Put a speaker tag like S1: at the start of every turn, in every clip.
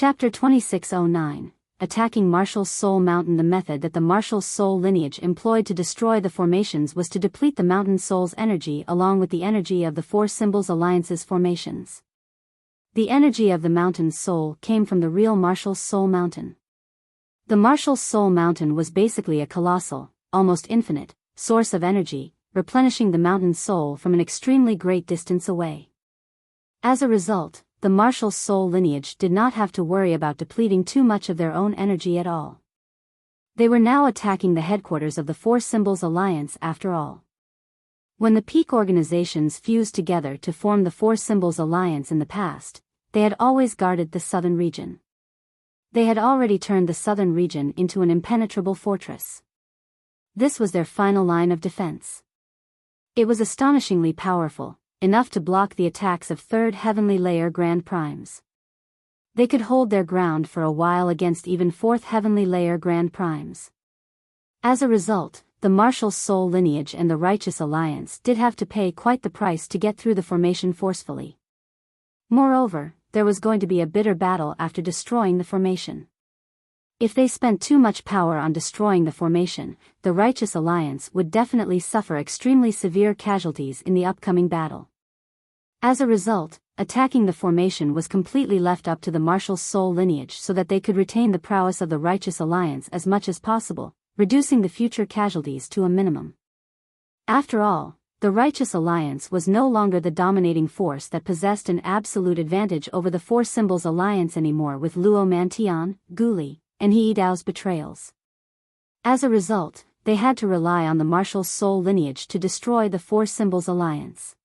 S1: Chapter 2609, Attacking Marshall's Soul Mountain. The method that the Marshall's Soul lineage employed to destroy the formations was to deplete the mountain soul's energy along with the energy of the Four Symbols Alliance's formations. The energy of the mountain's soul came from the real Marshall's Soul Mountain. The Marshall's Soul Mountain was basically a colossal, almost infinite, source of energy, replenishing the mountain's soul from an extremely great distance away. As a result, the Marshall's Soul lineage did not have to worry about depleting too much of their own energy at all. They were now attacking the headquarters of the Four Symbols Alliance after all. When the peak organizations fused together to form the Four Symbols Alliance in the past, they had always guarded the southern region. They had already turned the southern region into an impenetrable fortress. This was their final line of defense. It was astonishingly powerful, enough to block the attacks of Third Heavenly Layer Grand Primes. They could hold their ground for a while against even Fourth Heavenly Layer Grand Primes. As a result, the Marshall's Soul lineage and the Righteous Alliance did have to pay quite the price to get through the formation forcefully. Moreover, there was going to be a bitter battle after destroying the formation. If they spent too much power on destroying the formation, the Righteous Alliance would definitely suffer extremely severe casualties in the upcoming battle. As a result, attacking the formation was completely left up to the Marshall's Soul lineage so that they could retain the prowess of the Righteous Alliance as much as possible, reducing the future casualties to a minimum. After all, the Righteous Alliance was no longer the dominating force that possessed an absolute advantage over the Four Symbols Alliance anymore with Luo Mantian, Guli, and He-Dao's betrayals. As a result, they had to rely on the Marshall's Soul lineage to destroy the Four Symbols Alliance.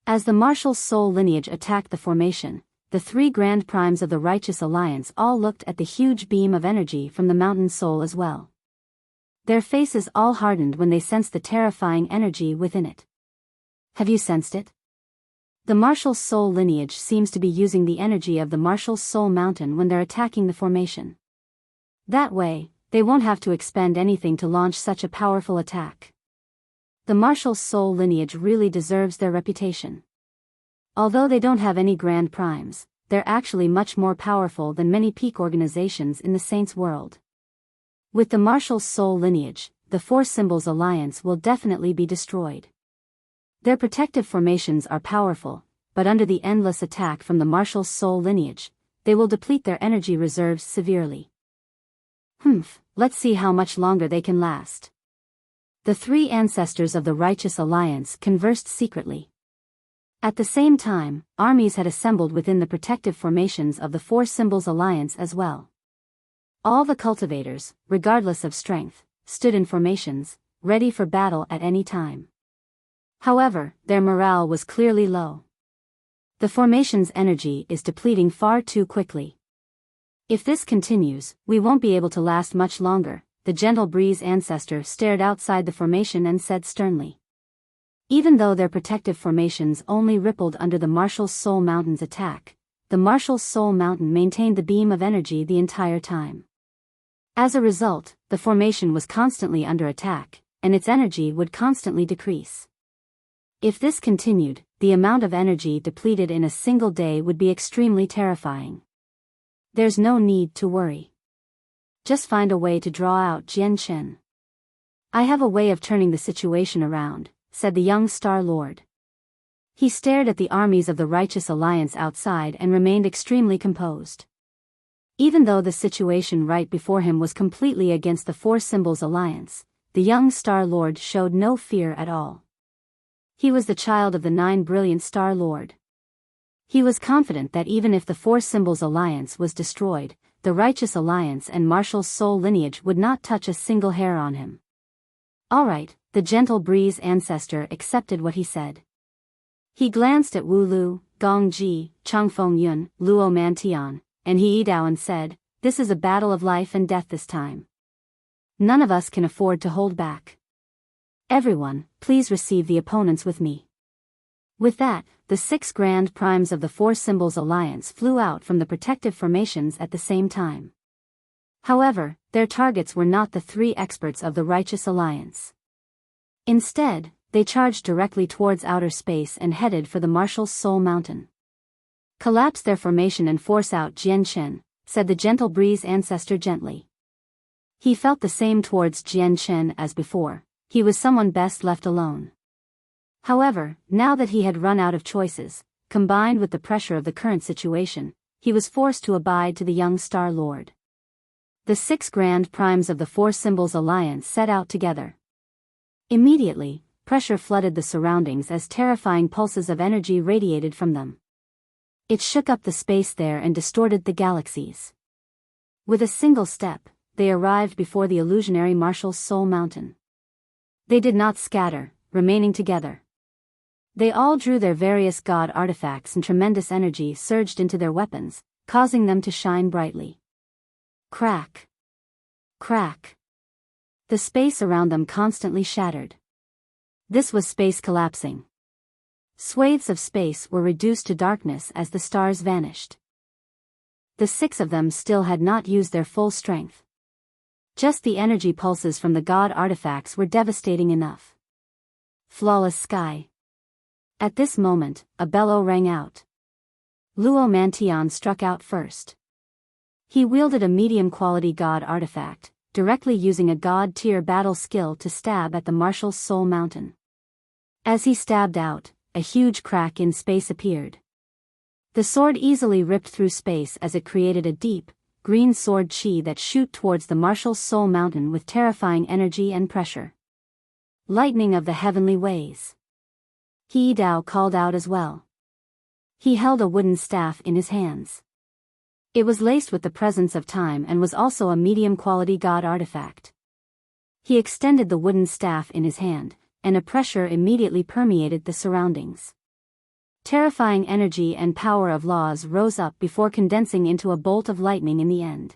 S1: As the Marshall's Soul lineage attacked the formation, the three Grand Primes of the Righteous Alliance all looked at the huge beam of energy from the mountain soul as well. Their faces all hardened when they sensed the terrifying energy within it. Have you sensed it? The Marshall's Soul lineage seems to be using the energy of the Marshall's Soul Mountain when they're attacking the formation. That way, they won't have to expend anything to launch such a powerful attack. The Marshall's Soul lineage really deserves their reputation. Although they don't have any Grand Primes, they're actually much more powerful than many peak organizations in the Saints' world. With the Marshall's Soul lineage, the Four Symbols Alliance will definitely be destroyed. Their protective formations are powerful, but under the endless attack from the Marshall's Soul lineage, they will deplete their energy reserves severely. Let's see how much longer they can last. The three ancestors of the Righteous Alliance conversed secretly. At the same time, armies had assembled within the protective formations of the Four Symbols Alliance as well. All the cultivators, regardless of strength, stood in formations, ready for battle at any time. However, their morale was clearly low. The formation's energy is depleting far too quickly. If this continues, we won't be able to last much longer. The Gentle Breeze ancestor stared outside the formation and said sternly. Even though their protective formations only rippled under the Marshall's Soul Mountain's attack, the Marshall's Soul Mountain maintained the beam of energy the entire time. As a result, the formation was constantly under attack, and its energy would constantly decrease. If this continued, the amount of energy depleted in a single day would be extremely terrifying. There's no need to worry. Just find a way to draw out Jian Chen. I have a way of turning the situation around, said the young Star Lord. He stared at the armies of the Righteous Alliance outside and remained extremely composed. Even though the situation right before him was completely against the Four Symbols Alliance, the young Star Lord showed no fear at all. He was the child of the 9 brilliant Star Lord. He was confident that even if the Four Symbols Alliance was destroyed, the Righteous Alliance and Marshall's Soul lineage would not touch a single hair on him. Alright, the Gentle Breeze ancestor accepted what he said. He glanced at Wu Lu, Gong Ji, Changfeng Yun, Luo Mantian, and He-Dao and said, "This is a battle of life and death this time. None of us can afford to hold back. Everyone, please receive the opponents with me." With that, the 6 Grand Primes of the Four Symbols Alliance flew out from the protective formations at the same time. However, their targets were not the 3 experts of the Righteous Alliance. Instead, they charged directly towards outer space and headed for the Marshall's Soul Mountain. Collapse their formation and force out Jian Chen, said the gentle breeze ancestor gently. He felt the same towards Jian Chen as before. He was someone best left alone. However, now that he had run out of choices, combined with the pressure of the current situation, he was forced to abide to the young Star Lord. The 6 grand primes of the Four Symbols Alliance set out together. Immediately, pressure flooded the surroundings as terrifying pulses of energy radiated from them. It shook up the space there and distorted the galaxies. With a single step, they arrived before the illusionary Marshal's Soul Mountain. They did not scatter, remaining together. They all drew their various god artifacts and tremendous energy surged into their weapons, causing them to shine brightly. Crack! Crack! The space around them constantly shattered. This was space collapsing. Swathes of space were reduced to darkness as the stars vanished. The 6 of them still had not used their full strength. Just the energy pulses from the god artifacts were devastating enough. Flawless sky. At this moment, a bellow rang out. Luo Mantian struck out first. He wielded a medium-quality god artifact, directly using a god-tier battle skill to stab at the Marshal's Soul Mountain. As he stabbed out, a huge crack in space appeared. The sword easily ripped through space as it created a deep, green sword chi that shoot towards the Marshal's Soul Mountain with terrifying energy and pressure. Lightning of the heavenly ways. He Dao called out as well. He held a wooden staff in his hands. It was laced with the presence of time and was also a medium-quality god artifact. He extended the wooden staff in his hand, and a pressure immediately permeated the surroundings. Terrifying energy and power of laws rose up before condensing into a bolt of lightning in the end.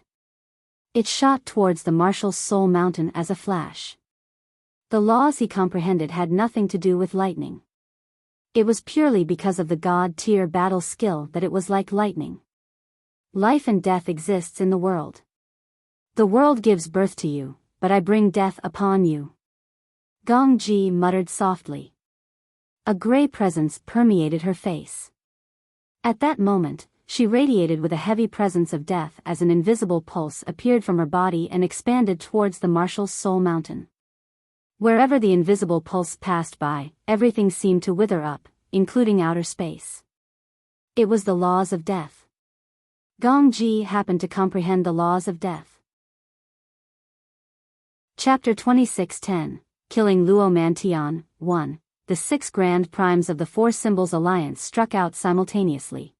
S1: It shot towards the Marshal's Soul Mountain as a flash. The laws he comprehended had nothing to do with lightning. It was purely because of the god-tier battle skill that it was like lightning. Life and death exists in the world. The world gives birth to you, but I bring death upon you. Gong Ji muttered softly. A gray presence permeated her face. At that moment, she radiated with a heavy presence of death as an invisible pulse appeared from her body and expanded towards the Marshal's Soul Mountain. Wherever the invisible pulse passed by, everything seemed to wither up, including outer space. It was the laws of death. Gong Ji happened to comprehend the laws of death. Chapter 26:10, Killing Luo Mantian. 1. The 6 grand primes of the Four Symbols Alliance struck out simultaneously.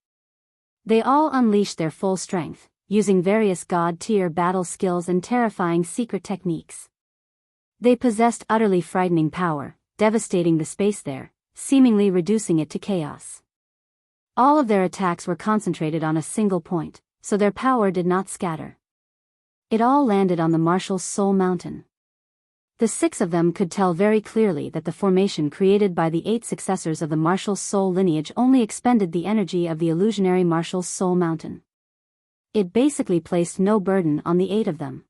S1: They all unleashed their full strength, using various god-tier battle skills and terrifying secret techniques. They possessed utterly frightening power, devastating the space there, seemingly reducing it to chaos. All of their attacks were concentrated on a single point, so their power did not scatter. It all landed on the Marshal's Soul Mountain. The 6 of them could tell very clearly that the formation created by the 8 successors of the Marshal's Soul lineage only expended the energy of the illusionary Marshal's Soul Mountain. It basically placed no burden on the 8 of them.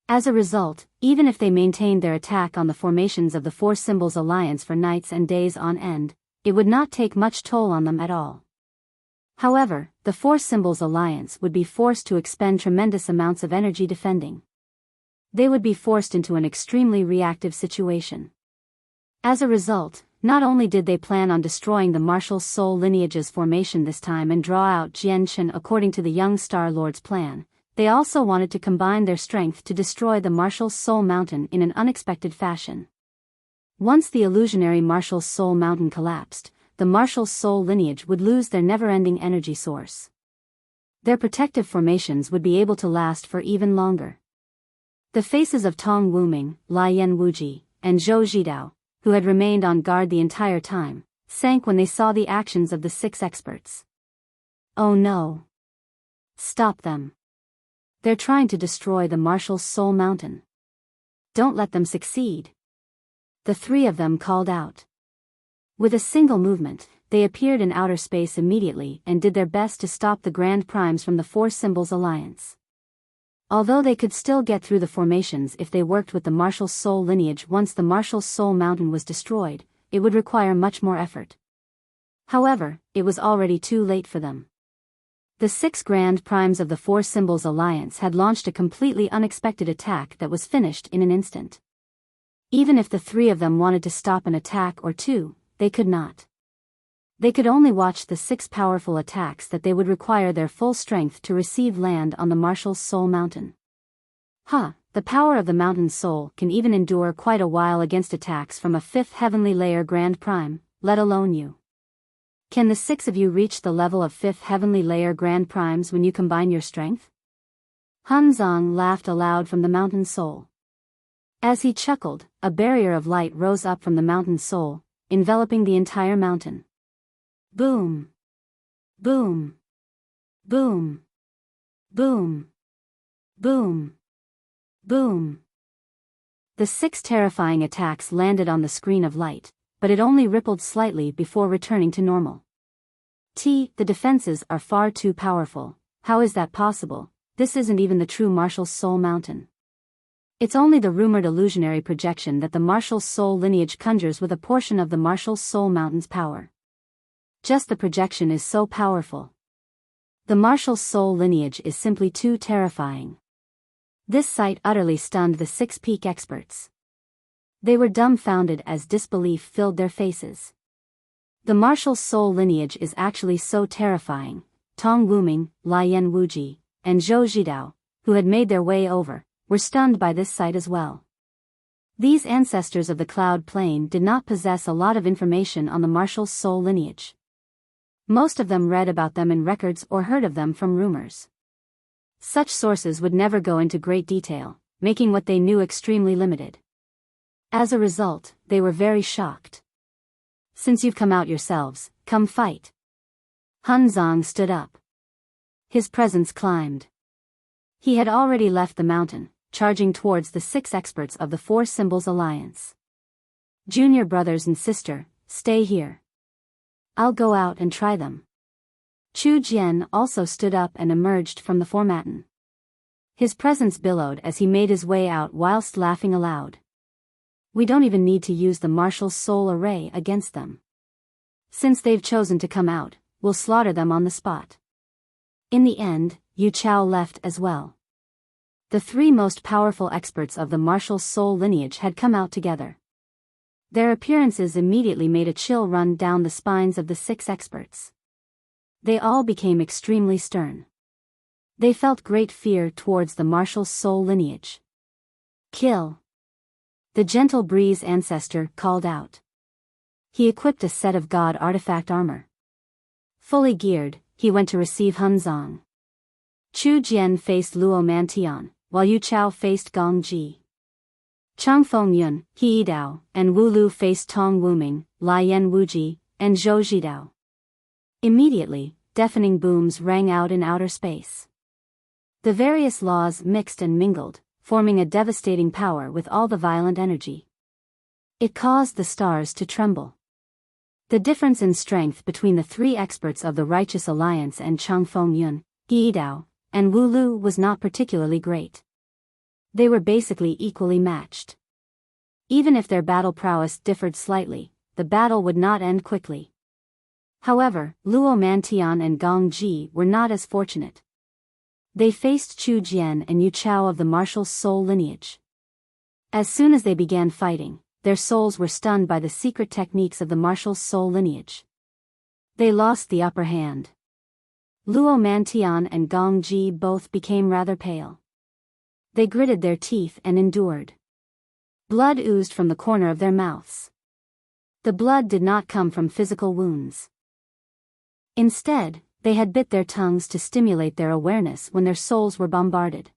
S1: As a result, even if they maintained their attack on the formations of the Four Symbols Alliance for nights and days on end, it would not take much toll on them at all. However, the Four Symbols Alliance would be forced to expend tremendous amounts of energy defending. They would be forced into an extremely reactive situation. As a result, not only did they plan on destroying the Marshal's Soul lineage's formation this time and draw out Jian Chen according to the young Star Lord's plan, they also wanted to combine their strength to destroy the Marshal's Soul Mountain in an unexpected fashion. Once the illusionary Marshal's Soul Mountain collapsed, the Marshal's Soul lineage would lose their never-ending energy source. Their protective formations would be able to last for even longer. The faces of Tong Wuming, Lian Wuji, and Zhou Zhidao, who had remained on guard the entire time, sank when they saw the actions of the 6 experts. Oh no! Stop them. They're trying to destroy the Marshal's Soul Mountain. Don't let them succeed. The 3 of them called out. With a single movement, they appeared in outer space immediately and did their best to stop the Grand Primes from the Four Symbols Alliance. Although they could still get through the formations if they worked with the Marshal's Soul lineage once the Marshal's Soul Mountain was destroyed, it would require much more effort. However, it was already too late for them. The 6 Grand Primes of the Four Symbols Alliance had launched a completely unexpected attack that was finished in an instant. Even if the 3 of them wanted to stop an attack or 2, they could not. They could only watch the 6 powerful attacks that they would require their full strength to receive land on the Marshal's Soul Mountain. The power of the Mountain's soul can even endure quite a while against attacks from a 5th Heavenly Layer Grand Prime, let alone you. Can the 6 of you reach the level of 5th Heavenly Layer Grand Primes when you combine your strength? Hunzong laughed aloud from the Mountain Soul. As he chuckled, a barrier of light rose up from the Mountain Soul, enveloping the entire mountain. Boom! Boom! Boom! Boom! Boom! Boom! The 6 terrifying attacks landed on the screen of light, but it only rippled slightly before returning to normal. The defenses are far too powerful. How is that possible? This isn't even the true Marshal's Soul Mountain. It's only the rumored illusionary projection that the Marshal's Soul lineage conjures with a portion of the Marshal's Soul Mountain's power. Just the projection is so powerful. The Marshal's Soul lineage is simply too terrifying. This sight utterly stunned the 6 peak experts. They were dumbfounded as disbelief filled their faces. The Marshal's Soul lineage is actually so terrifying. Tong Wuming, Lian Wuji, and Zhou Zhidao, who had made their way over, were stunned by this sight as well. These ancestors of the Cloud Plane did not possess a lot of information on the Marshal's Soul lineage. Most of them read about them in records or heard of them from rumors. Such sources would never go into great detail, making what they knew extremely limited. As a result, they were very shocked. Since you've come out yourselves, come fight. Hunzong stood up. His presence climbed. He had already left the mountain, charging towards the 6 experts of the Four Symbols Alliance. Junior brothers and sister, stay here. I'll go out and try them. Chu Jian also stood up and emerged from the formaton. His presence billowed as he made his way out whilst laughing aloud. We don't even need to use the Marshal's Soul Array against them. Since they've chosen to come out, we'll slaughter them on the spot. In the end, Yu Chao left as well. The 3 most powerful experts of the Marshal's Soul lineage had come out together. Their appearances immediately made a chill run down the spines of the 6 experts. They all became extremely stern. They felt great fear towards the Marshal's Soul lineage. Kill! The Gentle Breeze ancestor called out. He equipped a set of God artifact armor. Fully geared, he went to receive Hunzong. Chu Jian faced Luo Mantian, while Yu Chao faced Gong Ji. Changfeng Yun, He Dao, and Wu Lu faced Tong Wuming, Lian Wuji, and Zhou Zhidao. Immediately, deafening booms rang out in outer space. The various laws mixed and mingled, forming a devastating power with all the violent energy. It caused the stars to tremble. The difference in strength between the 3 experts of the Righteous Alliance and Changfeng Yun, He Dao, and Wu Lu was not particularly great. They were basically equally matched. Even if their battle prowess differed slightly, the battle would not end quickly. However, Luo Mantian and Gong Ji were not as fortunate. They faced Chu Jian and Yu Chao of the Marshal's Soul lineage. As soon as they began fighting, their souls were stunned by the secret techniques of the Marshal's Soul lineage. They lost the upper hand. Luo Mantian and Gong Ji both became rather pale. They gritted their teeth and endured. Blood oozed from the corner of their mouths. The blood did not come from physical wounds. Instead, they had bit their tongues to stimulate their awareness when their souls were bombarded.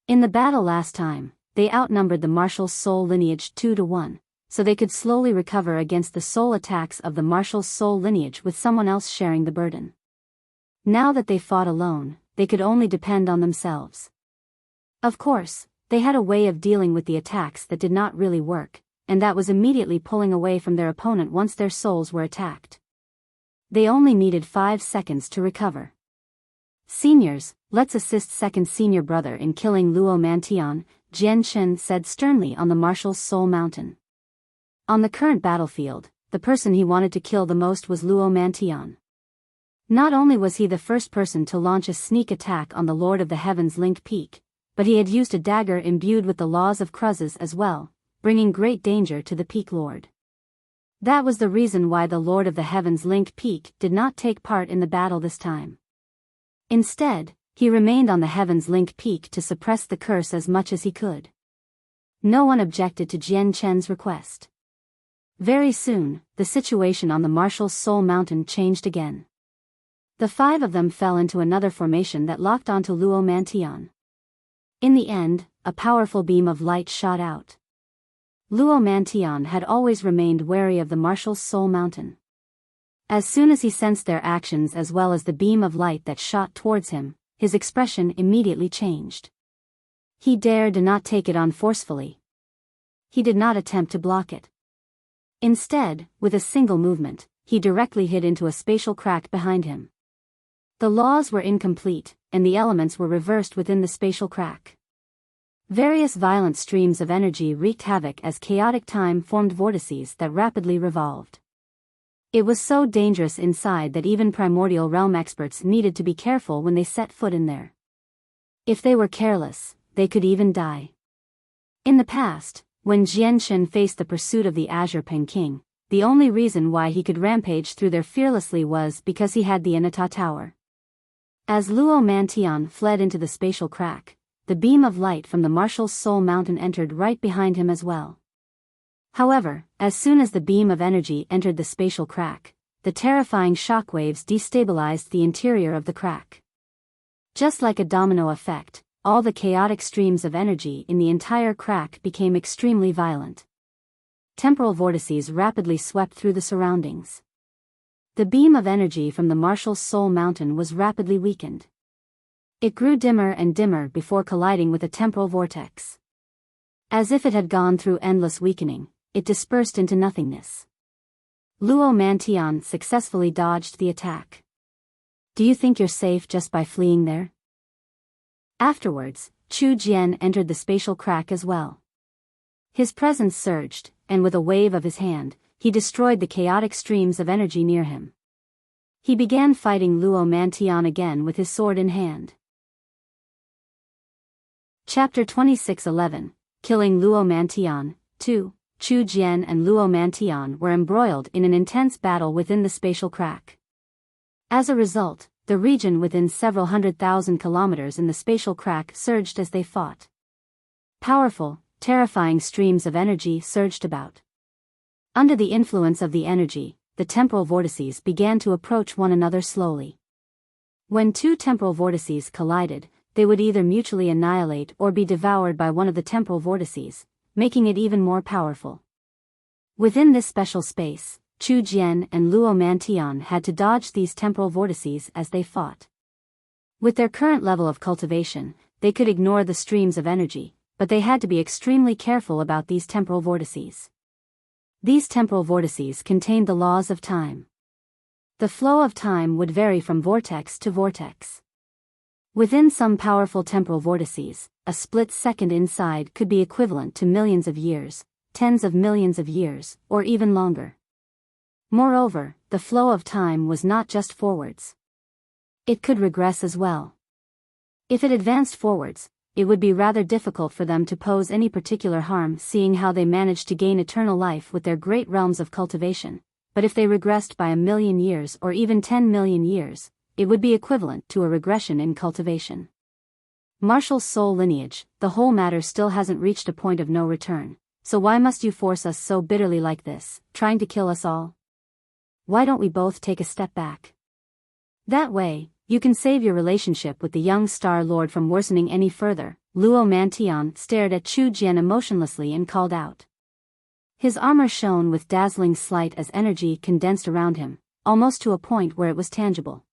S1: In the battle last time, they outnumbered the Marshal's Soul lineage 2-1, so they could slowly recover against the soul attacks of the Marshal's Soul lineage with someone else sharing the burden. Now that they fought alone, they could only depend on themselves. Of course, they had a way of dealing with the attacks that did not really work, and that was immediately pulling away from their opponent once their souls were attacked. They only needed 5 seconds to recover. Seniors, let's assist second senior brother in killing Luo Mantian, Jian Chen said sternly on the Marshal's Soul Mountain. On the current battlefield, the person he wanted to kill the most was Luo Mantian. Not only was he the first person to launch a sneak attack on the Lord of the Heavens Link Peak, but he had used a dagger imbued with the laws of Cruzes as well, bringing great danger to the Peak Lord. That was the reason why the Lord of the Heavens Link Peak did not take part in the battle this time. Instead, he remained on the Heavens Link Peak to suppress the curse as much as he could. No one objected to Jian Chen's request. Very soon, the situation on the Martial Soul Mountain changed again. The five of them fell into another formation that locked onto Luo Mantian. In the end, a powerful beam of light shot out. Luo Mantian had always remained wary of the Martial Soul Mountain. As soon as he sensed their actions as well as the beam of light that shot towards him, his expression immediately changed. He dared not take it on forcefully. He did not attempt to block it. Instead, with a single movement, he directly hit into a spatial crack behind him. The laws were incomplete, and the elements were reversed within the spatial crack. Various violent streams of energy wreaked havoc as chaotic time formed vortices that rapidly revolved. It was so dangerous inside that even primordial realm experts needed to be careful when they set foot in there. If they were careless, they could even die. In the past, when Jian Chen faced the pursuit of the Azure Pen King, the only reason why he could rampage through there fearlessly was because he had the Inata Tower. As Luo Mantian fled into the spatial crack, the beam of light from the Martial Soul Mountain entered right behind him as well. However, as soon as the beam of energy entered the spatial crack, the terrifying shockwaves destabilized the interior of the crack. Just like a domino effect, all the chaotic streams of energy in the entire crack became extremely violent. Temporal vortices rapidly swept through the surroundings. The beam of energy from the Martial Soul Mountain was rapidly weakened. It grew dimmer and dimmer before colliding with a temporal vortex. As if it had gone through endless weakening, it dispersed into nothingness. Luo Mantian successfully dodged the attack. Do you think you're safe just by fleeing there? Afterwards, Chu Jian entered the spatial crack as well. His presence surged, and with a wave of his hand, he destroyed the chaotic streams of energy near him. He began fighting Luo Mantian again with his sword in hand. Chapter 26:11, Killing Luo Mantian, 2. Chu Jian and Luo Mantian were embroiled in an intense battle within the spatial crack. As a result, the region within several 100,000 kilometers in the spatial crack surged as they fought. Powerful, terrifying streams of energy surged about. Under the influence of the energy, the temporal vortices began to approach one another slowly. When two temporal vortices collided, they would either mutually annihilate or be devoured by one of the temporal vortices, making it even more powerful. Within this special space, Chu Jian and Luo Mantian had to dodge these temporal vortices as they fought. With their current level of cultivation, they could ignore the streams of energy, but they had to be extremely careful about these temporal vortices. These temporal vortices contained the laws of time. The flow of time would vary from vortex to vortex. Within some powerful temporal vortices, a split second inside could be equivalent to millions of years, tens of millions of years, or even longer. Moreover, the flow of time was not just forwards. It could regress as well. If it advanced forwards, it would be rather difficult for them to pose any particular harm, seeing how they managed to gain eternal life with their great realms of cultivation, but if they regressed by 1,000,000 years or even 10 million years, it would be equivalent to a regression in cultivation. Martial soul lineage, the whole matter still hasn't reached a point of no return, so why must you force us so bitterly like this, trying to kill us all? Why don't we both take a step back? That way, you can save your relationship with the young Star Lord from worsening any further. Luo Mantian stared at Chu Jian emotionlessly and called out. His armor shone with dazzling light as energy condensed around him, almost to a point where it was tangible.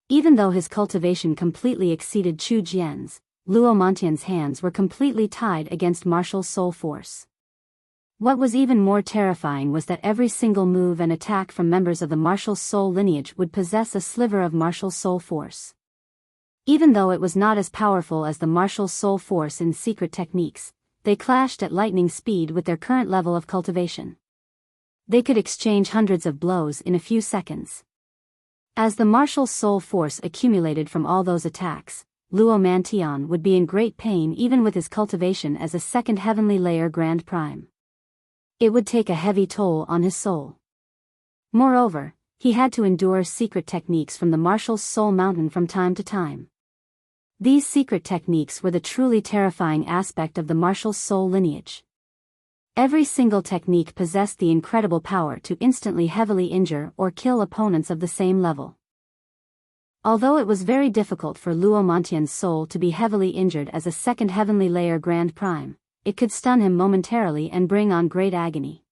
S1: Even though his cultivation completely exceeded Chu Jian's, Luo Mantian's hands were completely tied against martial soul force. What was even more terrifying was that every single move and attack from members of the martial soul lineage would possess a sliver of martial soul force. Even though it was not as powerful as the martial soul force in secret techniques, they clashed at lightning speed with their current level of cultivation. They could exchange hundreds of blows in a few seconds. As the martial soul force accumulated from all those attacks, Luo Mantian would be in great pain even with his cultivation as a second heavenly layer Grand Prime. It would take a heavy toll on his soul. Moreover, he had to endure secret techniques from the martial soul mountain from time to time. These secret techniques were the truly terrifying aspect of the martial soul lineage. Every single technique possessed the incredible power to instantly heavily injure or kill opponents of the same level. Although it was very difficult for Luo Mantian's soul to be heavily injured as a second heavenly layer Grand Prime, it could stun him momentarily and bring on great agony.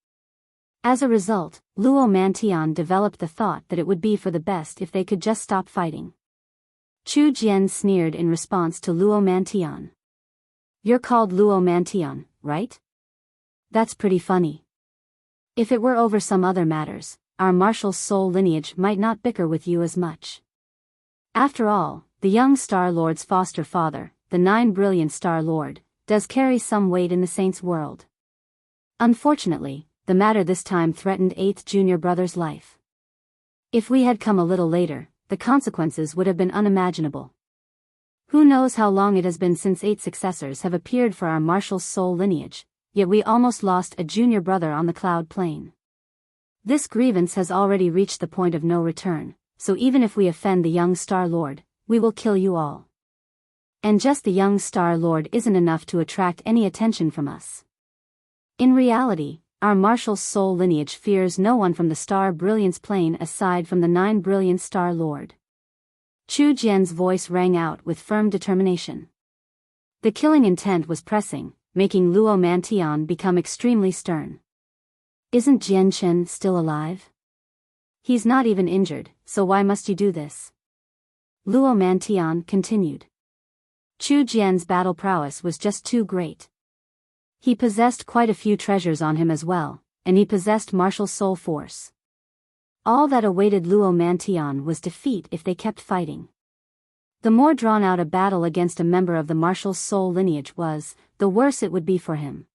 S1: As a result, Luo Mantian developed the thought that it would be for the best if they could just stop fighting. Chu Jian sneered in response to Luo Mantian. "You're called Luo Mantian, right? That's pretty funny. If it were over some other matters, our martial soul lineage might not bicker with you as much. After all, the young Star Lord's foster father, the 9 brilliant Star Lord, does carry some weight in the Saints' world. Unfortunately, the matter this time threatened 8th junior brother's life. If we had come a little later, the consequences would have been unimaginable. Who knows how long it has been since 8 successors have appeared for our martial soul lineage, yet we almost lost a junior brother on the cloud plane. This grievance has already reached the point of no return, so even if we offend the young Star Lord, we will kill you all. And just the young Star Lord isn't enough to attract any attention from us. In reality, our martial soul lineage fears no one from the Star Brilliance plane aside from the 9 brilliant Star Lord." Chu Jian's voice rang out with firm determination. The killing intent was pressing, making Luo Mantian become extremely stern. "Isn't Jian Chen still alive? He's not even injured, so why must you do this?" Luo Mantian continued. Chu Jian's battle prowess was just too great. He possessed quite a few treasures on him as well, and he possessed martial soul force. All that awaited Luo Mantian was defeat if they kept fighting. The more drawn out a battle against a member of the martial soul lineage was, the worse it would be for him.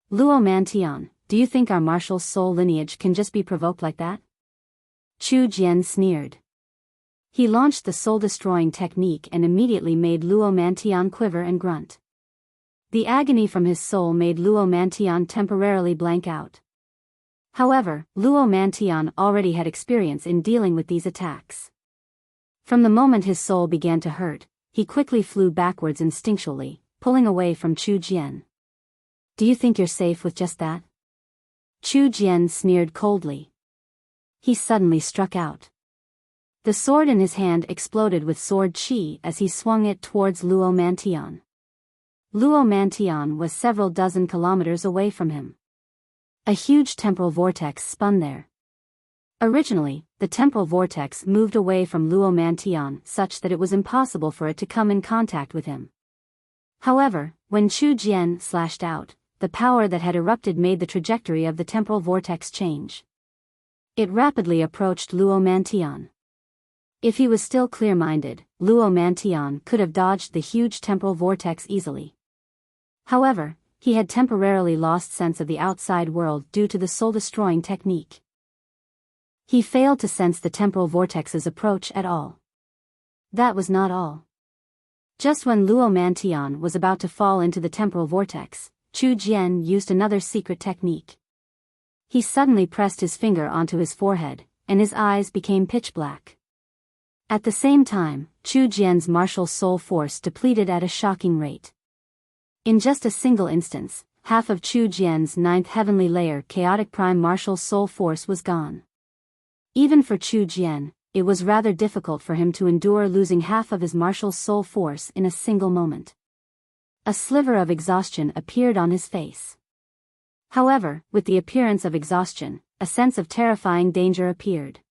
S1: "Luo Mantian, do you think our martial soul lineage can just be provoked like that?" Chu Jian sneered. He launched the soul-destroying technique and immediately made Luo Mantian quiver and grunt. The agony from his soul made Luo Mantian temporarily blank out. However, Luo Mantian already had experience in dealing with these attacks. From the moment his soul began to hurt, he quickly flew backwards instinctually, pulling away from Chu Jian. "Do you think you're safe with just that?" Chu Jian sneered coldly. He suddenly struck out. The sword in his hand exploded with sword chi as he swung it towards Luo Mantian. Luo Mantian was several dozen kilometers away from him. A huge temporal vortex spun there. Originally, the temporal vortex moved away from Luo Mantian such that it was impossible for it to come in contact with him. However, when Chu Jian slashed out, the power that had erupted made the trajectory of the temporal vortex change. It rapidly approached Luo Mantian. If he was still clear-minded, Luo Mantian could have dodged the huge temporal vortex easily. However, he had temporarily lost sense of the outside world due to the soul-destroying technique. He failed to sense the temporal vortex's approach at all. That was not all. Just when Luo Mantian was about to fall into the temporal vortex, Chu Jian used another secret technique. He suddenly pressed his finger onto his forehead, and his eyes became pitch black. At the same time, Chu Jian's martial soul force depleted at a shocking rate. In just a single instance, half of Chu Jian's 9th heavenly layer chaotic prime martial soul force was gone. Even for Chu Jian, it was rather difficult for him to endure losing half of his martial soul force in a single moment. A sliver of exhaustion appeared on his face. However, with the appearance of exhaustion, a sense of terrifying danger appeared.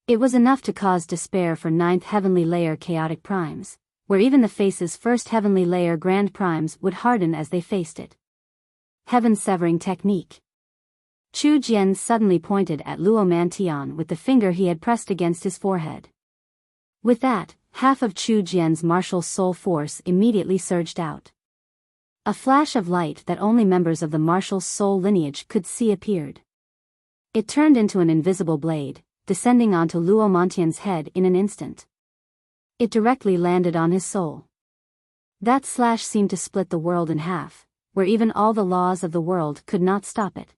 S1: It was enough to cause despair for 9th heavenly layer chaotic primes, where even the face's 1st heavenly layer grand primes would harden as they faced it. Heaven-severing technique. Chu Jian suddenly pointed at Luo Mantian with the finger he had pressed against his forehead. With that, half of Chu Jian's martial soul force immediately surged out. A flash of light that only members of the martial soul lineage could see appeared. It turned into an invisible blade, descending onto Luo Mantian's head in an instant. It directly landed on his soul. That slash seemed to split the world in half, where even all the laws of the world could not stop it.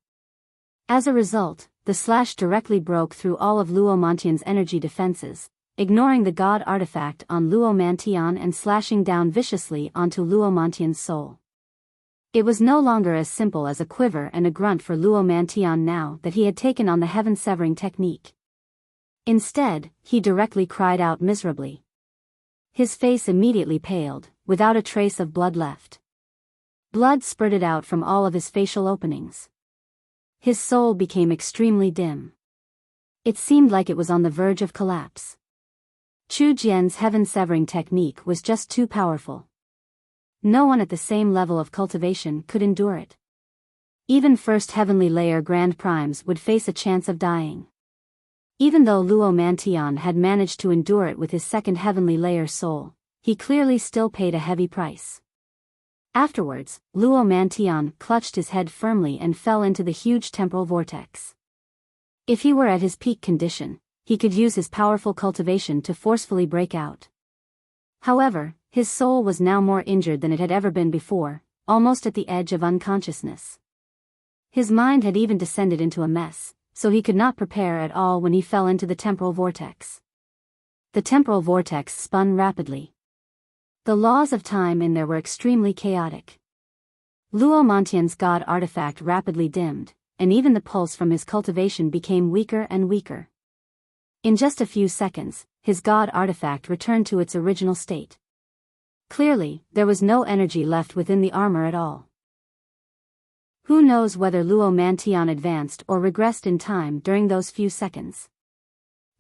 S1: As a result, the slash directly broke through all of Luo Mantian's energy defenses, ignoring the god artifact on Luo Mantian and slashing down viciously onto Luo Mantian's soul. It was no longer as simple as a quiver and a grunt for Luo Mantian now that he had taken on the heaven-severing technique. Instead, he directly cried out miserably. His face immediately paled, without a trace of blood left. Blood spurted out from all of his facial openings. His soul became extremely dim. It seemed like it was on the verge of collapse. Chu Jian's heaven-severing technique was just too powerful. No one at the same level of cultivation could endure it. Even first heavenly layer Grand Primes would face a chance of dying. Even though Luo Mantian had managed to endure it with his second heavenly layer soul, he clearly still paid a heavy price. Afterwards, Luo Mantian clutched his head firmly and fell into the huge temporal vortex. If he were at his peak condition, he could use his powerful cultivation to forcefully break out. However, his soul was now more injured than it had ever been before, almost at the edge of unconsciousness. His mind had even descended into a mess, so he could not prepare at all when he fell into the temporal vortex. The temporal vortex spun rapidly. The laws of time in there were extremely chaotic. Luo Mantian's god artifact rapidly dimmed, and even the pulse from his cultivation became weaker and weaker. In just a few seconds, his god artifact returned to its original state. Clearly, there was no energy left within the armor at all. Who knows whether Luo Mantian advanced or regressed in time during those few seconds.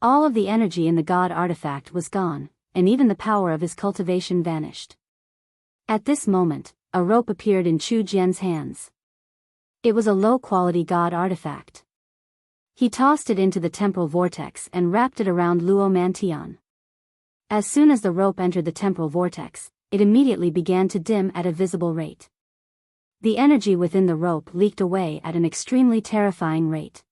S1: All of the energy in the god artifact was gone, and even the power of his cultivation vanished. At this moment, a rope appeared in Chu Jian's hands. It was a low-quality god artifact. He tossed it into the temporal vortex and wrapped it around Luo Mantian. As soon as the rope entered the temporal vortex, it immediately began to dim at a visible rate. The energy within the rope leaked away at an extremely terrifying rate.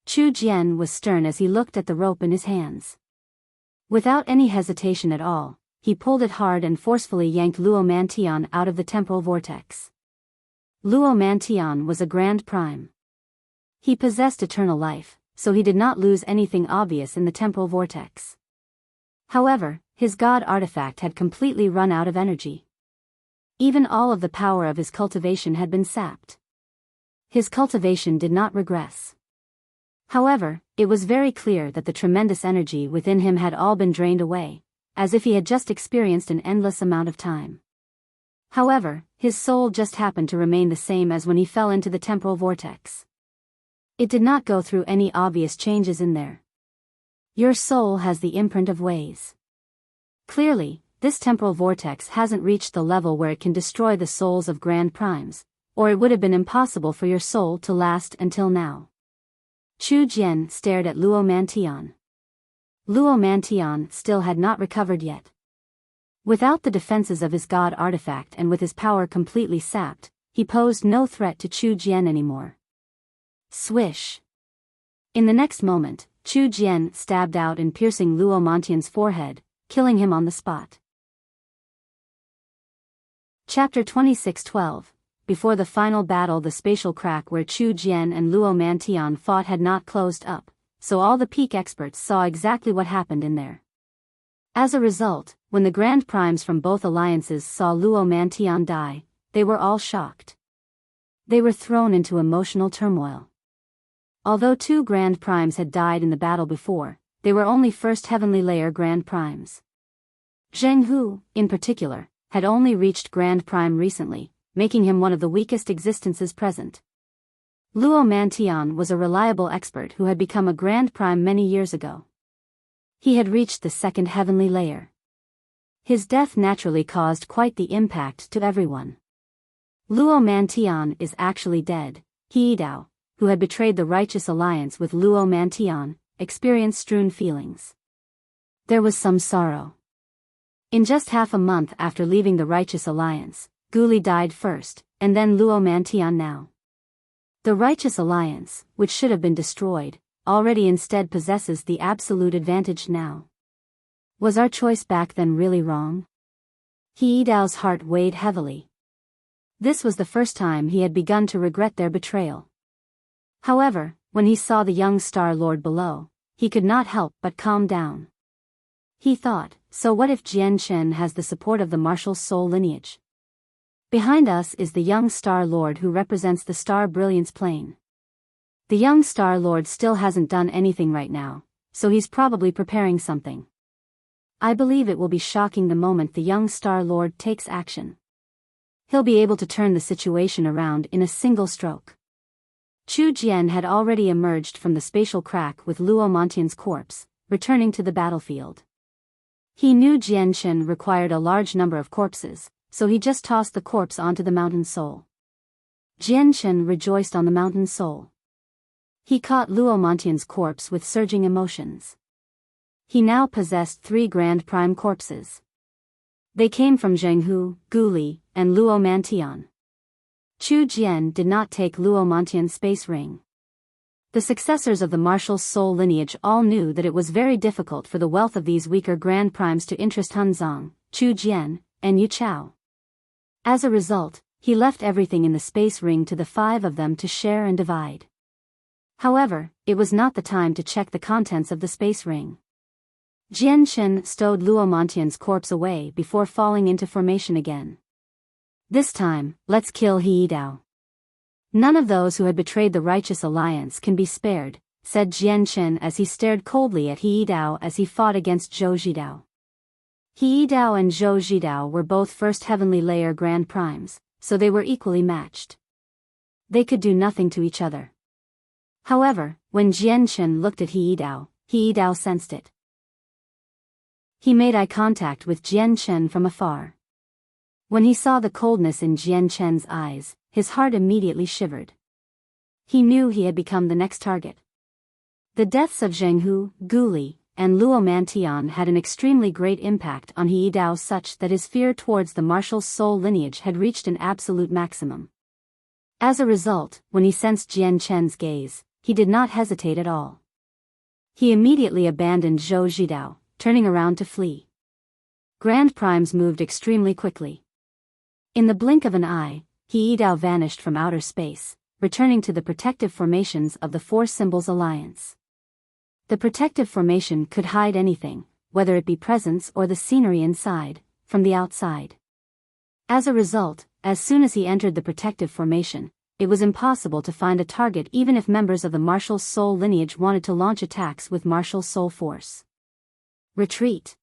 S1: Chu Jian was stern as he looked at the rope in his hands. Without any hesitation at all, he pulled it hard and forcefully yanked Luo Mantian out of the temporal vortex. Luo Mantian was a Grand Prime. He possessed eternal life, so he did not lose anything obvious in the temporal vortex. However, his god artifact had completely run out of energy. Even all of the power of his cultivation had been sapped. His cultivation did not regress. However, it was very clear that the tremendous energy within him had all been drained away, as if he had just experienced an endless amount of time. However, his soul just happened to remain the same as when he fell into the temporal vortex. It did not go through any obvious changes in there. Your soul has the imprint of ways. Clearly, this temporal vortex hasn't reached the level where it can destroy the souls of Grand Primes, or it would have been impossible for your soul to last until now. Chu Jian stared at Luo Mantian. Luo Mantian still had not recovered yet. Without the defenses of his god artifact and with his power completely sapped, he posed no threat to Chu Jian anymore. Swish! In the next moment, Chu Jian stabbed out and piercing Luo Mantian's forehead, killing him on the spot. Chapter 26:12. Before the final battle, the spatial crack where Chu Jian and Luo Mantian fought had not closed up, so all the peak experts saw exactly what happened in there. As a result, when the Grand Primes from both alliances saw Luo Mantian die, they were all shocked. They were thrown into emotional turmoil. Although 2 Grand Primes had died in the battle before, they were only first heavenly layer Grand Primes. Zheng Hu, in particular, had only reached Grand Prime recently, making him one of the weakest existences present. Luo Mantian was a reliable expert who had become a Grand Prime many years ago. He had reached the second heavenly layer. His death naturally caused quite the impact to everyone. Luo Mantian is actually dead, Biyao, who had betrayed the righteous alliance with Luo Mantian, experienced strewn feelings. There was some sorrow. In just half a month after leaving the righteous alliance, Guli died first, and then Luo Mantian now. The righteous alliance, which should have been destroyed, already instead possesses the absolute advantage now. Was our choice back then really wrong? He Dao's heart weighed heavily. This was the first time he had begun to regret their betrayal. However, when he saw the young Star Lord below, he could not help but calm down. He thought, so what if Jian Chen has the support of the martial soul lineage? Behind us is the young Star Lord who represents the Star Brilliance plane. The young Star Lord still hasn't done anything right now, so he's probably preparing something. I believe it will be shocking the moment the young Star Lord takes action. He'll be able to turn the situation around in a single stroke. Chu Jian had already emerged from the spatial crack with Luo Montian's corpse, returning to the battlefield. He knew Jian Chen required a large number of corpses, so he just tossed the corpse onto the mountain soul. Jian Chen rejoiced on the mountain soul. He caught Luo Montian's corpse with surging emotions. He now possessed 3 Grand Prime corpses. They came from Zhenghu, Guli, and Luo Mantian. Chu Jian did not take Luo Montian's space ring. The successors of the martial soul lineage all knew that it was very difficult for the wealth of these weaker Grand Primes to interest Hunzong, Chu Jian, and Yu Chao. As a result, he left everything in the space ring to the 5 of them to share and divide. However, it was not the time to check the contents of the space ring. Jian Chen stowed Luo Montian's corpse away before falling into formation again. This time, let's kill He Dao. None of those who had betrayed the righteous alliance can be spared, said Jian Chen as he stared coldly at He Dao as he fought against Zhou Zhidao. He Dao and Zhou Zhidao were both first heavenly layer Grand Primes, so they were equally matched. They could do nothing to each other. However, when Jian Chen looked at He Dao sensed it. He made eye contact with Jian Chen from afar. When he saw the coldness in Jian Chen's eyes, his heart immediately shivered. He knew he had become the next target. The deaths of Zhenghu, Guli, and Luo Mantian had an extremely great impact on He Dao such that his fear towards the martial soul lineage had reached an absolute maximum. As a result, when he sensed Jian Chen's gaze, he did not hesitate at all. He immediately abandoned Zhou Zhidao, turning around to flee. Grand Primes moved extremely quickly. In the blink of an eye, He Dao vanished from outer space, returning to the protective formations of the Four Symbols Alliance. The protective formation could hide anything, whether it be presence or the scenery inside, from the outside. As a result, as soon as he entered the protective formation, it was impossible to find a target even if members of the martial soul lineage wanted to launch attacks with martial soul force. Retreat.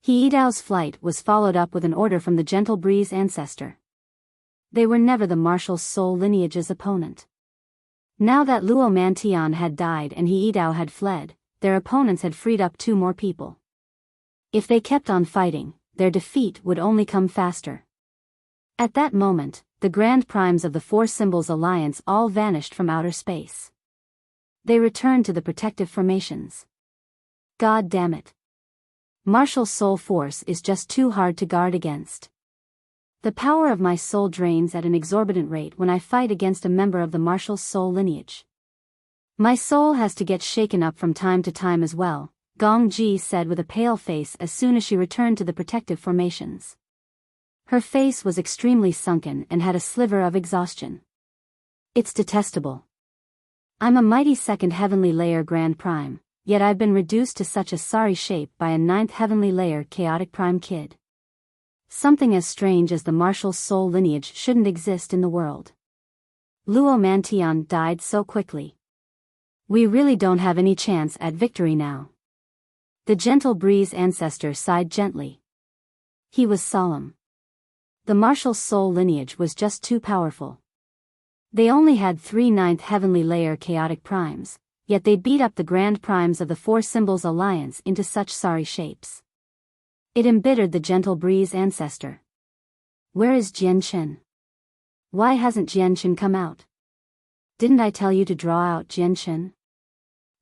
S1: He Dao's flight was followed up with an order from the Gentle Breeze ancestor. They were never the martial soul lineage's opponent. Now that Luo Mantian had died and He Dao had fled, their opponents had freed up 2 more people. If they kept on fighting, their defeat would only come faster. At that moment, the Grand Primes of the Four Symbols Alliance all vanished from outer space. They returned to the protective formations. God damn it. Martial soul force is just too hard to guard against. The power of my soul drains at an exorbitant rate when I fight against a member of the martial soul lineage. My soul has to get shaken up from time to time as well, Gong Ji said with a pale face as soon as she returned to the protective formations. Her face was extremely sunken and had a sliver of exhaustion. It's detestable. I'm a mighty 2nd heavenly layer Grand Prime, yet I've been reduced to such a sorry shape by a 9th heavenly layer chaotic prime kid. Something as strange as the martial soul lineage shouldn't exist in the world. Luo Mantian died so quickly. We really don't have any chance at victory now. The Gentle Breeze ancestor sighed gently. He was solemn. The martial soul lineage was just too powerful. They only had 3 9th heavenly layer chaotic primes, yet they beat up the Grand Primes of the Four Symbols Alliance into such sorry shapes. It embittered the Gentle Breeze ancestor. Where is Jian Chen? Why hasn't Jian Chen come out? Didn't I tell you to draw out Jian Chen?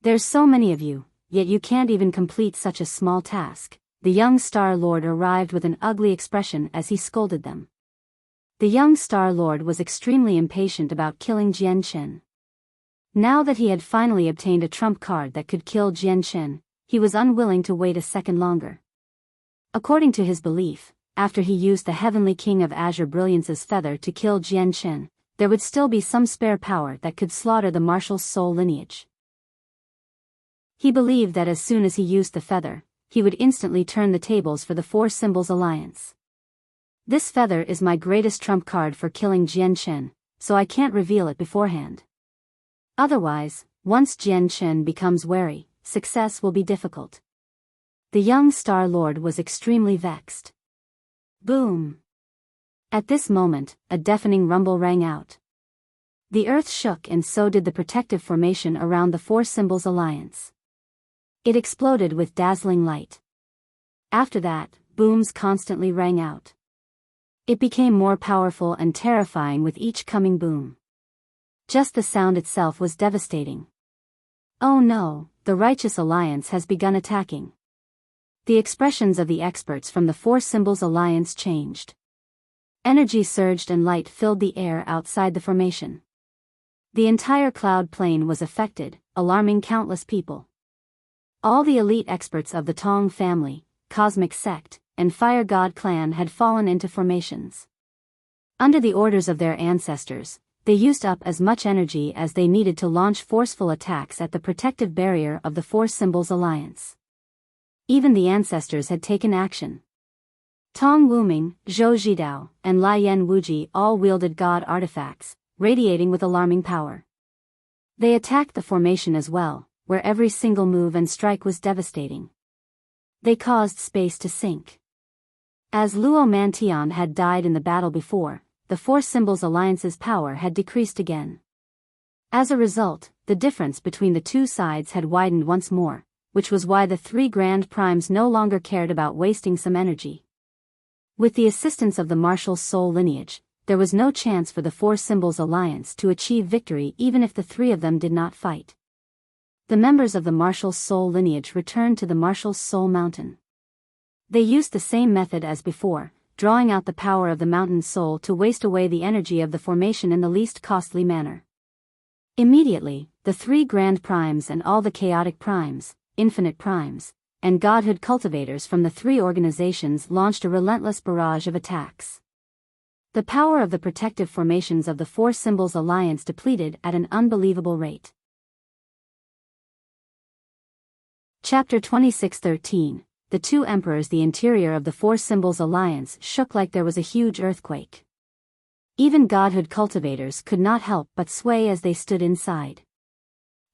S1: There's so many of you, yet you can't even complete such a small task. The young Star Lord arrived with an ugly expression as he scolded them. The young Star Lord was extremely impatient about killing Jian Chen. Now that he had finally obtained a trump card that could kill Jian Chen, he was unwilling to wait a second longer. According to his belief, after he used the Heavenly King of Azure Brilliance's feather to kill Jian Chen, there would still be some spare power that could slaughter the martial soul lineage. He believed that as soon as he used the feather, he would instantly turn the tables for the Four Symbols Alliance. This feather is my greatest trump card for killing Jian Chen, so I can't reveal it beforehand. Otherwise, once Jian Chen becomes wary, success will be difficult. The young Star Lord was extremely vexed. Boom! At this moment, a deafening rumble rang out. The earth shook and so did the protective formation around the Four Symbols Alliance. It exploded with dazzling light. After that, booms constantly rang out. It became more powerful and terrifying with each coming boom. Just the sound itself was devastating. Oh no, the Righteous Alliance has begun attacking. The expressions of the experts from the Four Symbols Alliance changed. Energy surged and light filled the air outside the formation. The entire cloud plain was affected, alarming countless people. All the elite experts of the Tong family, Cosmic Sect, and Fire God clan had fallen into formations. Under the orders of their ancestors, they used up as much energy as they needed to launch forceful attacks at the protective barrier of the Four Symbols Alliance. Even the ancestors had taken action. Tong Wuming, Zhou Zhidao, and Lai Yan Wuji all wielded god artifacts, radiating with alarming power. They attacked the formation as well, where every single move and strike was devastating. They caused space to sink. As Luo Mantian had died in the battle before, the Four Symbols Alliance's power had decreased again. As a result, the difference between the two sides had widened once more, which was why the three Grand Primes no longer cared about wasting some energy. With the assistance of the martial soul lineage, there was no chance for the Four Symbols Alliance to achieve victory even if the three of them did not fight. The members of the martial soul lineage returned to the martial soul mountain. They used the same method as before, drawing out the power of the mountain soul to waste away the energy of the formation in the least costly manner. Immediately, the three Grand Primes and all the Chaotic Primes, Infinite Primes, and Godhood Cultivators from the three organizations launched a relentless barrage of attacks. The power of the protective formations of the Four Symbols Alliance depleted at an unbelievable rate. Chapter 26:13. The Two Emperors. The interior of the Four Symbols Alliance shook like there was a huge earthquake. Even Godhood Cultivators could not help but sway as they stood inside.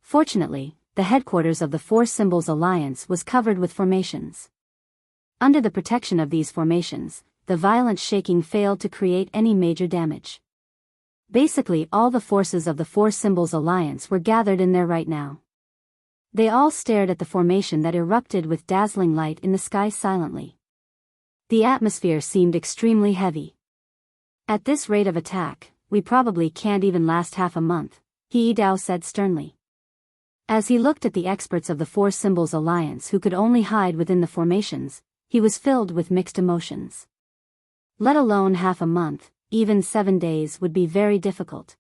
S1: Fortunately, the headquarters of the Four Symbols Alliance was covered with formations. Under the protection of these formations, the violent shaking failed to create any major damage. Basically, all the forces of the Four Symbols Alliance were gathered in there right now. They all stared at the formation that erupted with dazzling light in the sky silently. The atmosphere seemed extremely heavy. At this rate of attack, we probably can't even last half a month, He Dao said sternly. As he looked at the experts of the Four Symbols Alliance who could only hide within the formations, he was filled with mixed emotions. Let alone half a month, even 7 days would be very difficult.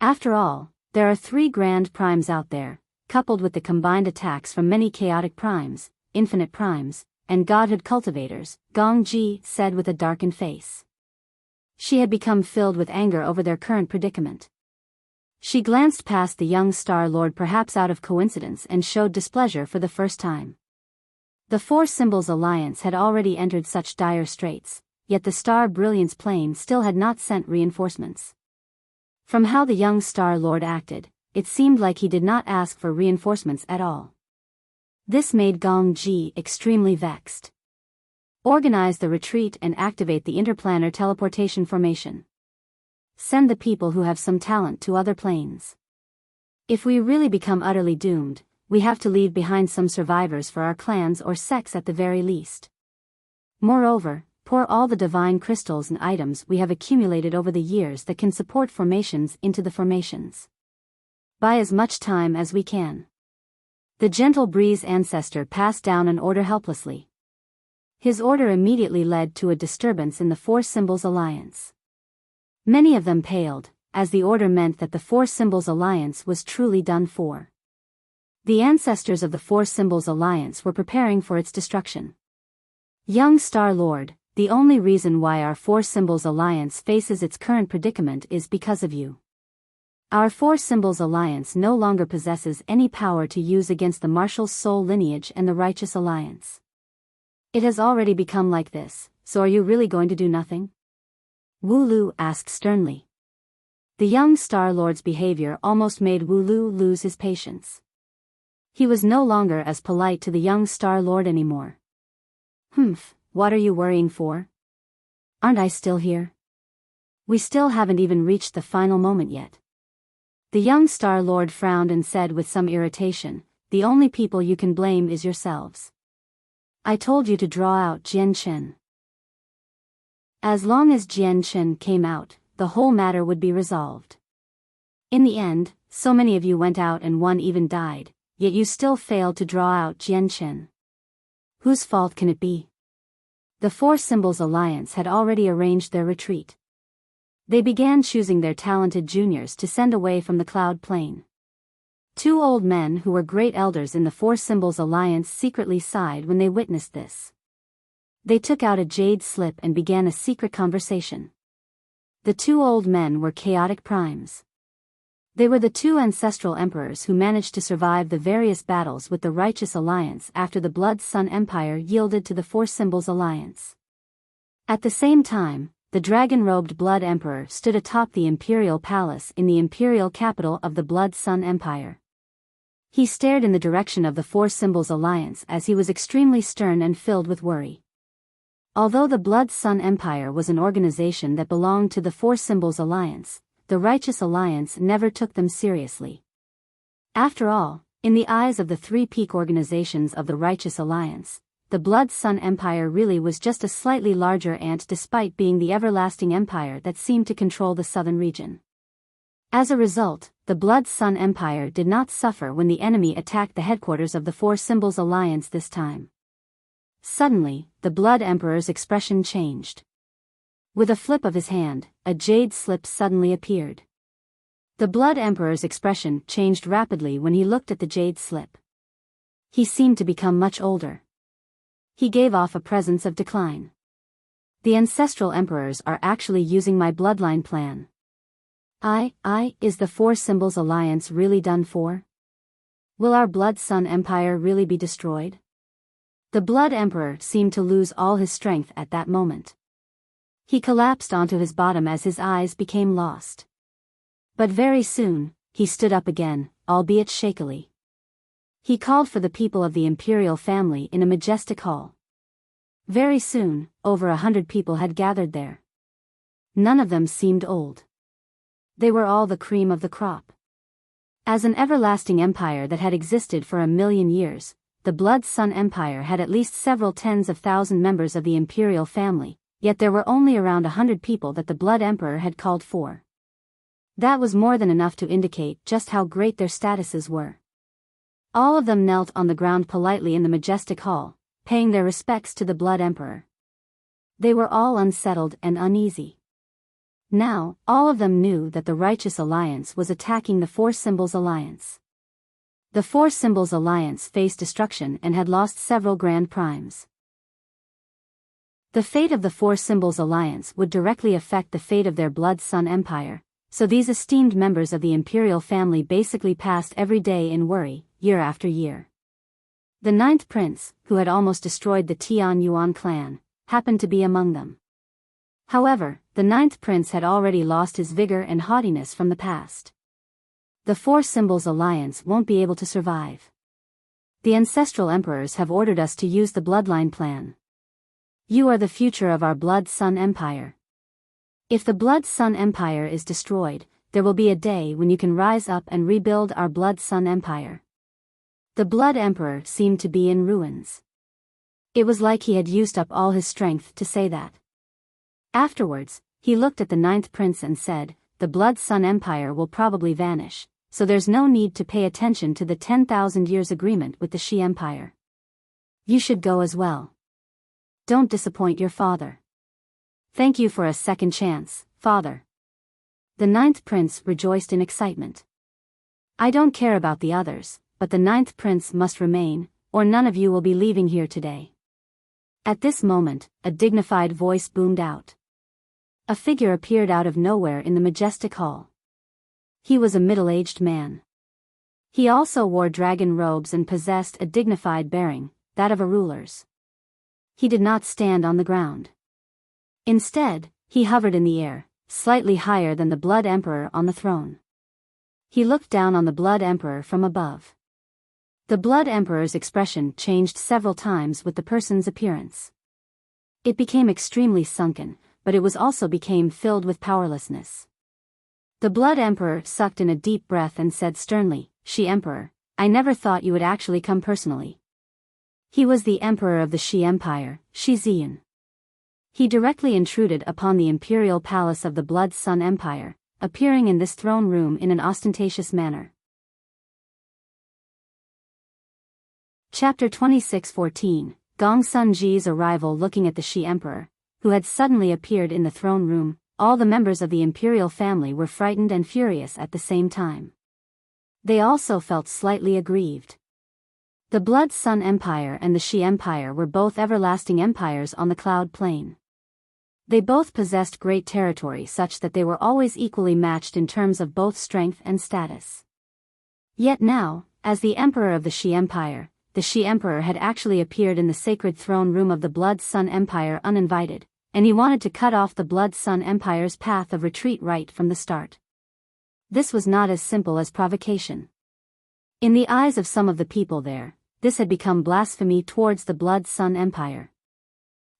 S1: After all, there are three Grand Primes out there, coupled with the combined attacks from many Chaotic Primes, Infinite Primes, and Godhood Cultivators, Gong Ji said with a darkened face. She had become filled with anger over their current predicament. She glanced past the young Star Lord perhaps out of coincidence and showed displeasure for the first time. The Four Symbols Alliance had already entered such dire straits, yet the Star Brilliance plane still had not sent reinforcements. From how the young Star Lord acted, it seemed like he did not ask for reinforcements at all. This made Gong Ji extremely vexed. Organize the retreat and activate the interplanar teleportation formation. Send the people who have some talent to other planes. If we really become utterly doomed, we have to leave behind some survivors for our clans or sects at the very least. Moreover, pour all the divine crystals and items we have accumulated over the years that can support formations into the formations. Buy as much time as we can. The gentle breeze ancestor passed down an order helplessly. His order immediately led to a disturbance in the Four Symbols Alliance. Many of them paled, as the order meant that the Four Symbols Alliance was truly done for. The ancestors of the Four Symbols Alliance were preparing for its destruction. Young Star-Lord, the only reason why our Four Symbols Alliance faces its current predicament is because of you. Our Four Symbols Alliance no longer possesses any power to use against the Martial Soul lineage and the Righteous Alliance. It has already become like this, so are you really going to do nothing? Wu Lu asked sternly. The young Star-Lord's behavior almost made Wu Lu lose his patience. He was no longer as polite to the young Star-Lord anymore. What are you worrying for? Aren't I still here? We still haven't even reached the final moment yet. The young Star-Lord frowned and said with some irritation, the only people you can blame is yourselves. I told you to draw out Jian Chen. As long as Jian Chen came out, the whole matter would be resolved. In the end, so many of you went out and one even died, yet you still failed to draw out Jian Chen. Whose fault can it be? The Four Symbols Alliance had already arranged their retreat. They began choosing their talented juniors to send away from the Cloud Plain. Two old men who were great elders in the Four Symbols Alliance secretly sighed when they witnessed this. They took out a jade slip and began a secret conversation. The two old men were chaotic primes. They were the two ancestral emperors who managed to survive the various battles with the Righteous Alliance after the Blood Sun Empire yielded to the Four Symbols Alliance. At the same time, the dragon-robed Blood Emperor stood atop the Imperial Palace in the imperial capital of the Blood Sun Empire. He stared in the direction of the Four Symbols Alliance as he was extremely stern and filled with worry. Although the Blood Sun Empire was an organization that belonged to the Four Symbols Alliance, the Righteous Alliance never took them seriously. After all, in the eyes of the three peak organizations of the Righteous Alliance, the Blood Sun Empire really was just a slightly larger ant despite being the everlasting empire that seemed to control the southern region. As a result, the Blood Sun Empire did not suffer when the enemy attacked the headquarters of the Four Symbols Alliance this time. Suddenly, the Blood Emperor's expression changed. With a flip of his hand, a jade slip suddenly appeared. The Blood Emperor's expression changed rapidly when he looked at the jade slip. He seemed to become much older. He gave off a presence of decline. The ancestral emperors are actually using my bloodline plan. Is the Four Symbols Alliance really done for? Will our Blood Sun Empire really be destroyed? The Blood Emperor seemed to lose all his strength at that moment. He collapsed onto his bottom as his eyes became lost. But very soon, he stood up again, albeit shakily. He called for the people of the imperial family in a majestic hall. Very soon, over 100 people had gathered there. None of them seemed old. They were all the cream of the crop. As an everlasting empire that had existed for 1,000,000 years, the Blood Sun Empire had at least several tens of thousand members of the imperial family, yet there were only around 100 people that the Blood Emperor had called for. That was more than enough to indicate just how great their statuses were. All of them knelt on the ground politely in the majestic hall, paying their respects to the Blood Emperor. They were all unsettled and uneasy. Now, all of them knew that the Righteous Alliance was attacking the Four Symbols Alliance. The Four Symbols Alliance faced destruction and had lost several Grand Primes. The fate of the Four Symbols Alliance would directly affect the fate of their Blood Sun Empire, so these esteemed members of the imperial family basically passed every day in worry, year after year. The 9th prince, who had almost destroyed the Tian Yuan clan, happened to be among them. However, the 9th prince had already lost his vigor and haughtiness from the past. The Four Symbols Alliance won't be able to survive. The ancestral emperors have ordered us to use the bloodline plan. You are the future of our Blood Sun Empire. If the Blood Sun Empire is destroyed, there will be a day when you can rise up and rebuild our Blood Sun Empire. The Blood Emperor seemed to be in ruins. It was like he had used up all his strength to say that. Afterwards, he looked at the 9th prince and said, the Blood Sun Empire will probably vanish, so there's no need to pay attention to the 10,000 years agreement with the Shi Empire. You should go as well. Don't disappoint your father. Thank you for a second chance, father. The ninth prince rejoiced in excitement. I don't care about the others, but the ninth prince must remain, or none of you will be leaving here today. At this moment, a dignified voice boomed out. A figure appeared out of nowhere in the majestic hall. He was a middle-aged man. He also wore dragon robes and possessed a dignified bearing, that of a ruler's. He did not stand on the ground. Instead, he hovered in the air, slightly higher than the Blood Emperor on the throne. He looked down on the Blood Emperor from above. The Blood Emperor's expression changed several times with the person's appearance. It became extremely sunken, but it was also became filled with powerlessness. The Blood Emperor sucked in a deep breath and said sternly, Shi Emperor, I never thought you would actually come personally. He was the Emperor of the Shi Empire, Shi Ziyun. He directly intruded upon the imperial palace of the Blood Sun Empire, appearing in this throne room in an ostentatious manner. Chapter 26:14, Gong Sun Ji's arrival. Looking at the Shi Emperor, who had suddenly appeared in the throne room, all the members of the imperial family were frightened and furious at the same time. They also felt slightly aggrieved. The Blood Sun Empire and the Shi Empire were both everlasting empires on the Cloud Plain. They both possessed great territory such that they were always equally matched in terms of both strength and status. Yet now, as the Emperor of the Shi Empire, the Shi Emperor had actually appeared in the sacred throne room of the Blood Sun Empire uninvited, and he wanted to cut off the Blood Sun Empire's path of retreat right from the start. This was not as simple as provocation. In the eyes of some of the people there, this had become blasphemy towards the Blood Sun Empire.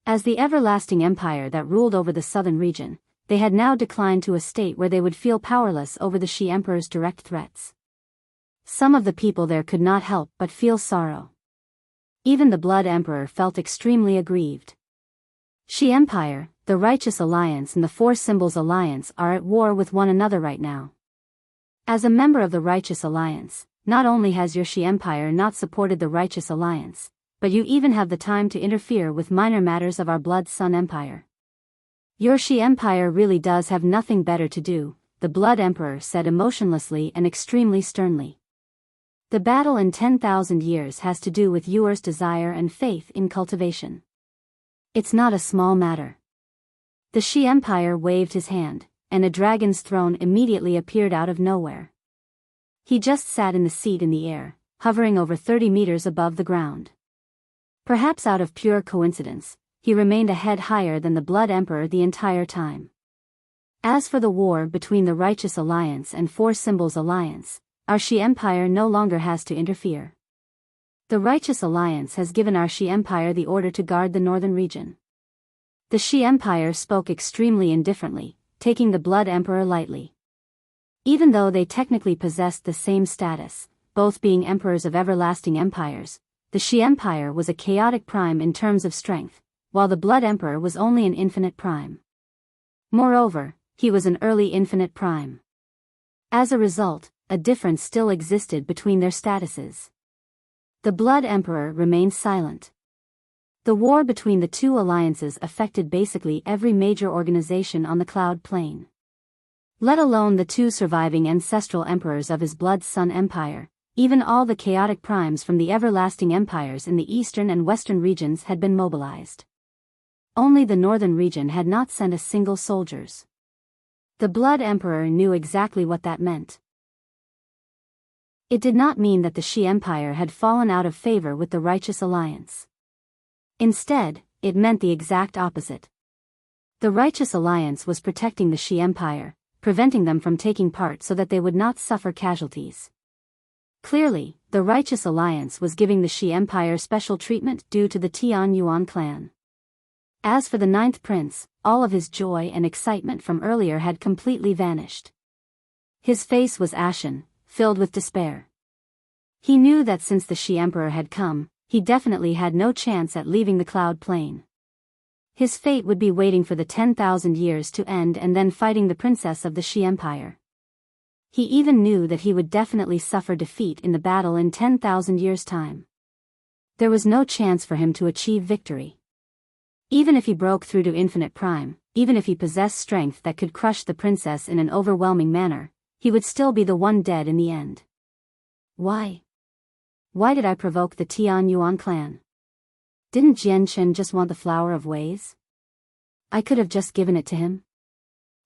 S1: As the everlasting empire that ruled over the southern region, they had now declined to a state where they would feel powerless over the Shi Emperor's direct threats. Some of the people there could not help but feel sorrow. Even the Blood Emperor felt extremely aggrieved. Shi Empire, the Righteous Alliance and the Four Symbols Alliance are at war with one another right now. As a member of the Righteous Alliance, not only has your Shi Empire not supported the Righteous Alliance, but you even have the time to interfere with minor matters of our Blood Sun Empire. Your Shi Empire really does have nothing better to do, the Blood Emperor said emotionlessly and extremely sternly. The battle in 10,000 years has to do with yours desire and faith in cultivation. It's not a small matter. The Shi Empire waved his hand, and a dragon's throne immediately appeared out of nowhere. He just sat in the seat in the air, hovering over 30 meters above the ground. Perhaps out of pure coincidence, he remained a head higher than the Blood Emperor the entire time. As for the war between the Righteous Alliance and Four Symbols Alliance, our Shi Empire no longer has to interfere. The Righteous Alliance has given our Shi Empire the order to guard the northern region. The Shi Empire spoke extremely indifferently, taking the Blood Emperor lightly. Even though they technically possessed the same status, both being emperors of everlasting empires, the Shi Empire was a chaotic prime in terms of strength, while the Blood Emperor was only an infinite prime. Moreover, he was an early infinite prime. As a result, a difference still existed between their statuses. The Blood Emperor remained silent. The war between the two alliances affected basically every major organization on the Cloud Plain. Let alone the two surviving ancestral emperors of his Blood Sun Empire, even all the chaotic primes from the everlasting empires in the eastern and western regions had been mobilized. Only the northern region had not sent a single soldiers. The Blood Emperor knew exactly what that meant. It did not mean that the Shi Empire had fallen out of favor with the Righteous Alliance. Instead, it meant the exact opposite. The Righteous Alliance was protecting the Shi Empire, preventing them from taking part so that they would not suffer casualties. Clearly, the Righteous Alliance was giving the Shi Empire special treatment due to the Tian Yuan clan. As for the ninth prince, all of his joy and excitement from earlier had completely vanished. His face was ashen, filled with despair. He knew that since the Shi Emperor had come, he definitely had no chance at leaving the Cloud Plain. His fate would be waiting for the 10,000 years to end and then fighting the princess of the Shi Empire. He even knew that he would definitely suffer defeat in the battle in 10,000 years' time. There was no chance for him to achieve victory. Even if he broke through to Infinite Prime, even if he possessed strength that could crush the princess in an overwhelming manner, he would still be the one dead in the end. Why? Why did I provoke the Tian Yuan clan? Didn't Jian Chen just want the flower of ways? I could have just given it to him.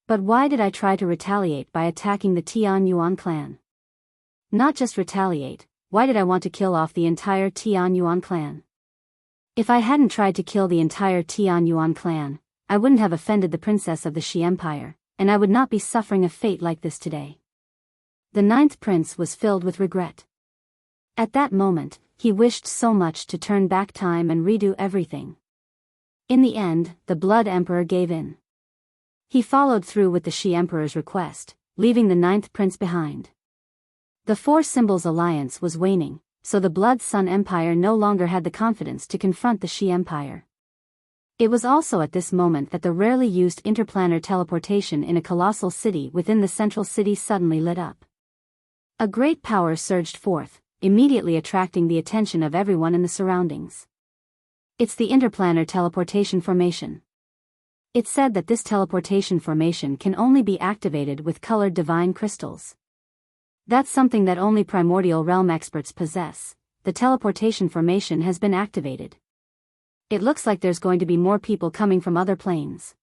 S1: But why did I try to retaliate by attacking the Tian Yuan clan? Not just retaliate, why did I want to kill off the entire Tian Yuan clan? If I hadn't tried to kill the entire Tian Yuan clan, I wouldn't have offended the princess of the Shi Empire, and I would not be suffering a fate like this today. The ninth prince was filled with regret. At that moment, he wished so much to turn back time and redo everything. In the end, the Blood Emperor gave in. He followed through with the Shi Emperor's request, leaving the ninth prince behind. The Four Symbols Alliance was waning, so the Blood Sun Empire no longer had the confidence to confront the Shi Empire. It was also at this moment that the rarely used interplanar teleportation in a colossal city within the central city suddenly lit up. A great power surged forth, immediately attracting the attention of everyone in the surroundings. It's the interplanar teleportation formation. It's said that this teleportation formation can only be activated with colored divine crystals. That's something that only primordial realm experts possess. The teleportation formation has been activated. It looks like there's going to be more people coming from other planes.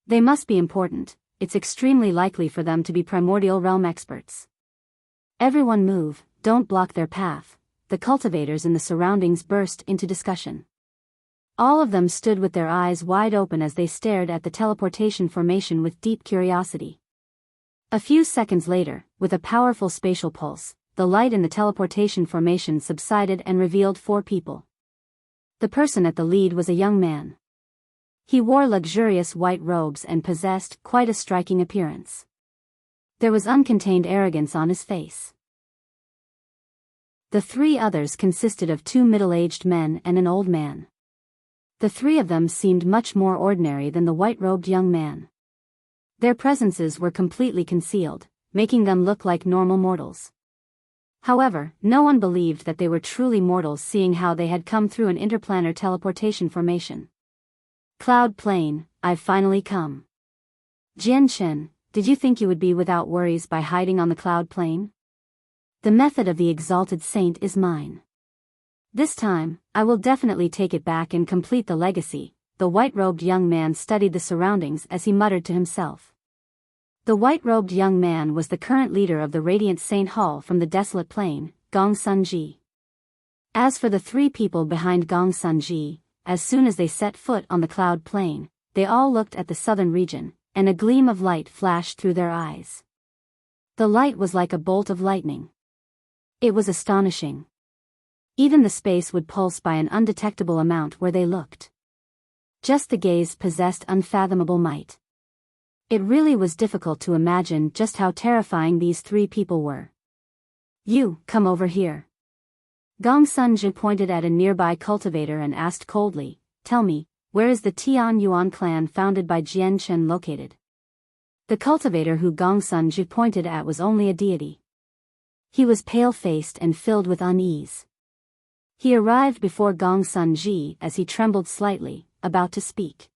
S1: They must be important. It's extremely likely for them to be primordial realm experts. Everyone move, don't block their path. The cultivators in the surroundings burst into discussion. All of them stood with their eyes wide open as they stared at the teleportation formation with deep curiosity. A few seconds later, with a powerful spatial pulse, the light in the teleportation formation subsided and revealed 4 people. The person at the lead was a young man. He wore luxurious white robes and possessed quite a striking appearance. There was uncontained arrogance on his face. The 3 others consisted of 2 middle-aged men and an old man. The 3 of them seemed much more ordinary than the white-robed young man. Their presences were completely concealed, making them look like normal mortals. However, no one believed that they were truly mortals, seeing how they had come through an interplanar teleportation formation. Cloud Plane, I've finally come. Jian Chen, did you think you would be without worries by hiding on the Cloud Plane? The method of the exalted saint is mine. This time, I will definitely take it back and complete the legacy. The white-robed young man studied the surroundings as he muttered to himself. The white-robed young man was the current leader of the Radiant Saint Hall from the Desolate Plain, Gong Sunji. As for the 3 people behind Gong Sunji, as soon as they set foot on the Cloud Plain, they all looked at the southern region, and a gleam of light flashed through their eyes. The light was like a bolt of lightning. It was astonishing. Even the space would pulse by an undetectable amount where they looked. Just the gaze possessed unfathomable might. It really was difficult to imagine just how terrifying these 3 people were. You, come over here. Gong Sunji pointed at a nearby cultivator and asked coldly, tell me, where is the Tian Yuan clan founded by Jian Chen located? The cultivator who Gong Sunji pointed at was only a deity. He was pale-faced and filled with unease. He arrived before Gong Sunji as he trembled slightly, about to speak.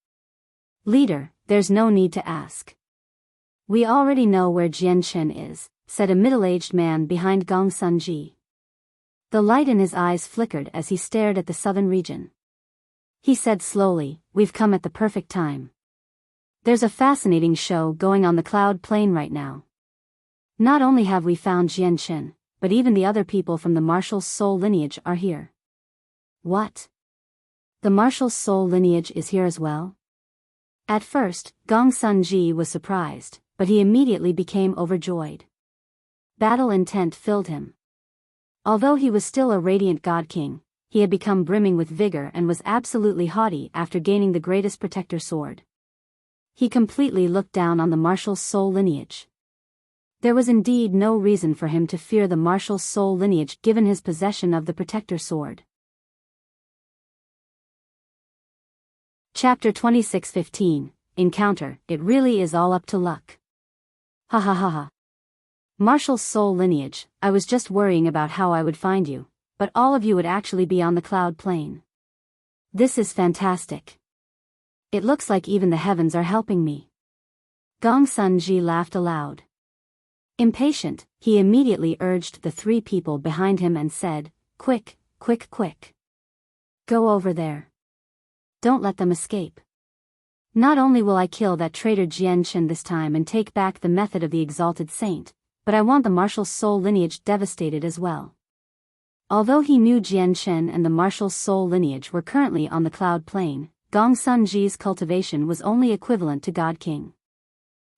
S1: Leader, there's no need to ask. We already know where Jian Chen is, said a middle-aged man behind Gong Sunji. The light in his eyes flickered as he stared at the southern region. He said slowly, we've come at the perfect time. There's a fascinating show going on the Cloud Plain right now. Not only have we found Jian Chen, but even the other people from the Martial Soul lineage are here. What? The Martial Soul lineage is here as well? At first, Gong Sunji was surprised, but he immediately became overjoyed. Battle intent filled him. Although he was still a radiant god king, he had become brimming with vigor and was absolutely haughty after gaining the greatest protector sword. He completely looked down on the Martial Soul lineage. There was indeed no reason for him to fear the Martial Soul lineage given his possession of the protector sword. Chapter 26:15, Encounter, it really is all up to luck. Ha ha ha ha. Martial Soul lineage, I was just worrying about how I would find you, but all of you would actually be on the Cloud Plain. This is fantastic. It looks like even the heavens are helping me. Gong Sun-ji laughed aloud. Impatient, he immediately urged the 3 people behind him and said, "Quick, quick, quick. Go over there. Don't let them escape. Not only will I kill that traitor Jian Chen this time and take back the method of the exalted saint, but I want the martial soul lineage devastated as well." Although he knew Jian Chen and the martial soul lineage were currently on the cloud plane, Gong Sun-ji's cultivation was only equivalent to God King.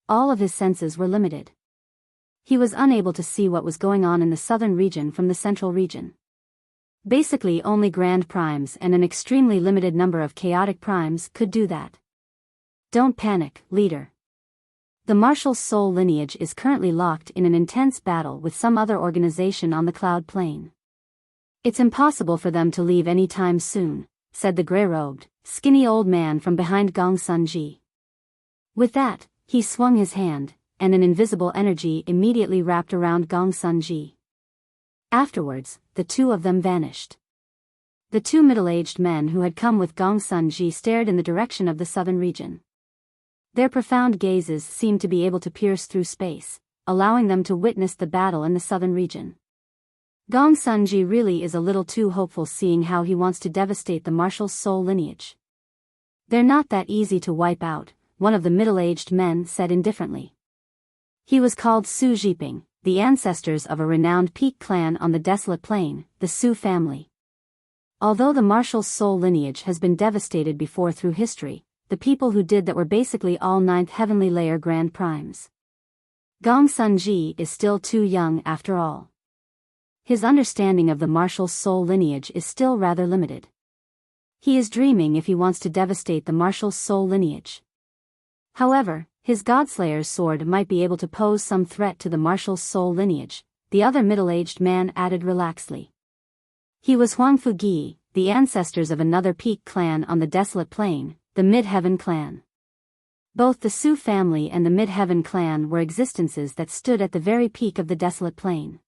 S1: All of his senses were limited. He was unable to see what was going on in the southern region from the central region. Basically only grand primes and an extremely limited number of chaotic primes could do that. Don't panic, leader. The martial soul lineage is currently locked in an intense battle with some other organization on the cloud plane. It's impossible for them to leave any time soon, said the gray-robed, skinny old man from behind Gong Sun-ji. With that, he swung his hand, and an invisible energy immediately wrapped around Gong Sun-ji. Afterwards, the 2 of them vanished. The 2 middle-aged men who had come with Gong Sun-ji stared in the direction of the southern region. Their profound gazes seemed to be able to pierce through space, allowing them to witness the battle in the southern region. Gong Sun-ji really is a little too hopeful, seeing how he wants to devastate the martial soul lineage. They're not that easy to wipe out, one of the middle-aged men said indifferently. He was called Su Jiping, the ancestors of a renowned peak clan on the desolate plain, the Su family. Although the martial soul lineage has been devastated before through history, the people who did that were basically all 9th heavenly layer grand primes. Gong Sun-ji is still too young after all. His understanding of the martial soul lineage is still rather limited. He is dreaming if he wants to devastate the martial soul lineage. However, his Godslayer's sword might be able to pose some threat to the martial soul lineage, the other middle-aged man added relaxedly. He was Huang Fugi, the ancestors of another peak clan on the desolate plain, the Mid-Heaven clan. Both the Su family and the Mid-Heaven clan were existences that stood at the very peak of the desolate plain.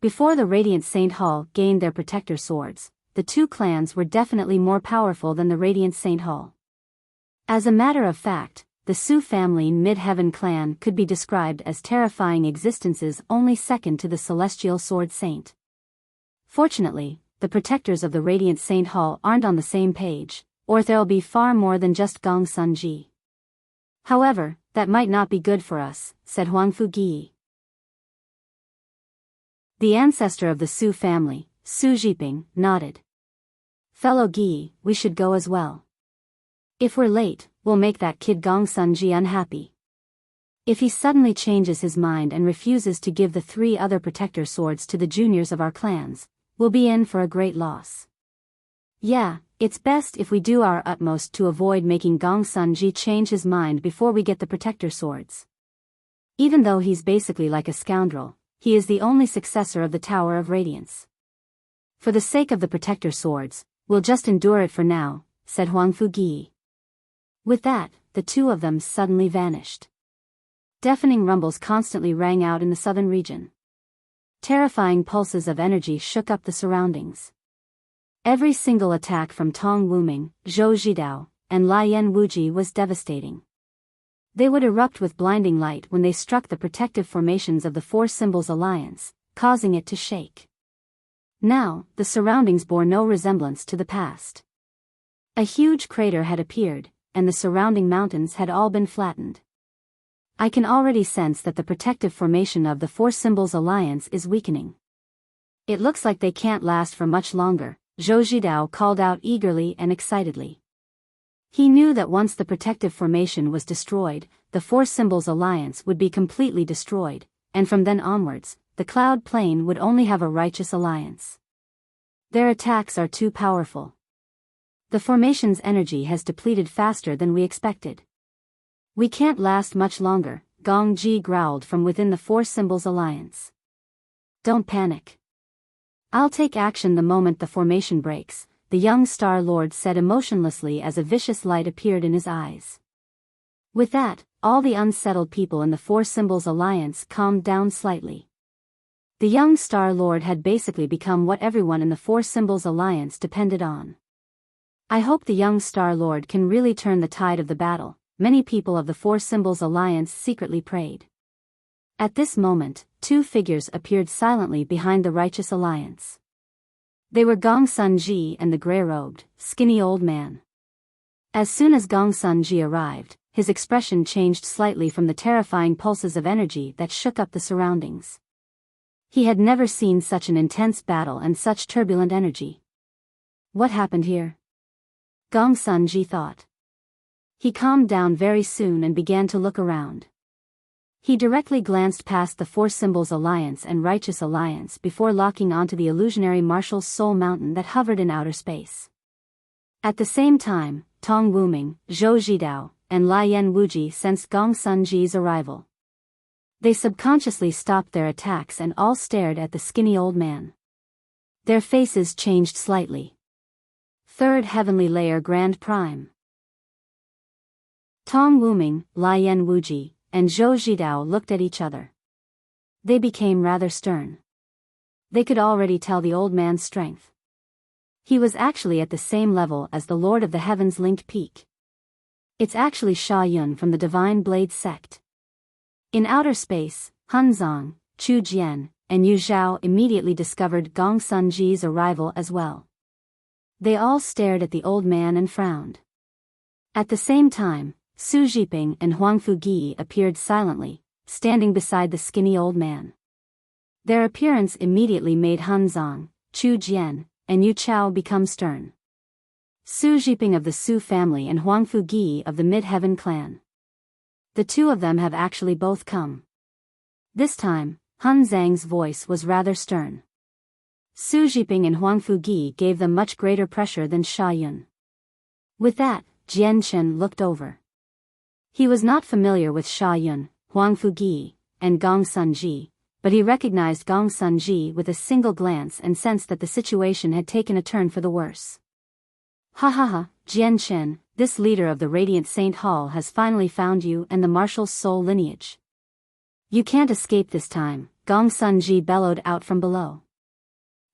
S1: Before the Radiant Saint Hall gained their protector swords, the 2 clans were definitely more powerful than the Radiant Saint Hall. As a matter of fact, the Su family Mid-Heaven clan could be described as terrifying existences only second to the Celestial Sword Saint. Fortunately, the protectors of the Radiant Saint Hall aren't on the same page, or there'll be far more than just Gong Sun-ji. However, that might not be good for us, said Huang Fugi. The ancestor of the Su family, Su Jiping, nodded. Fellow Gi, we should go as well. If we're late, we'll make that kid Gong Sun-ji unhappy. If he suddenly changes his mind and refuses to give the 3 other protector swords to the juniors of our clans, we'll be in for a great loss. Yeah, it's best if we do our utmost to avoid making Gong Sun-ji change his mind before we get the protector swords. Even though he's basically like a scoundrel, he is the only successor of the Tower of Radiance. For the sake of the protector swords, we'll just endure it for now, said Huang Fugi. With that, the 2 of them suddenly vanished. Deafening rumbles constantly rang out in the southern region. Terrifying pulses of energy shook up the surroundings. Every single attack from Tong Wuming, Zhou Zhidao, and Lian Wuji was devastating. They would erupt with blinding light when they struck the protective formations of the 4 Symbols Alliance, causing it to shake. Now, the surroundings bore no resemblance to the past. A huge crater had appeared, and the surrounding mountains had all been flattened. I can already sense that the protective formation of the 4 Symbols Alliance is weakening. It looks like they can't last for much longer, Zhou Zhidao called out eagerly and excitedly. He knew that once the protective formation was destroyed, the 4 Symbols Alliance would be completely destroyed, and from then onwards, the Cloud Plane would only have a righteous alliance. Their attacks are too powerful. The formation's energy has depleted faster than we expected. We can't last much longer, Gong Ji growled from within the 4 Symbols Alliance. Don't panic. I'll take action the moment the formation breaks, the young Star Lord said emotionlessly as a vicious light appeared in his eyes. With that, all the unsettled people in the 4 Symbols Alliance calmed down slightly. The young Star Lord had basically become what everyone in the 4 Symbols Alliance depended on. I hope the young Star Lord can really turn the tide of the battle, many people of the Four Symbols Alliance secretly prayed. At this moment, two figures appeared silently behind the Righteous Alliance. They were Gong Sun Ji and the gray-robed, skinny old man. As soon as Gong Sun Ji arrived, his expression changed slightly from the terrifying pulses of energy that shook up the surroundings. He had never seen such an intense battle and such turbulent energy. What happened here? Gong Sun Ji thought. He calmed down very soon and began to look around. He directly glanced past the Four Symbols Alliance and Righteous Alliance before locking onto the illusionary Martial Soul Mountain that hovered in outer space. At the same time, Tong Wuming, Zhou Zhidao, and Lian Wuji sensed Gong Sun Ji's arrival. They subconsciously stopped their attacks and all stared at the skinny old man. Their faces changed slightly. Third Heavenly Layer Grand Prime. Tong Wuming, Lian Wuji, and Zhou Zhidao looked at each other. They became rather stern. They could already tell the old man's strength. He was actually at the same level as the Lord of the Heavens Linked Peak. It's actually Sha Yun from the Divine Blade sect. In outer space, Han Zong, Chu Jian, and Yu Zhao immediately discovered Gong Sun Ji's arrival as well. They all stared at the old man and frowned. At the same time, Su Jiping and Huang Fugi appeared silently, standing beside the skinny old man. Their appearance immediately made Han Zong, Chu Jian, and Yu Chao become stern. Su Jiping of the Su family and Huang Fugi of the Mid-Heaven clan. The two of them have actually both come. This time, Han Zhang's voice was rather stern. Su Jiping and Huang Fugi gave them much greater pressure than Sha Yun. With that, Jian Chen looked over. He was not familiar with Sha Yun, Huang Fugi, and Gong Sun Ji, but he recognized Gong Sun Ji with a single glance and sensed that the situation had taken a turn for the worse. Ha ha ha, Jian Chen, this leader of the Radiant Saint Hall has finally found you and the Martial Soul lineage. You can't escape this time, Gong Sun Ji bellowed out from below.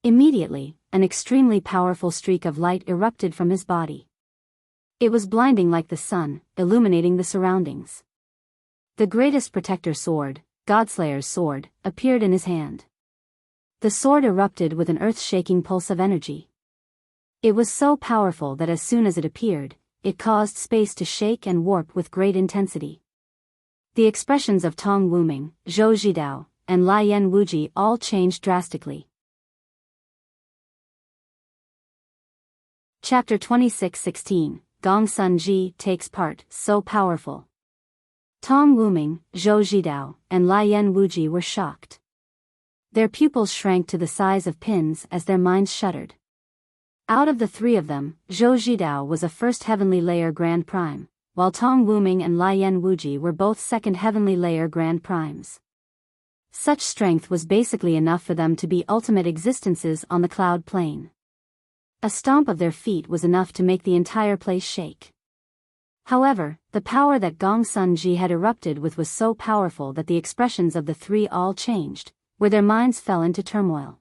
S1: Immediately, an extremely powerful streak of light erupted from his body. It was blinding like the sun, illuminating the surroundings. The greatest protector sword, Godslayer's sword, appeared in his hand. The sword erupted with an earth-shaking pulse of energy. It was so powerful that as soon as it appeared, it caused space to shake and warp with great intensity. The expressions of Tong Wuming, Zhou Zhidao, and Lian Wuji all changed drastically. Chapter 26:16. Gong Sun Ji takes part, so powerful. Tong Wuming, Zhou Zhidao, and Lian Wuji were shocked. Their pupils shrank to the size of pins as their minds shuddered. Out of the three of them, Zhou Zhidao was a first heavenly layer Grand Prime, while Tong Wuming and Lian Wuji were both second heavenly layer Grand Primes. Such strength was basically enough for them to be ultimate existences on the cloud plane. A stomp of their feet was enough to make the entire place shake. However, the power that Gong Sun Ji had erupted with was so powerful that the expressions of the three all changed, where their minds fell into turmoil.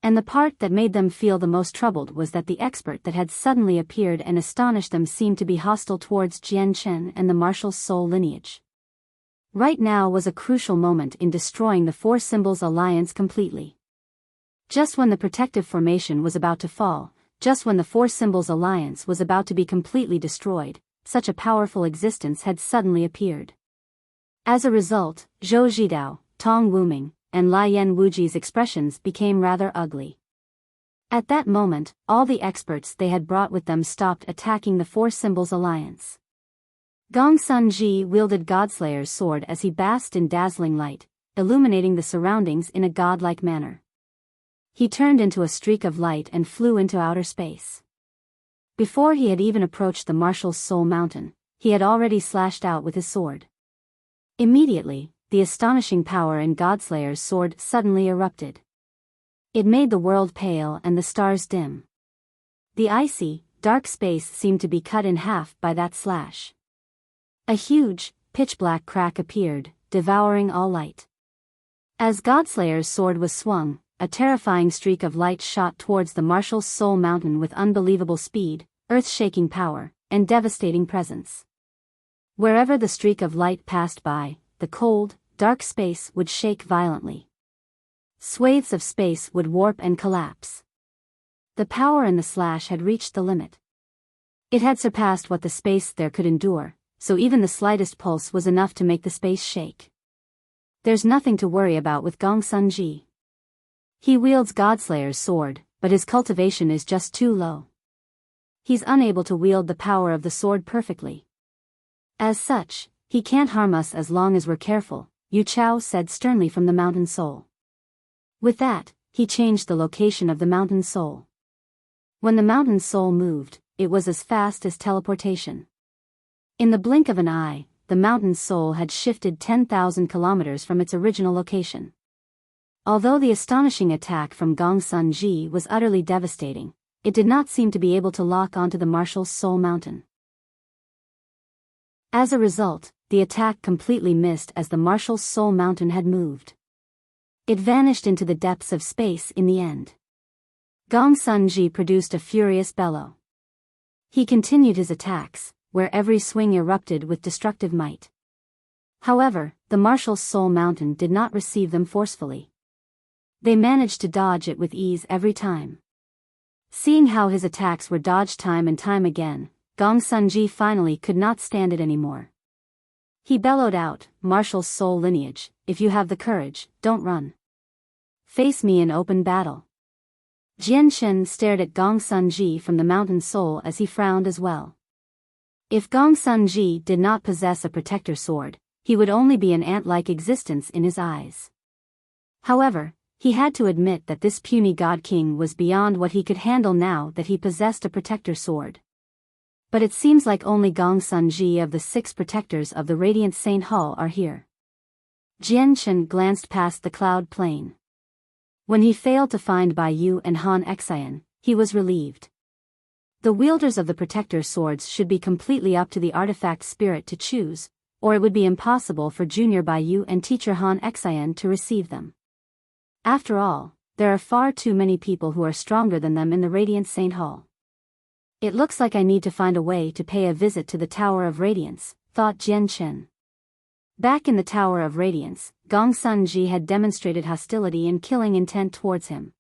S1: And the part that made them feel the most troubled was that the expert that had suddenly appeared and astonished them seemed to be hostile towards Jian Chen and the Martial Soul lineage. Right now was a crucial moment in destroying the Four Symbols Alliance completely. Just when the protective formation was about to fall, just when the Four Symbols Alliance was about to be completely destroyed, such a powerful existence had suddenly appeared. As a result, Zhou Zhidao, Tong Wuming, and Lian Wuji's expressions became rather ugly. At that moment, all the experts they had brought with them stopped attacking the Four Symbols Alliance. Gong Sun Ji wielded Godslayer's sword as he basked in dazzling light, illuminating the surroundings in a godlike manner. He turned into a streak of light and flew into outer space. Before he had even approached the Martial Soul Mountain, he had already slashed out with his sword. Immediately, the astonishing power in Godslayer's sword suddenly erupted. It made the world pale and the stars dim. The icy, dark space seemed to be cut in half by that slash. A huge, pitch-black crack appeared, devouring all light. As Godslayer's sword was swung, a terrifying streak of light shot towards the Martial Soul Mountain with unbelievable speed, earth-shaking power, and devastating presence. Wherever the streak of light passed by, the cold, dark space would shake violently. Swathes of space would warp and collapse. The power in the slash had reached the limit. It had surpassed what the space there could endure, so even the slightest pulse was enough to make the space shake. There's nothing to worry about with Gong Sun Ji. He wields Godslayer's sword, but his cultivation is just too low. He's unable to wield the power of the sword perfectly. As such, he can't harm us as long as we're careful, Yu Chao said sternly from the mountain soul. With that, he changed the location of the mountain soul. When the mountain soul moved, it was as fast as teleportation. In the blink of an eye, the mountain soul had shifted 10,000 kilometers from its original location. Although the astonishing attack from Gong Sun Ji was utterly devastating, it did not seem to be able to lock onto the Martial Soul Mountain. As a result, the attack completely missed as the Martial Soul Mountain had moved. It vanished into the depths of space in the end. Gong Sun Ji produced a furious bellow. He continued his attacks, where every swing erupted with destructive might. However, the Martial Soul Mountain did not receive them forcefully. They managed to dodge it with ease every time. Seeing how his attacks were dodged time and time again, Gong Sun Ji finally could not stand it anymore. He bellowed out, "Martial Soul lineage, if you have the courage, don't run. Face me in open battle." Jian Shen stared at Gong Sun Ji from the mountain soul as he frowned as well. If Gong Sun Ji did not possess a protector sword, he would only be an ant-like existence in his eyes. However, he had to admit that this puny god king was beyond what he could handle now that he possessed a protector sword. But it seems like only Gong Sun Ji of the 6 protectors of the Radiant Saint Hall are here. Jian Shen glanced past the cloud plain. When he failed to find Biyao and Han Xian, he was relieved. The wielders of the protector swords should be completely up to the artifact spirit to choose, or it would be impossible for junior Biyao and teacher Han Xian to receive them. After all, there are far too many people who are stronger than them in the Radiant Saint Hall. It looks like I need to find a way to pay a visit to the Tower of Radiance, thought Jian Shen. Back in the Tower of Radiance, Gong Sun Ji had demonstrated hostility and killing intent towards him.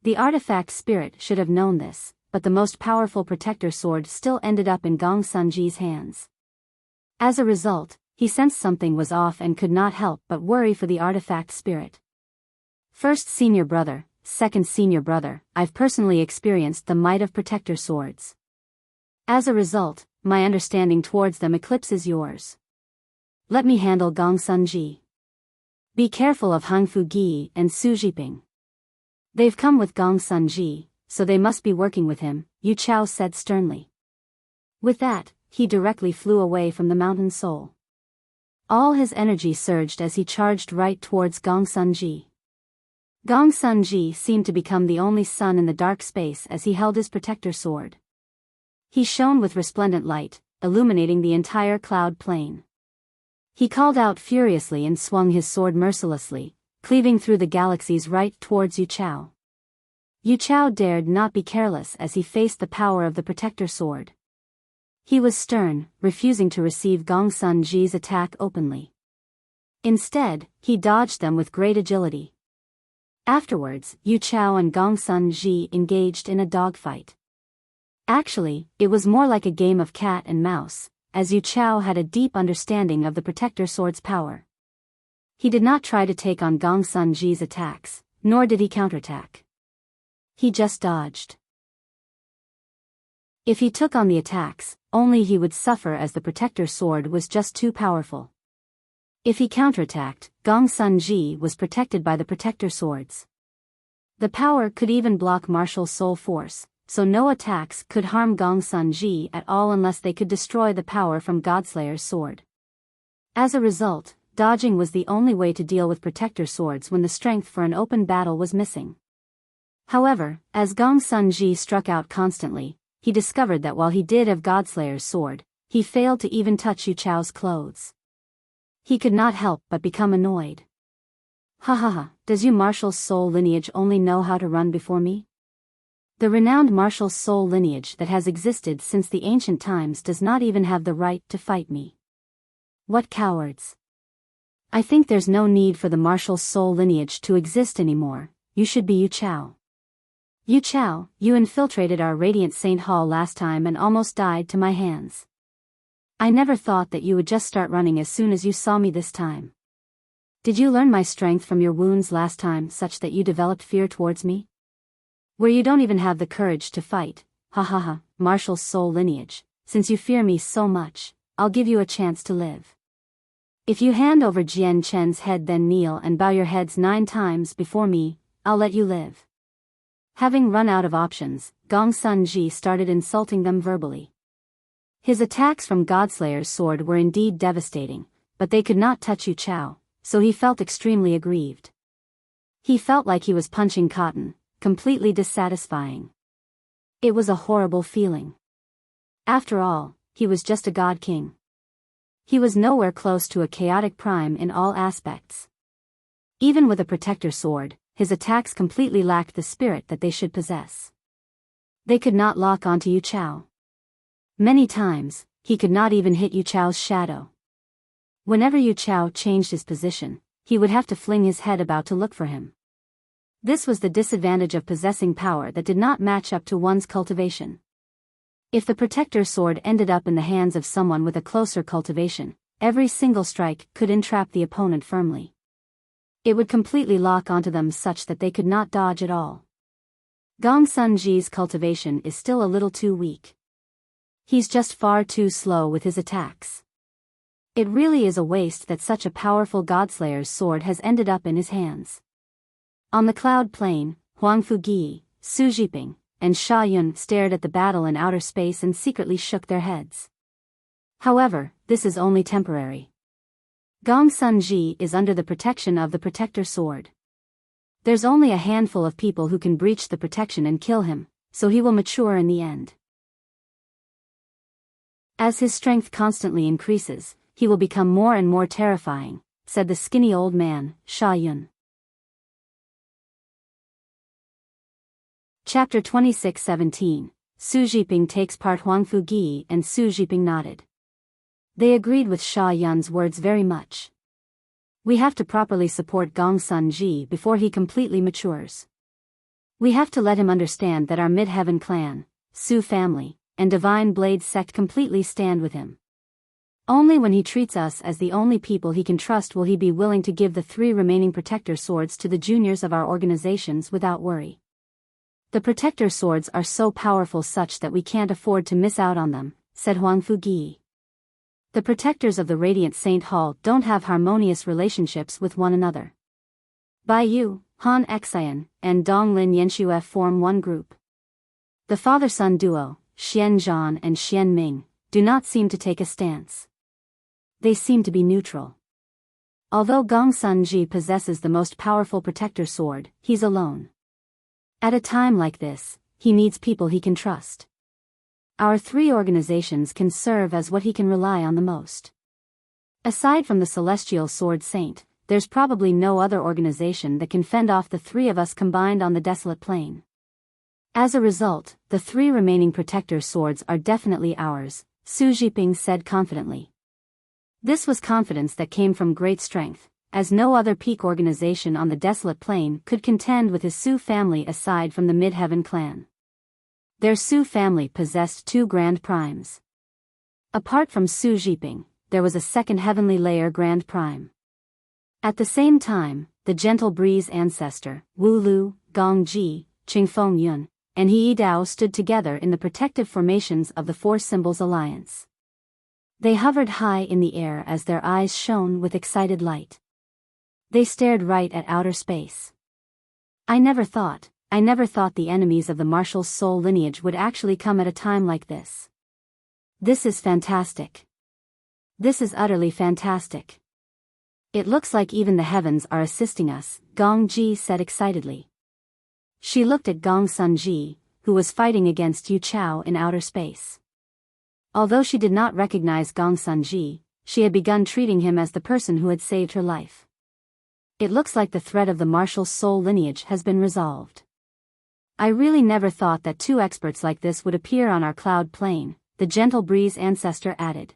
S1: The artifact spirit should have known this, but the most powerful protector sword still ended up in Gong Sun Ji's hands. As a result, he sensed something was off and could not help but worry for the artifact spirit. First senior brother, second senior brother, I've personally experienced the might of protector swords. As a result, my understanding towards them eclipses yours. Let me handle Gong Sun Ji. Be careful of Hang Fu Gi and Su Jiping. They've come with Gong Sun Ji, so they must be working with him, Yu Chao said sternly. With that, he directly flew away from the mountain soul. All his energy surged as he charged right towards Gong Sun Ji. Gong Sun Ji seemed to become the only sun in the dark space as he held his protector sword. He shone with resplendent light, illuminating the entire cloud plain. He called out furiously and swung his sword mercilessly, cleaving through the galaxies right towards Yu Chao. Yu Chao dared not be careless as he faced the power of the protector sword. He was stern, refusing to receive Gong Sun Ji's attack openly. Instead, he dodged them with great agility. Afterwards, Yu Chao and Gong Sun Ji engaged in a dogfight. Actually, it was more like a game of cat and mouse, as Yu Chao had a deep understanding of the protector sword's power. He did not try to take on Gong Sun Ji's attacks, nor did he counterattack. He just dodged. If he took on the attacks, only he would suffer as the protector sword was just too powerful. If he counterattacked, Gong Sun Ji was protected by the protector swords. The power could even block martial soul force, so no attacks could harm Gong Sun Ji at all unless they could destroy the power from Godslayer's sword. As a result, dodging was the only way to deal with protector swords when the strength for an open battle was missing. However, as Gong Sun Ji struck out constantly, he discovered that while he did have Godslayer's sword, he failed to even touch Yu Chao's clothes. He could not help but become annoyed. Ha ha ha, does you martial soul lineage only know how to run before me? The renowned martial soul lineage that has existed since the ancient times does not even have the right to fight me. What cowards! I think there's no need for the martial soul lineage to exist anymore. You should be Yu Chao. Yu Chao, you infiltrated our Radiant Saint Hall last time and almost died to my hands. I never thought that you would just start running as soon as you saw me this time. Did you learn my strength from your wounds last time such that you developed fear towards me? Where you don't even have the courage to fight, ha ha ha, martial soul lineage, since you fear me so much, I'll give you a chance to live. If you hand over Jian Chen's head then kneel and bow your heads 9 times before me, I'll let you live. Having run out of options, Gong Sun Ji started insulting them verbally. His attacks from Godslayer's sword were indeed devastating, but they could not touch Yu Chao, so he felt extremely aggrieved. He felt like he was punching cotton, completely dissatisfying. It was a horrible feeling. After all, he was just a god king. He was nowhere close to a chaotic prime in all aspects. Even with a protector sword, his attacks completely lacked the spirit that they should possess. They could not lock onto Yu Chao. Many times, he could not even hit Yu Chao's shadow. Whenever Yu Chao changed his position, he would have to fling his head about to look for him. This was the disadvantage of possessing power that did not match up to one's cultivation. If the protector sword ended up in the hands of someone with a closer cultivation, every single strike could entrap the opponent firmly. It would completely lock onto them such that they could not dodge at all. Gong Sun Ji's cultivation is still a little too weak. He's just far too slow with his attacks. It really is a waste that such a powerful Godslayer's sword has ended up in his hands. On the cloud plain, Huang Fugi, Su Jiping, and Sha Yun stared at the battle in outer space and secretly shook their heads. However, this is only temporary. Gong Sun Ji is under the protection of the protector sword. There's only a handful of people who can breach the protection and kill him, so he will mature in the end. As his strength constantly increases, he will become more and more terrifying, said the skinny old man, Sha Yun. Chapter 26:17. Su Jiping takes part. Huang Fugi and Su Jiping nodded. They agreed with Sha Yun's words very much. We have to properly support Gong Sun Ji before he completely matures. We have to let him understand that our Mid-Heaven clan, Su family, and Divine Blade sect completely stand with him. Only when he treats us as the only people he can trust will he be willing to give the 3 remaining protector swords to the juniors of our organizations without worry. The protector swords are so powerful such that we can't afford to miss out on them, said Huang Fugi. The protectors of the Radiant Saint Hall don't have harmonious relationships with one another. Bai Yu, Han Xian, and Dong Lin Yanxue form one group. The father-son duo, Xian Zhan and Xian Ming, do not seem to take a stance. They seem to be neutral. Although Gong Sun Ji possesses the most powerful protector sword, he's alone. At a time like this, he needs people he can trust. Our 3 organizations can serve as what he can rely on the most. Aside from the Celestial Sword Saint, there's probably no other organization that can fend off the 3 of us combined on the desolate plain. As a result, the 3 remaining protector swords are definitely ours, Su Jiping said confidently. This was confidence that came from great strength, as no other peak organization on the desolate plain could contend with his Su family aside from the Mid-Heaven clan. Their Su family possessed 2 grand primes. Apart from Su Jiping, there was a second heavenly layer grand prime. At the same time, the Gentle Breeze ancestor, Wu Lu, Gong Ji, Qingfeng Yun, and He Dao stood together in the protective formations of the 4 Symbols Alliance. They hovered high in the air as their eyes shone with excited light. They stared right at outer space. I never thought the enemies of the martial soul lineage would actually come at a time like this. This is fantastic. This is utterly fantastic. It looks like even the heavens are assisting us, Gong Ji said excitedly. She looked at Gong Sun Ji, who was fighting against Yu Chao in outer space. Although she did not recognize Gong Sun Ji, she had begun treating him as the person who had saved her life. It looks like the threat of the martial soul lineage has been resolved. I really never thought that two experts like this would appear on our cloud plane, the gentle breeze ancestor added.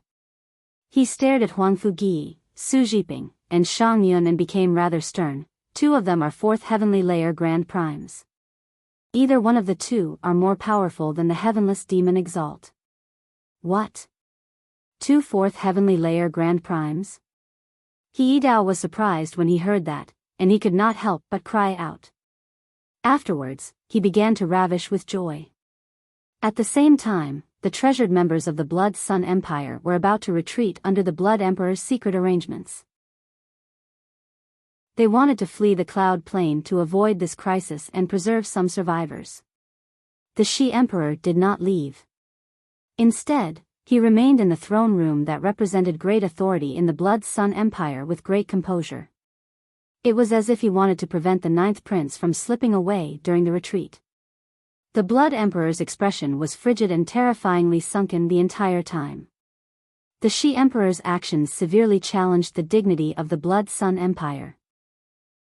S1: He stared at Huang Fugi, Su Jiping, and Shang Yun and became rather stern. Two of them are fourth heavenly layer grand primes. Either one of the two are more powerful than the heavenless demon Exalt. What? Two fourth heavenly layer grand primes? He Dao was surprised when he heard that, and he could not help but cry out. Afterwards, he began to ravish with joy. At the same time, the treasured members of the Blood Sun Empire were about to retreat under the Blood Emperor's secret arrangements. They wanted to flee the cloud plane to avoid this crisis and preserve some survivors. The Shi Emperor did not leave. Instead, he remained in the throne room that represented great authority in the Blood Sun Empire with great composure. It was as if he wanted to prevent the ninth prince from slipping away during the retreat. The Blood Emperor's expression was frigid and terrifyingly sunken the entire time. The Shi Emperor's actions severely challenged the dignity of the Blood Sun Empire.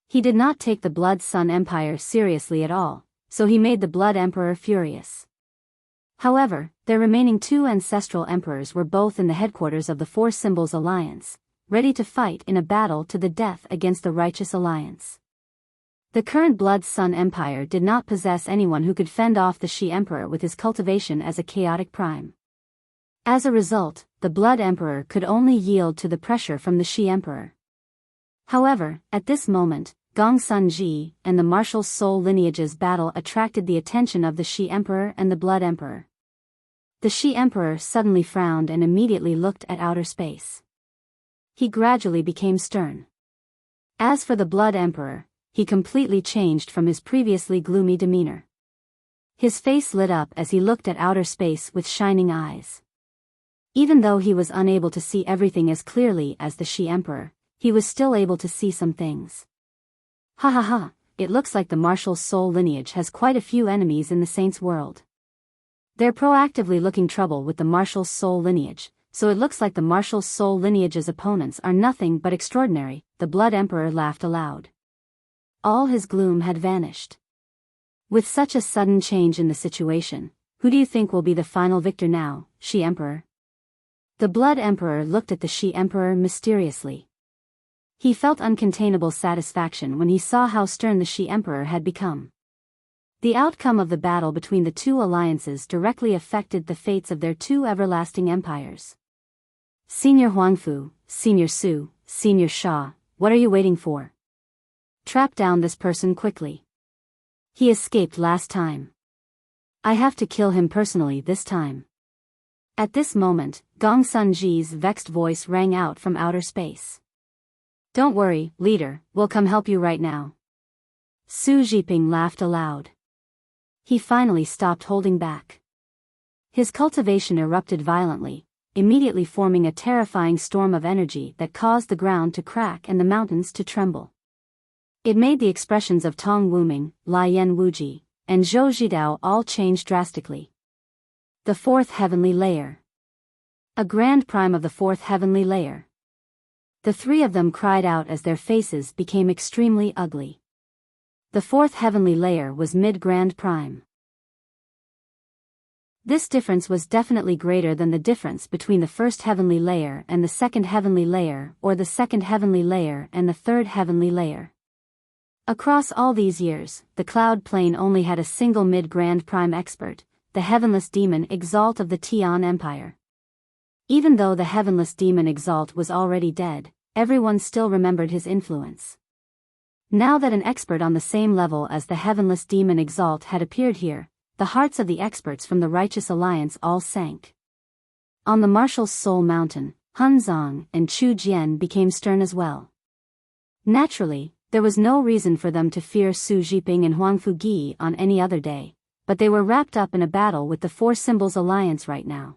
S1: He did not take the Blood Sun Empire seriously at all, so he made the Blood Emperor furious. However, their remaining two ancestral emperors were both in the headquarters of the Four Symbols Alliance, ready to fight in a battle to the death against the Righteous Alliance. The current Blood Sun Empire did not possess anyone who could fend off the Shi Emperor with his cultivation as a chaotic prime. As a result, the Blood Emperor could only yield to the pressure from the Shi Emperor. However, at this moment, Gongsun Ji and the Martial Soul lineage's battle attracted the attention of the Shi Emperor and the Blood Emperor. The Shi Emperor suddenly frowned and immediately looked at outer space. He gradually became stern. As for the Blood Emperor, he completely changed from his previously gloomy demeanor. His face lit up as he looked at outer space with shining eyes. Even though he was unable to see everything as clearly as the Shi Emperor, he was still able to see some things. Ha ha ha, it looks like the Martial Soul lineage has quite a few enemies in the Saints' world. They're proactively looking trouble with the Martial Soul lineage, so it looks like the Martial Soul lineage's opponents are nothing but extraordinary. The Blood Emperor laughed aloud. All his gloom had vanished. With such a sudden change in the situation, who do you think will be the final victor now, Shi Emperor? The Blood Emperor looked at the Shi Emperor mysteriously. He felt uncontainable satisfaction when he saw how stern the Shi Emperor had become. The outcome of the battle between the two alliances directly affected the fates of their two everlasting empires. Senior Huangfu, Senior Su, Senior Sha, what are you waiting for? Trap down this person quickly. He escaped last time. I have to kill him personally this time. At this moment, Gongsun Ji's vexed voice rang out from outer space. Don't worry, leader, we'll come help you right now. Su Jiping laughed aloud. He finally stopped holding back. His cultivation erupted violently, immediately forming a terrifying storm of energy that caused the ground to crack and the mountains to tremble. It made the expressions of Tong Wuming, Lian Wuji, and Zhou Zhidao all change drastically. The fourth heavenly layer. A grand prime of the fourth heavenly layer. The three of them cried out as their faces became extremely ugly. The fourth heavenly layer was mid-grand prime. This difference was definitely greater than the difference between the first heavenly layer and the second heavenly layer, or the second heavenly layer and the third heavenly layer. Across all these years, the cloud plane only had a single mid-grand prime expert, the heavenless demon Exalt of the Tian Empire. Even though the heavenless demon Exalt was already dead, everyone still remembered his influence. Now that an expert on the same level as the heavenless demon Exalt had appeared here, the hearts of the experts from the Righteous Alliance all sank. On the Martial Soul Mountain, Han Zong and Chu Jian became stern as well. Naturally, there was no reason for them to fear Su Jiping and Huang Fugi on any other day, but they were wrapped up in a battle with the Four Symbols Alliance right now.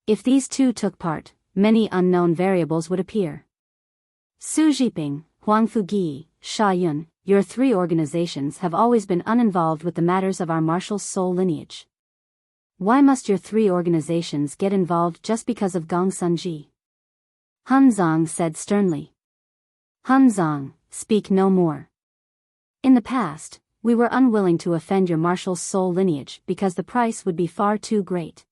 S1: If these two took part, many unknown variables would appear. Su Jiping, Huang Fugi, Sha Yun, your three organizations have always been uninvolved with the matters of our Martial Soul lineage. Why must your three organizations get involved just because of Gongsun Ji? Han Zong said sternly. Han Zong, speak no more. In the past, We were unwilling to offend your martial soul lineage because the price would be far too great.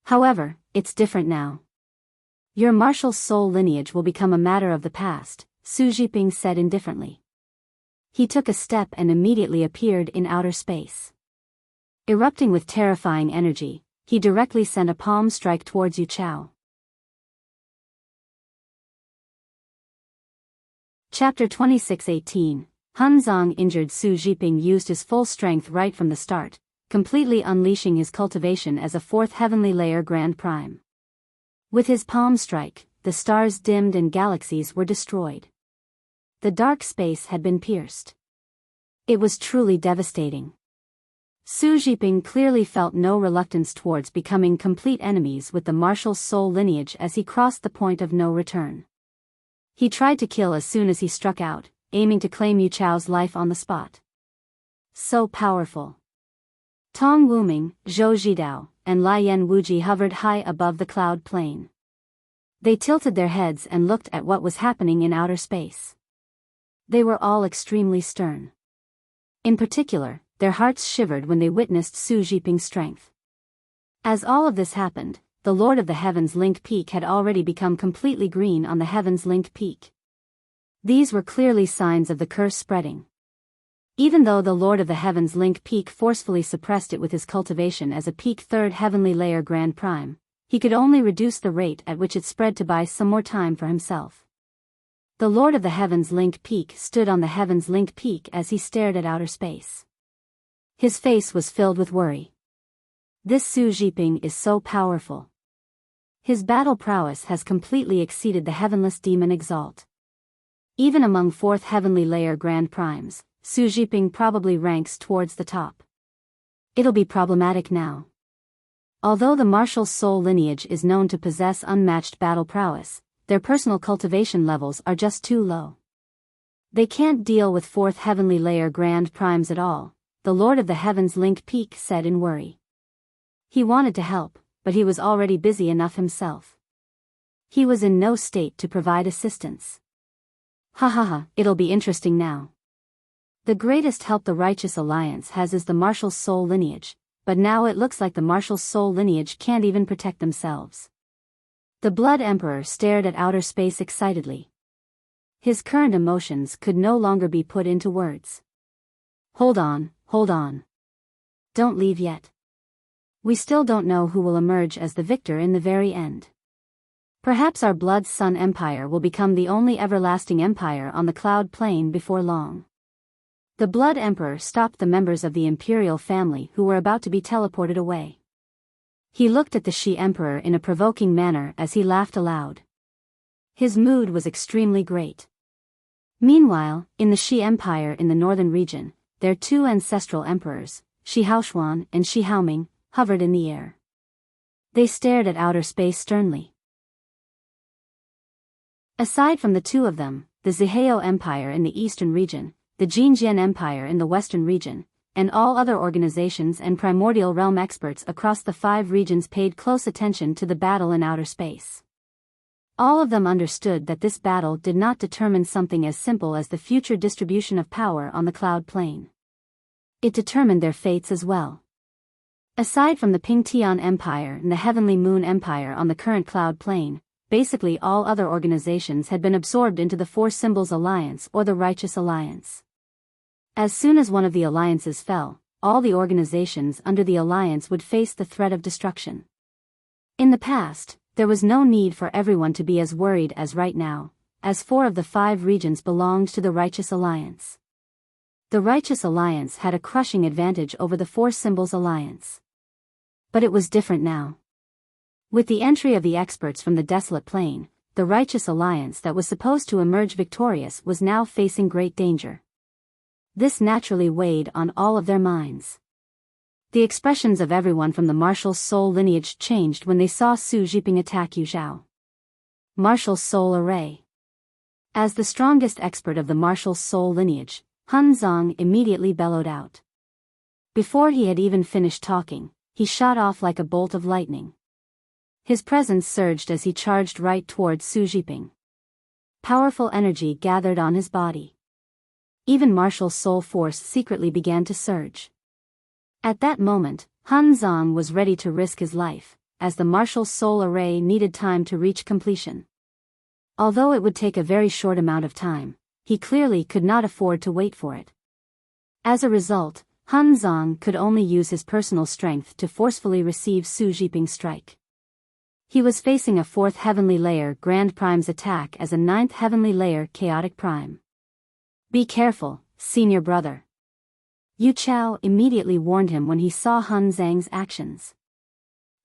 S1: However, it's different now. Your martial soul lineage will become a matter of the past, Su Zhiping said indifferently. He took a step and immediately appeared in outer space. Erupting with terrifying energy, he directly sent a palm strike towards Yu Chao. Chapter 26:18. Hunzong injured Su Zhiping used his full strength right from the start, completely unleashing his cultivation as a fourth heavenly layer Grand Prime. With his palm strike, the stars dimmed and galaxies were destroyed. The dark space had been pierced. It was truly devastating. Su Zhiping clearly felt no reluctance towards becoming complete enemies with the martial soul lineage as he crossed the point of no return. He tried to kill as soon as he struck out, aiming to claim Yu Chao's life on the spot. So powerful. Tong Wuming, Zhou Zhidao, and Lian Wuji hovered high above the cloud plain. They tilted their heads and looked at what was happening in outer space. They were all extremely stern. In particular, their hearts shivered when they witnessed Su Zhiping's strength. As all of this happened, the Lord of the Heavens Link Peak had already become completely green on the Heavens Link Peak. These were clearly signs of the curse spreading. Even though the Lord of the Heavens Link Peak forcefully suppressed it with his cultivation as a peak third heavenly layer Grand Prime, he could only reduce the rate at which it spread to buy some more time for himself. The Lord of the Heavens Link Peak stood on the Heavens Link Peak as he stared at outer space. His face was filled with worry. This Su Zhiping is so powerful. His battle prowess has completely exceeded the heavenless demon Exalt. Even among fourth heavenly layer Grand Primes, Su Zhiping probably ranks towards the top. It'll be problematic now. Although the martial soul lineage is known to possess unmatched battle prowess, their personal cultivation levels are just too low. They can't deal with fourth heavenly layer Grand Primes at all, the Lord of the Heavens Link Peak said in worry. He wanted to help, but he was already busy enough himself. He was in no state to provide assistance. Ha ha ha, it'll be interesting now. The greatest help the Righteous Alliance has is the martial soul lineage, but now it looks like the martial soul lineage can't even protect themselves. The Blood Emperor stared at outer space excitedly. His current emotions could no longer be put into words. Hold on, hold on. Don't leave yet. We still don't know who will emerge as the victor in the very end. Perhaps our Blood Sun Empire will become the only everlasting empire on the cloud plain before long. The Blood Emperor stopped the members of the imperial family who were about to be teleported away. He looked at the Shi Emperor in a provoking manner as he laughed aloud. His mood was extremely great. Meanwhile, in the Shi Empire in the northern region, their two ancestral emperors, Shi Haoshuan and Shi Haoming, hovered in the air. They stared at outer space sternly. Aside from the two of them, the Zihao Empire in the eastern region, the Jinjian Empire in the western region, and all other organizations and primordial realm experts across the 5 regions paid close attention to the battle in outer space. All of them understood that this battle did not determine something as simple as the future distribution of power on the cloud plane. It determined their fates as well. Aside from the Pingtian Empire and the Heavenly Moon Empire on the current cloud plane, basically all other organizations had been absorbed into the Four Symbols Alliance or the Righteous Alliance. As soon as one of the alliances fell, all the organizations under the alliance would face the threat of destruction. In the past, there was no need for everyone to be as worried as right now, as 4 of the 5 regions belonged to the Righteous Alliance. The Righteous Alliance had a crushing advantage over the Four Symbols Alliance. But it was different now. With the entry of the experts from the Desolate Plain, the Righteous Alliance that was supposed to emerge victorious was now facing great danger. This naturally weighed on all of their minds. The expressions of everyone from the martial soul lineage changed when they saw Su Zhiping attack Yu Zhao. Martial Soul Array. As the strongest expert of the martial soul lineage, Hunzong immediately bellowed out. Before he had even finished talking, he shot off like a bolt of lightning. His presence surged as he charged right towards Su Zhiping. Powerful energy gathered on his body. Even martial soul force secretly began to surge. At that moment, Han Zong was ready to risk his life, as the martial soul array needed time to reach completion. Although it would take a very short amount of time, he clearly could not afford to wait for it. As a result, Han Zong could only use his personal strength to forcefully receive Su Zhiping's strike. He was facing a 4th Heavenly Layer Grand Prime's attack as a 9th Heavenly Layer Chaotic Prime. "Be careful, senior brother." Yu Chao immediately warned him when he saw Han Zhang's actions.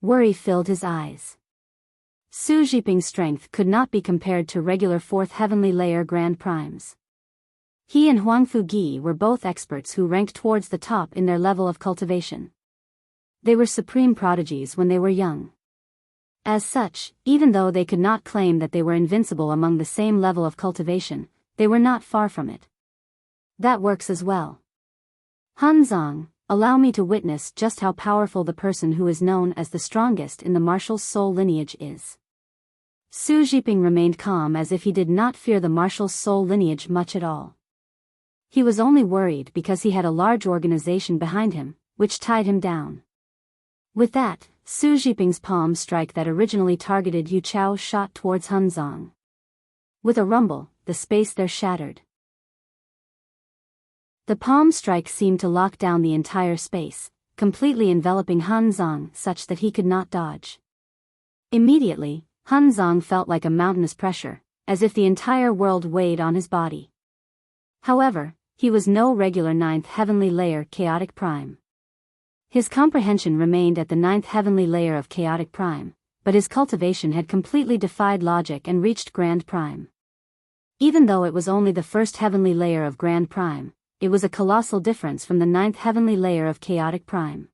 S1: Worry filled his eyes. Su Zhiping's strength could not be compared to regular 4th Heavenly Layer Grand Primes. He and Huangfu Gi were both experts who ranked towards the top in their level of cultivation. They were supreme prodigies when they were young. As such, even though they could not claim that they were invincible among the same level of cultivation, they were not far from it. That works as well. Han Zong, allow me to witness just how powerful the person who is known as the strongest in the martial soul lineage is. Su Zhiping remained calm as if he did not fear the martial soul lineage much at all. He was only worried because he had a large organization behind him, which tied him down. With that, Su Zhiping's palm strike that originally targeted Yu Chao shot towards Han Zong. With a rumble, the space there shattered. The palm strike seemed to lock down the entire space, completely enveloping Han Zong such that he could not dodge. Immediately, Han Zong felt like a mountainous pressure, as if the entire world weighed on his body. However, he was no regular 9th Heavenly Layer Chaotic Prime. His comprehension remained at the 9th Heavenly Layer of Chaotic Prime, but his cultivation had completely defied logic and reached Grand Prime. Even though it was only the 1st Heavenly Layer of Grand Prime, it was a colossal difference from the 9th Heavenly Layer of Chaotic Prime.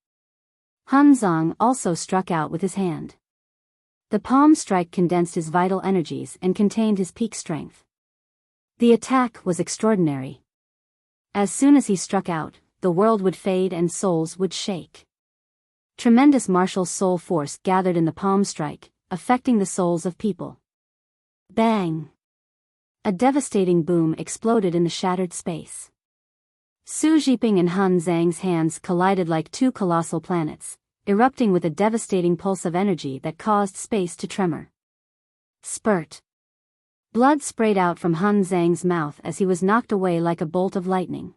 S1: Han Zong also struck out with his hand. The palm strike condensed his vital energies and contained his peak strength. The attack was extraordinary. As soon as he struck out, the world would fade and souls would shake. Tremendous martial soul force gathered in the palm strike, affecting the souls of people. Bang! A devastating boom exploded in the shattered space. Su Zhiping and Han Zhang's hands collided like two colossal planets, erupting with a devastating pulse of energy that caused space to tremor. Spurt! Blood sprayed out from Han Zhang's mouth as he was knocked away like a bolt of lightning.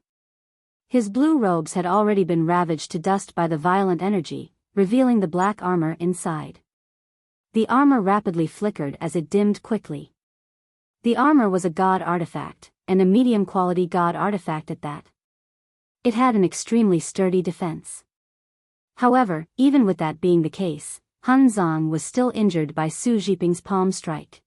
S1: His blue robes had already been ravaged to dust by the violent energy, revealing the black armor inside. The armor rapidly flickered as it dimmed quickly. The armor was a god artifact, and a medium-quality god artifact at that. It had an extremely sturdy defense. However, even with that being the case, Han Zong was still injured by Su Zhiping's palm strike.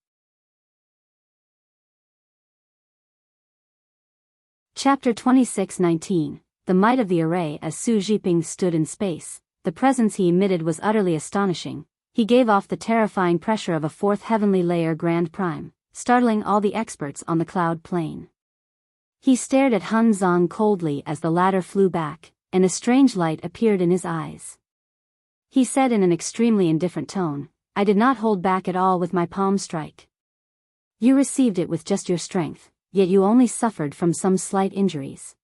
S1: Chapter 26:19. The might of the array. As Su Zhiping stood in space, the presence he emitted was utterly astonishing. He gave off the terrifying pressure of a 4th Heavenly Layer Grand Prime, startling all the experts on the cloud plane. He stared at Han Zong coldly as the latter flew back, and a strange light appeared in his eyes. He said in an extremely indifferent tone, "I did not hold back at all with my palm strike. You received it with just your strength, yet you only suffered from some slight injuries.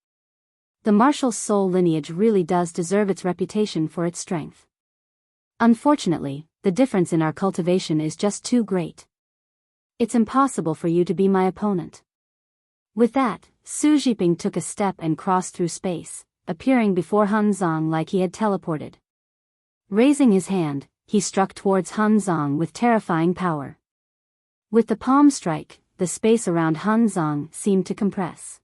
S1: The martial soul lineage really does deserve its reputation for its strength. Unfortunately, the difference in our cultivation is just too great. It's impossible for you to be my opponent." With that, Su Zhiping took a step and crossed through space, appearing before Han Zong like he had teleported. Raising his hand, he struck towards Han Zong with terrifying power. With the palm strike, the space around Han Zong seemed to compress.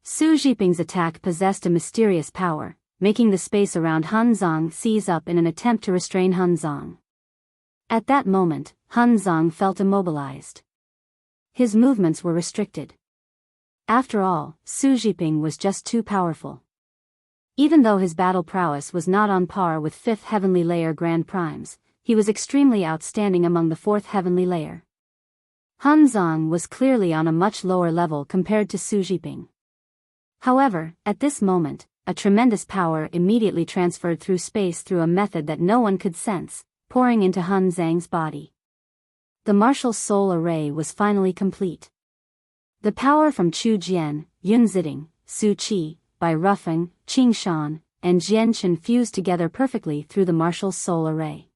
S1: Su Zhiping's attack possessed a mysterious power, making the space around Han Zong seize up in an attempt to restrain Han Zong. At that moment, Han Zong felt immobilized. His movements were restricted. After all, Su Zhiping was just too powerful. Even though his battle prowess was not on par with 5th Heavenly Layer Grand Primes, he was extremely outstanding among the 4th Heavenly Layer. Han Zong was clearly on a much lower level compared to Su Zhiping. However, at this moment, a tremendous power immediately transferred through space through a method that no one could sense, pouring into Han Zhang's body. The martial soul array was finally complete. The power from Chu Jian, Yun Ziding, Su Qi, Bai Rufeng, Qing Shan, and Jian Chen fused together perfectly through the martial soul array.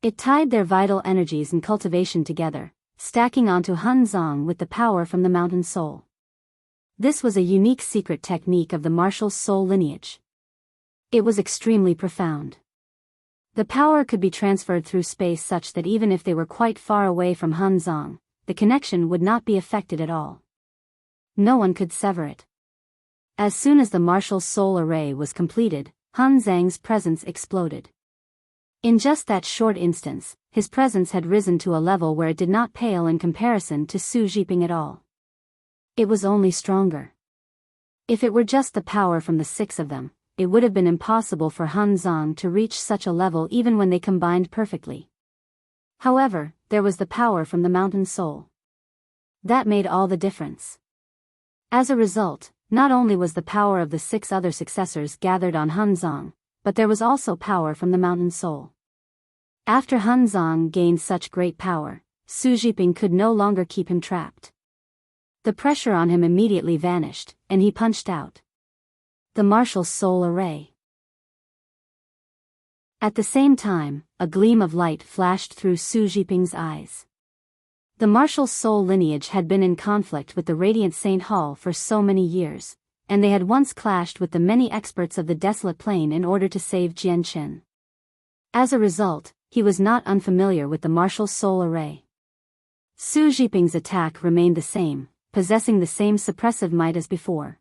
S1: It tied their vital energies and cultivation together, stacking onto Han Zong with the power from the mountain soul. This was a unique secret technique of the martial soul lineage. It was extremely profound. The power could be transferred through space such that even if they were quite far away from Han Zong, the connection would not be affected at all. No one could sever it. As soon as the martial soul array was completed, Han Zhang's presence exploded. In just that short instance, his presence had risen to a level where it did not pale in comparison to Su Jiping at all. It was only stronger. If it were just the power from the six of them, it would have been impossible for Han Zong to reach such a level even when they combined perfectly. However, there was the power from the mountain soul. That made all the difference. As a result, not only was the power of the six other successors gathered on Han Zong, but there was also power from the mountain soul. After Han Zong gained such great power, Su Jiping could no longer keep him trapped. The pressure on him immediately vanished, and he punched out the martial soul array. At the same time, a gleam of light flashed through Su Jiping's eyes. The martial soul lineage had been in conflict with the Radiant Saint Hall for so many years, and they had once clashed with the many experts of the Desolate Plain in order to save Jian Chen. As a result, he was not unfamiliar with the martial soul array. Su Jiping's attack remained the same, possessing the same suppressive might as before.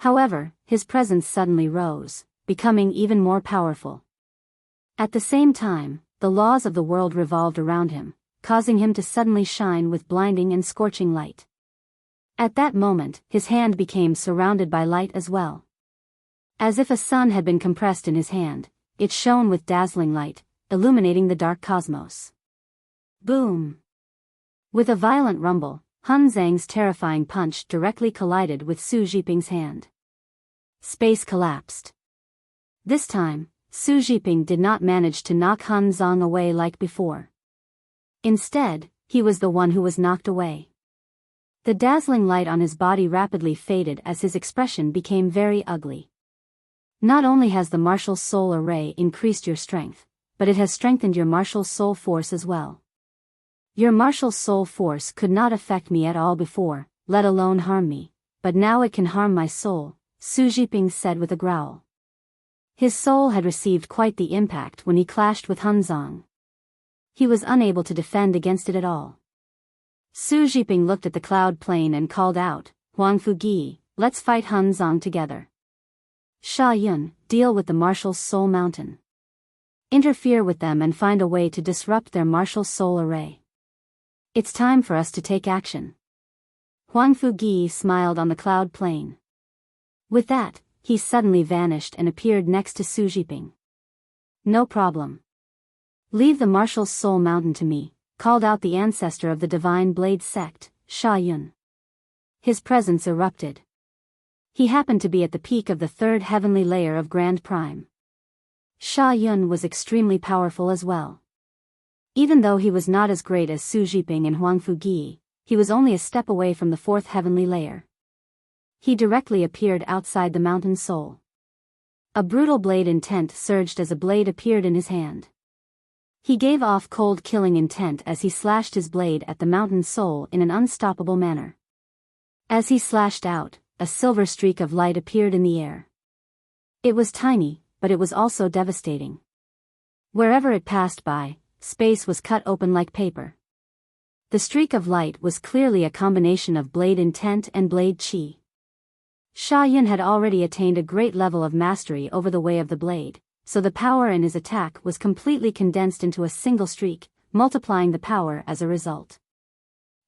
S1: However, his presence suddenly rose, becoming even more powerful. At the same time, the laws of the world revolved around him, causing him to suddenly shine with blinding and scorching light. At that moment, his hand became surrounded by light as well. As if a sun had been compressed in his hand, it shone with dazzling light, illuminating the dark cosmos. Boom! With a violent rumble, Han Zhang's terrifying punch directly collided with Su Jiping's hand. Space collapsed. This time, Su Jiping did not manage to knock Han Zong away like before. Instead, he was the one who was knocked away. The dazzling light on his body rapidly faded as his expression became very ugly. Not only has the martial soul array increased your strength, but it has strengthened your martial soul force as well. Your martial soul force could not affect me at all before, let alone harm me, but now it can harm my soul, Su Jiping said with a growl. His soul had received quite the impact when he clashed with Han Zong. He was unable to defend against it at all. Su Jiping looked at the cloud plain and called out, "Huang Fugi, let's fight Han Zong together. Sha Yun, deal with the martial soul mountain. Interfere with them and find a way to disrupt their martial soul array. It's time for us to take action." Huang Fugi smiled on the cloud plain. With that, he suddenly vanished and appeared next to Su Jiping. "No problem. Leave the martial soul mountain to me," called out the ancestor of the Divine Blade sect, Sha Yun. His presence erupted. He happened to be at the peak of the third heavenly layer of Grand Prime. Sha Yun was extremely powerful as well. Even though he was not as great as Su Jiping and Huang Fugi, he was only a step away from the fourth heavenly layer. He directly appeared outside the mountain soul. A brutal blade intent surged as a blade appeared in his hand. He gave off cold killing intent as he slashed his blade at the mountain soul in an unstoppable manner. As he slashed out, a silver streak of light appeared in the air. It was tiny, but it was also devastating. Wherever it passed by, space was cut open like paper. The streak of light was clearly a combination of blade intent and blade chi. Sha Yun had already attained a great level of mastery over the way of the blade, so the power in his attack was completely condensed into a single streak, multiplying the power as a result.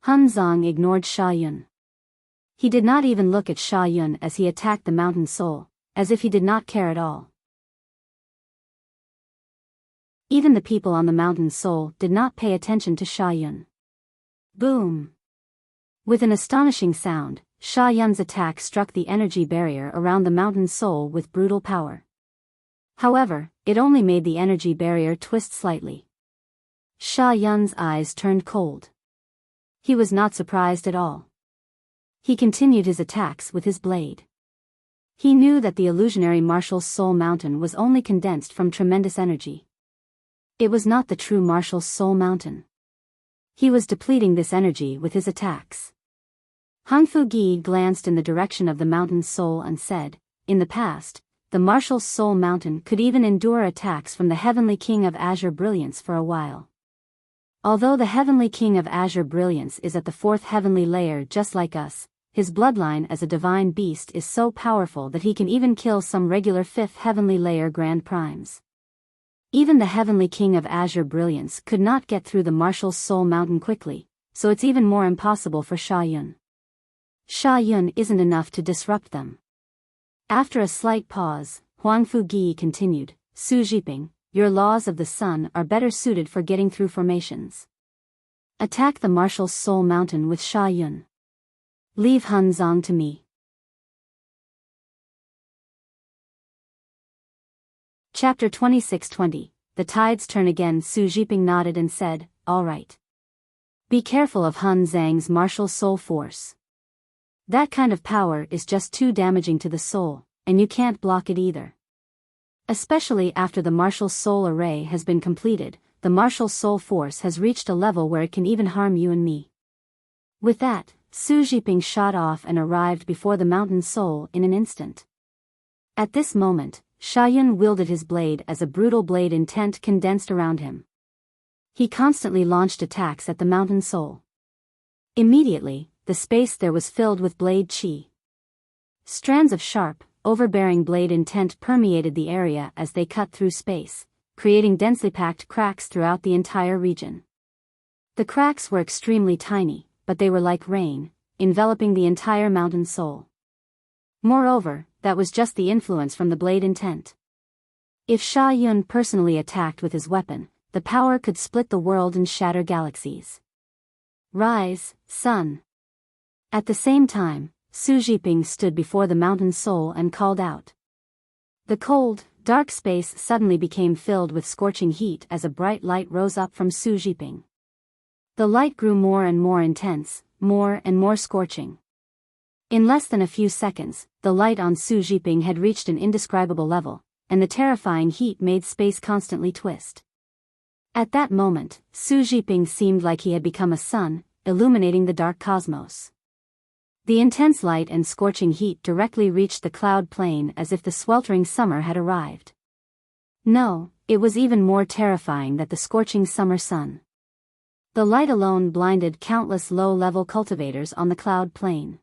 S1: Han Zong ignored Sha Yun. He did not even look at Sha Yun as he attacked the mountain soul, as if he did not care at all. Even the people on the mountain soul did not pay attention to Sha Yun. Boom! With an astonishing sound, Sha Yun's attack struck the energy barrier around the mountain soul with brutal power. However, it only made the energy barrier twist slightly. Sha Yun's eyes turned cold. He was not surprised at all. He continued his attacks with his blade. He knew that the illusionary martial soul mountain was only condensed from tremendous energy. It was not the true martial soul mountain. He was depleting this energy with his attacks. Hangfu Gi glanced in the direction of the mountain soul and said, "In the past, the martial soul mountain could even endure attacks from the heavenly king of azure brilliance for a while. Although the heavenly king of azure brilliance is at the fourth heavenly layer just like us, his bloodline as a divine beast is so powerful that he can even kill some regular fifth heavenly layer grand primes. Even the heavenly king of azure brilliance could not get through the martial soul mountain quickly, so it's even more impossible for Sha Yun. Sha Yun isn't enough to disrupt them." After a slight pause, Huangfu Gi continued, "Su Jiping, your laws of the sun are better suited for getting through formations. Attack the martial soul mountain with Sha Yun. Leave Han Zong to me." Chapter 26-20, The Tides Turn Again. Su Jiping nodded and said, "All right. Be careful of Han Zhang's martial soul force. That kind of power is just too damaging to the soul, and you can't block it either. Especially after the martial soul array has been completed, the martial soul force has reached a level where it can even harm you and me." With that, Su Jiping shot off and arrived before the mountain soul in an instant. At this moment, Sha Yun wielded his blade as a brutal blade intent condensed around him. He constantly launched attacks at the mountain soul. Immediately, the space there was filled with blade chi. Strands of sharp, overbearing blade intent permeated the area as they cut through space, creating densely packed cracks throughout the entire region. The cracks were extremely tiny, but they were like rain, enveloping the entire mountain soul. Moreover, that was just the influence from the blade intent. If Sha Yun personally attacked with his weapon, the power could split the world and shatter galaxies. "Rise, sun." At the same time, Su Jiping stood before the mountain soul and called out. The cold, dark space suddenly became filled with scorching heat as a bright light rose up from Su Jiping. The light grew more and more intense, more and more scorching. In less than a few seconds, the light on Su Jiping had reached an indescribable level, and the terrifying heat made space constantly twist. At that moment, Su Jiping seemed like he had become a sun, illuminating the dark cosmos. The intense light and scorching heat directly reached the cloud plain as if the sweltering summer had arrived. No, it was even more terrifying than the scorching summer sun. The light alone blinded countless low-level cultivators on the cloud plain.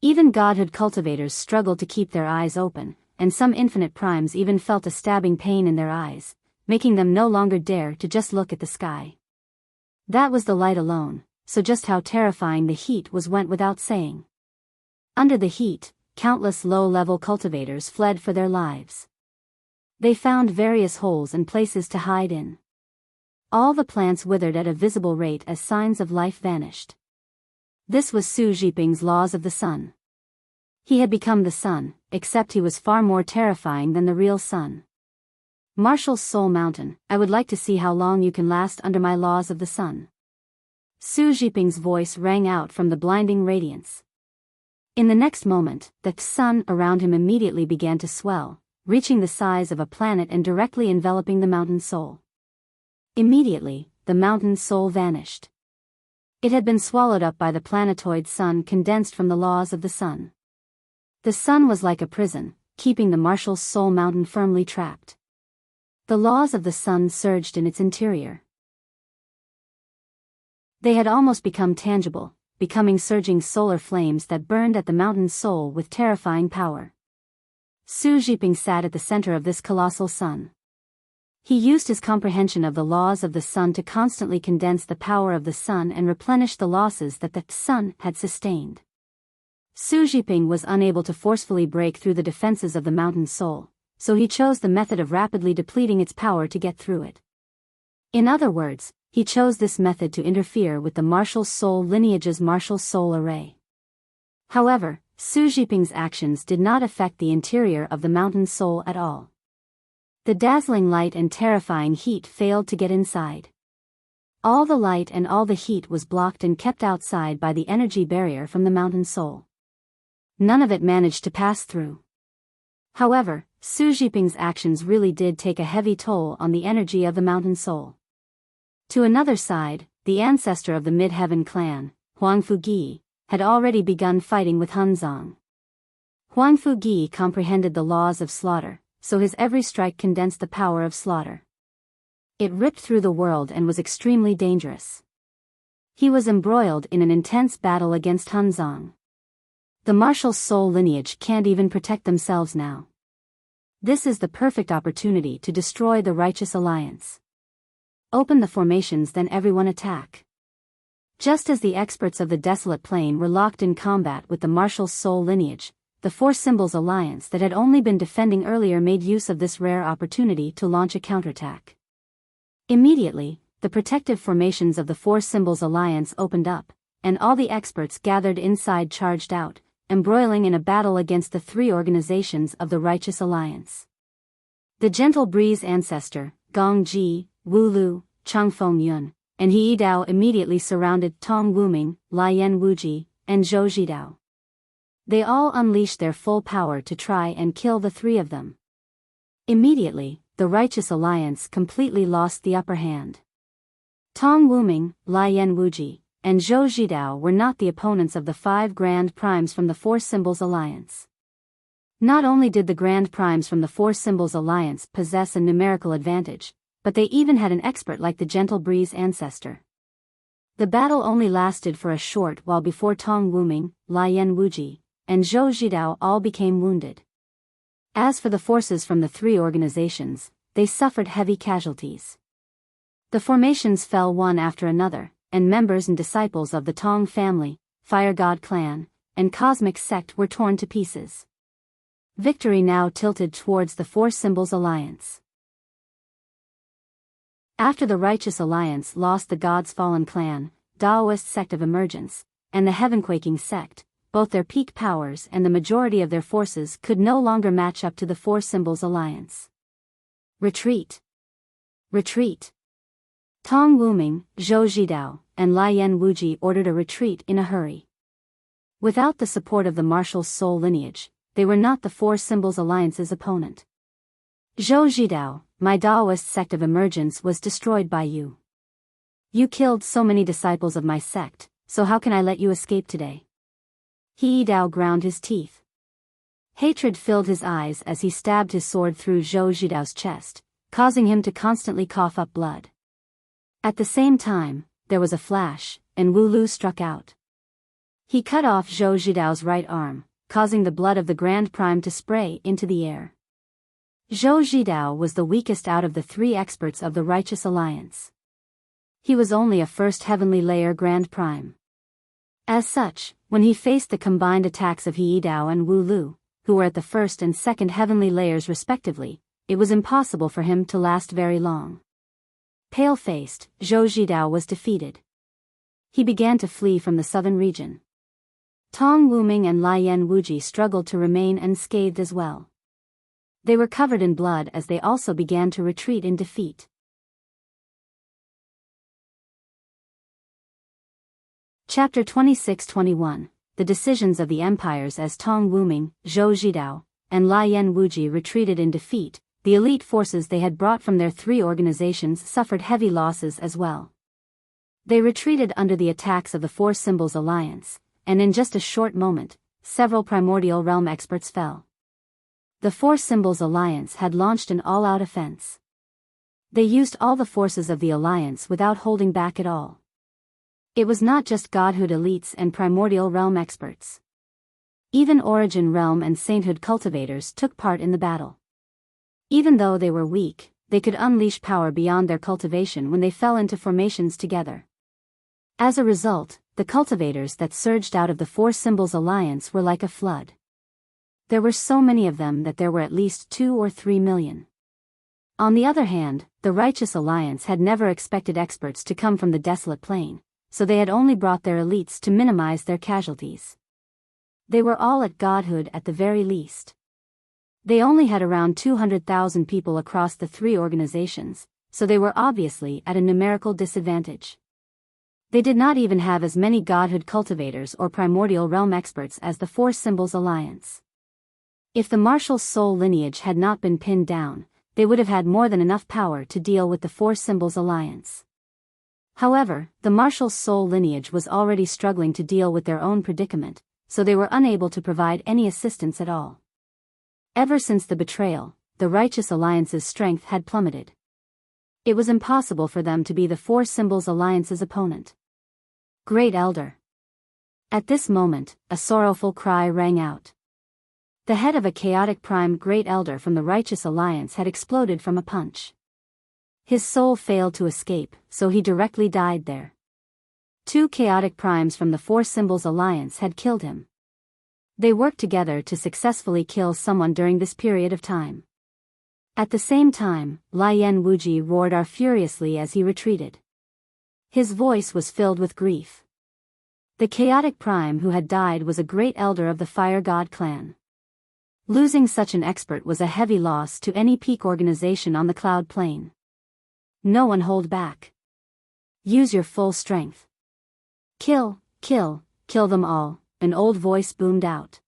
S1: Even godhood cultivators struggled to keep their eyes open, and some infinite primes even felt a stabbing pain in their eyes, making them no longer dare to just look at the sky. That was the light alone, so just how terrifying the heat was went without saying. Under the heat, countless low-level cultivators fled for their lives. They found various holes and places to hide in. All the plants withered at a visible rate as signs of life vanished. This was Su Jiping's laws of the sun. He had become the sun, except he was far more terrifying than the real sun. "Martial Soul Mountain, I would like to see how long you can last under my laws of the sun." Su Jiping's voice rang out from the blinding radiance. In the next moment, the sun around him immediately began to swell, reaching the size of a planet and directly enveloping the mountain soul. Immediately, the mountain soul vanished. It had been swallowed up by the planetoid sun condensed from the laws of the sun. The sun was like a prison, keeping the martial soul mountain firmly trapped. The laws of the sun surged in its interior. They had almost become tangible, becoming surging solar flames that burned at the mountain soul with terrifying power. Su Jiping sat at the center of this colossal sun. He used his comprehension of the laws of the sun to constantly condense the power of the sun and replenish the losses that the sun had sustained. Su Jiping was unable to forcefully break through the defenses of the mountain soul, so he chose the method of rapidly depleting its power to get through it. In other words, he chose this method to interfere with the martial soul lineage's martial soul array. However, Su Jiping's actions did not affect the interior of the mountain soul at all. The dazzling light and terrifying heat failed to get inside. All the light and all the heat was blocked and kept outside by the energy barrier from the mountain soul. None of it managed to pass through. However, Su Zhiping's actions really did take a heavy toll on the energy of the mountain soul. To another side, the ancestor of the Mid-Heaven clan, Huang Fugi, had already begun fighting with Hunzong. Huang Fugi comprehended the laws of slaughter, so his every strike condensed the power of slaughter. It ripped through the world and was extremely dangerous. He was embroiled in an intense battle against Hunzong. The martial soul lineage can't even protect themselves now. This is the perfect opportunity to destroy the righteous alliance. Open the formations, then everyone attack. Just as the experts of the desolate plain were locked in combat with the martial soul lineage, the Four Symbols alliance that had only been defending earlier made use of this rare opportunity to launch a counterattack. Immediately, the protective formations of the Four Symbols alliance opened up, and all the experts gathered inside charged out, embroiling in a battle against the three organizations of the Righteous Alliance. The Gentle Breeze ancestor, Gong Ji, Wu Lu, Chang Feng Yun, and He Dao immediately surrounded Tong Wuming, Lian Wuji, and Zhou Zhidao. They all unleashed their full power to try and kill the three of them. Immediately, the Righteous Alliance completely lost the upper hand. Tong Wuming, Lian Wuji, and Zhou Zhidao were not the opponents of the 5 Grand Primes from the Four Symbols Alliance. Not only did the Grand Primes from the Four Symbols Alliance possess a numerical advantage, but they even had an expert like the Gentle Breeze ancestor. The battle only lasted for a short while before Tong Wuming, Lian Wuji, and Zhou Zhidao all became wounded. As for the forces from the three organizations, they suffered heavy casualties. The formations fell one after another, and members and disciples of the Tong family, Fire God clan, and Cosmic sect were torn to pieces. Victory now tilted towards the Four Symbols Alliance. After the Righteous Alliance lost the God's Fallen clan, Taoist sect of Emergence, and the Heavenquaking sect, both their peak powers and the majority of their forces could no longer match up to the Four Symbols Alliance. Retreat! Retreat! Tong Wuming, Zhou Zhidao, and Lian Wuji ordered a retreat in a hurry. Without the support of the martial soul lineage, they were not the Four Symbols Alliance's opponent. Zhou Zhidao, my Taoist sect of emergence was destroyed by you. You killed so many disciples of my sect, so how can I let you escape today? He Dao ground his teeth. Hatred filled his eyes as he stabbed his sword through Zhou Zhidao's chest, causing him to constantly cough up blood. At the same time, there was a flash, and Wu Lu struck out. He cut off Zhou Zhidao's right arm, causing the blood of the Grand Prime to spray into the air. Zhou Zhidao was the weakest out of the 3 experts of the Righteous Alliance. He was only a first heavenly layer Grand Prime. As such, when he faced the combined attacks of He Dao and Wu Lu, who were at the first and second heavenly layers respectively, it was impossible for him to last very long. Pale-faced, Zhou Zhidao was defeated. He began to flee from the southern region. Tong Wuming and Lian Wuji struggled to remain unscathed as well. They were covered in blood as they also began to retreat in defeat. Chapter 26-21, The Decisions of the Empires. As Tong Wuming, Zhou Zhidao, and Lian Wuji retreated in defeat, the elite forces they had brought from their 3 organizations suffered heavy losses as well. They retreated under the attacks of the Four Symbols Alliance, and in just a short moment, several primordial realm experts fell. The Four Symbols Alliance had launched an all-out offense. They used all the forces of the Alliance without holding back at all. It was not just Godhood elites and primordial realm experts. Even Origin realm and Sainthood cultivators took part in the battle. Even though they were weak, they could unleash power beyond their cultivation when they fell into formations together. As a result, the cultivators that surged out of the Four Symbols Alliance were like a flood. There were so many of them that there were at least 2 or 3 million. On the other hand, the Righteous Alliance had never expected experts to come from the desolate plain, so they had only brought their elites to minimize their casualties. They were all at Godhood at the very least. They only had around 200,000 people across the 3 organizations, so they were obviously at a numerical disadvantage. They did not even have as many godhood cultivators or primordial realm experts as the Four Symbols Alliance. If the martial soul lineage had not been pinned down, they would have had more than enough power to deal with the Four Symbols Alliance. However, the martial soul lineage was already struggling to deal with their own predicament, so they were unable to provide any assistance at all. Ever since the betrayal, the Righteous Alliance's strength had plummeted. It was impossible for them to be the Four Symbols Alliance's opponent. Great Elder. At this moment, a sorrowful cry rang out. The head of a chaotic prime Great Elder from the Righteous Alliance had exploded from a punch. His soul failed to escape, so he directly died there. Two chaotic primes from the Four Symbols Alliance had killed him. They worked together to successfully kill someone during this period of time. At the same time, Lian Wuji roared furiously as he retreated. His voice was filled with grief. The chaotic prime who had died was a great elder of the Fire God clan. Losing such an expert was a heavy loss to any peak organization on the Cloud Plane. No one hold back. Use your full strength. Kill, kill, kill them all, an old voice boomed out.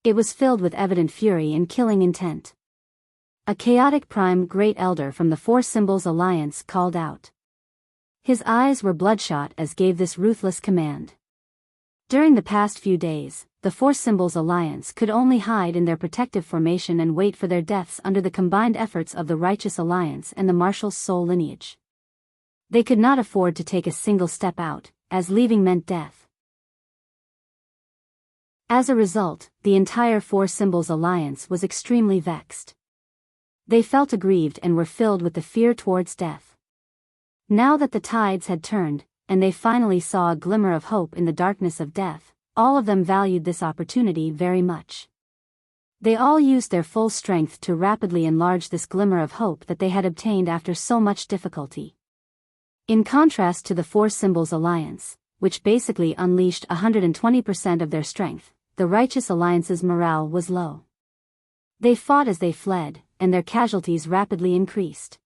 S1: It was filled with evident fury and killing intent. A chaotic prime Great Elder from the Four Symbols Alliance called out. His eyes were bloodshot as gave this ruthless command. During the past few days, the Four Symbols Alliance could only hide in their protective formation and wait for their deaths under the combined efforts of the Righteous Alliance and the martial soul lineage. They could not afford to take a single step out, as leaving meant death. As a result, the entire Four Symbols Alliance was extremely vexed. They felt aggrieved and were filled with the fear towards death. Now that the tides had turned, and they finally saw a glimmer of hope in the darkness of death, all of them valued this opportunity very much. They all used their full strength to rapidly enlarge this glimmer of hope that they had obtained after so much difficulty. In contrast to the Four Symbols Alliance, which basically unleashed 120% of their strength, the Righteous Alliance's morale was low. They fought as they fled, and their casualties rapidly increased.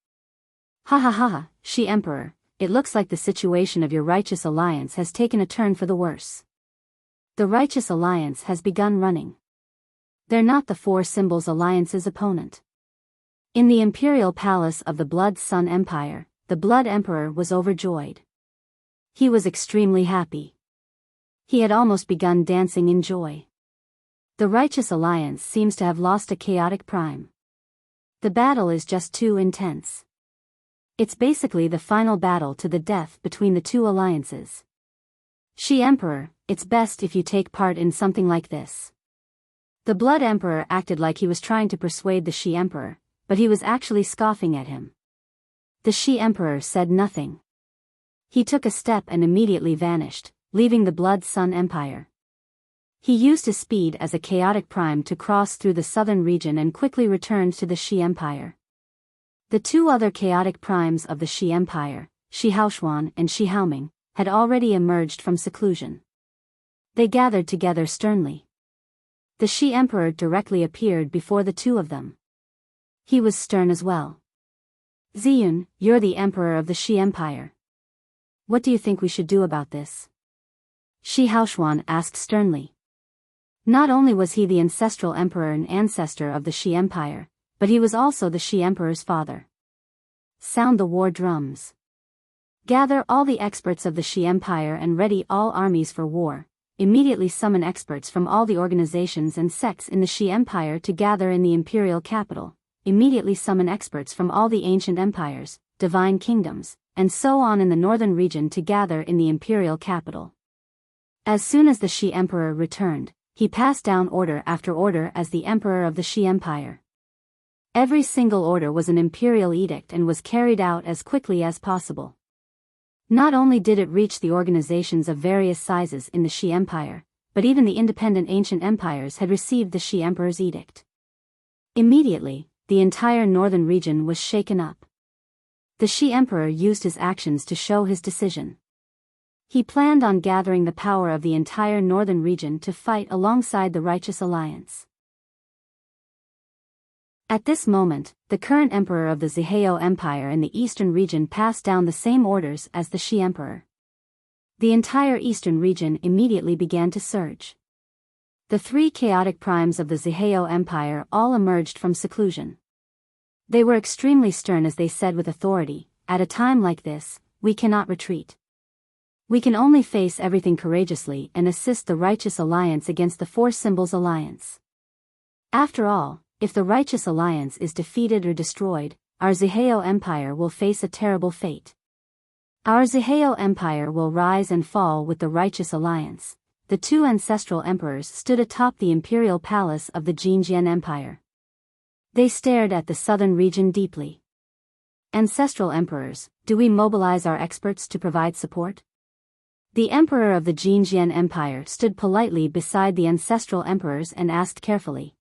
S1: Ha ha ha ha, She Emperor, it looks like the situation of your Righteous Alliance has taken a turn for the worse. The Righteous Alliance has begun running. They're not the Four Symbols Alliance's opponent. In the Imperial Palace of the Blood Sun Empire, the Blood Emperor was overjoyed. He was extremely happy. He had almost begun dancing in joy. The Righteous Alliance seems to have lost a chaotic prime. The battle is just too intense. It's basically the final battle to the death between the two alliances. She Emperor, it's best if you take part in something like this. The Blood Emperor acted like he was trying to persuade the She Emperor, but he was actually scoffing at him. The She Emperor said nothing. He took a step and immediately vanished, leaving the Blood Sun Empire. He used his speed as a chaotic prime to cross through the southern region and quickly returned to the She Empire. The two other chaotic primes of the She Empire, Shi Haoshuan and Shi Haoming, had already emerged from seclusion. They gathered together sternly. The She Emperor directly appeared before the two of them. He was stern as well. Ziyun, you're the Emperor of the She Empire. What do you think we should do about this? Shi Haoshuan asked sternly. Not only was he the ancestral emperor and ancestor of the She Empire, but he was also the She Emperor's father. Sound the war drums. Gather all the experts of the She Empire and ready all armies for war. Immediately summon experts from all the organizations and sects in the She Empire to gather in the imperial capital. Immediately summon experts from all the ancient empires, divine kingdoms, and so on in the northern region to gather in the imperial capital. As soon as the She Emperor returned, he passed down order after order as the Emperor of the She Empire. Every single order was an imperial edict and was carried out as quickly as possible. Not only did it reach the organizations of various sizes in the She Empire, but even the independent ancient empires had received the She Emperor's edict. Immediately, the entire northern region was shaken up. The She Emperor used his actions to show his decision. He planned on gathering the power of the entire northern region to fight alongside the Righteous Alliance. At this moment, the current emperor of the Zihao Empire in the eastern region passed down the same orders as the Shi emperor. The entire eastern region immediately began to surge. The three chaotic primes of the Zihao Empire all emerged from seclusion. They were extremely stern as they said with authority, "At a time like this, we cannot retreat. We can only face everything courageously and assist the Righteous Alliance against the Four Symbols Alliance. After all, if the Righteous Alliance is defeated or destroyed, our Zihao Empire will face a terrible fate. Our Zihao Empire will rise and fall with the Righteous Alliance." The two ancestral emperors stood atop the imperial palace of the Jinjian Empire. They stared at the southern region deeply. "Ancestral emperors, do we mobilize our experts to provide support?" The emperor of the Jinjian Empire stood politely beside the ancestral emperors and asked carefully.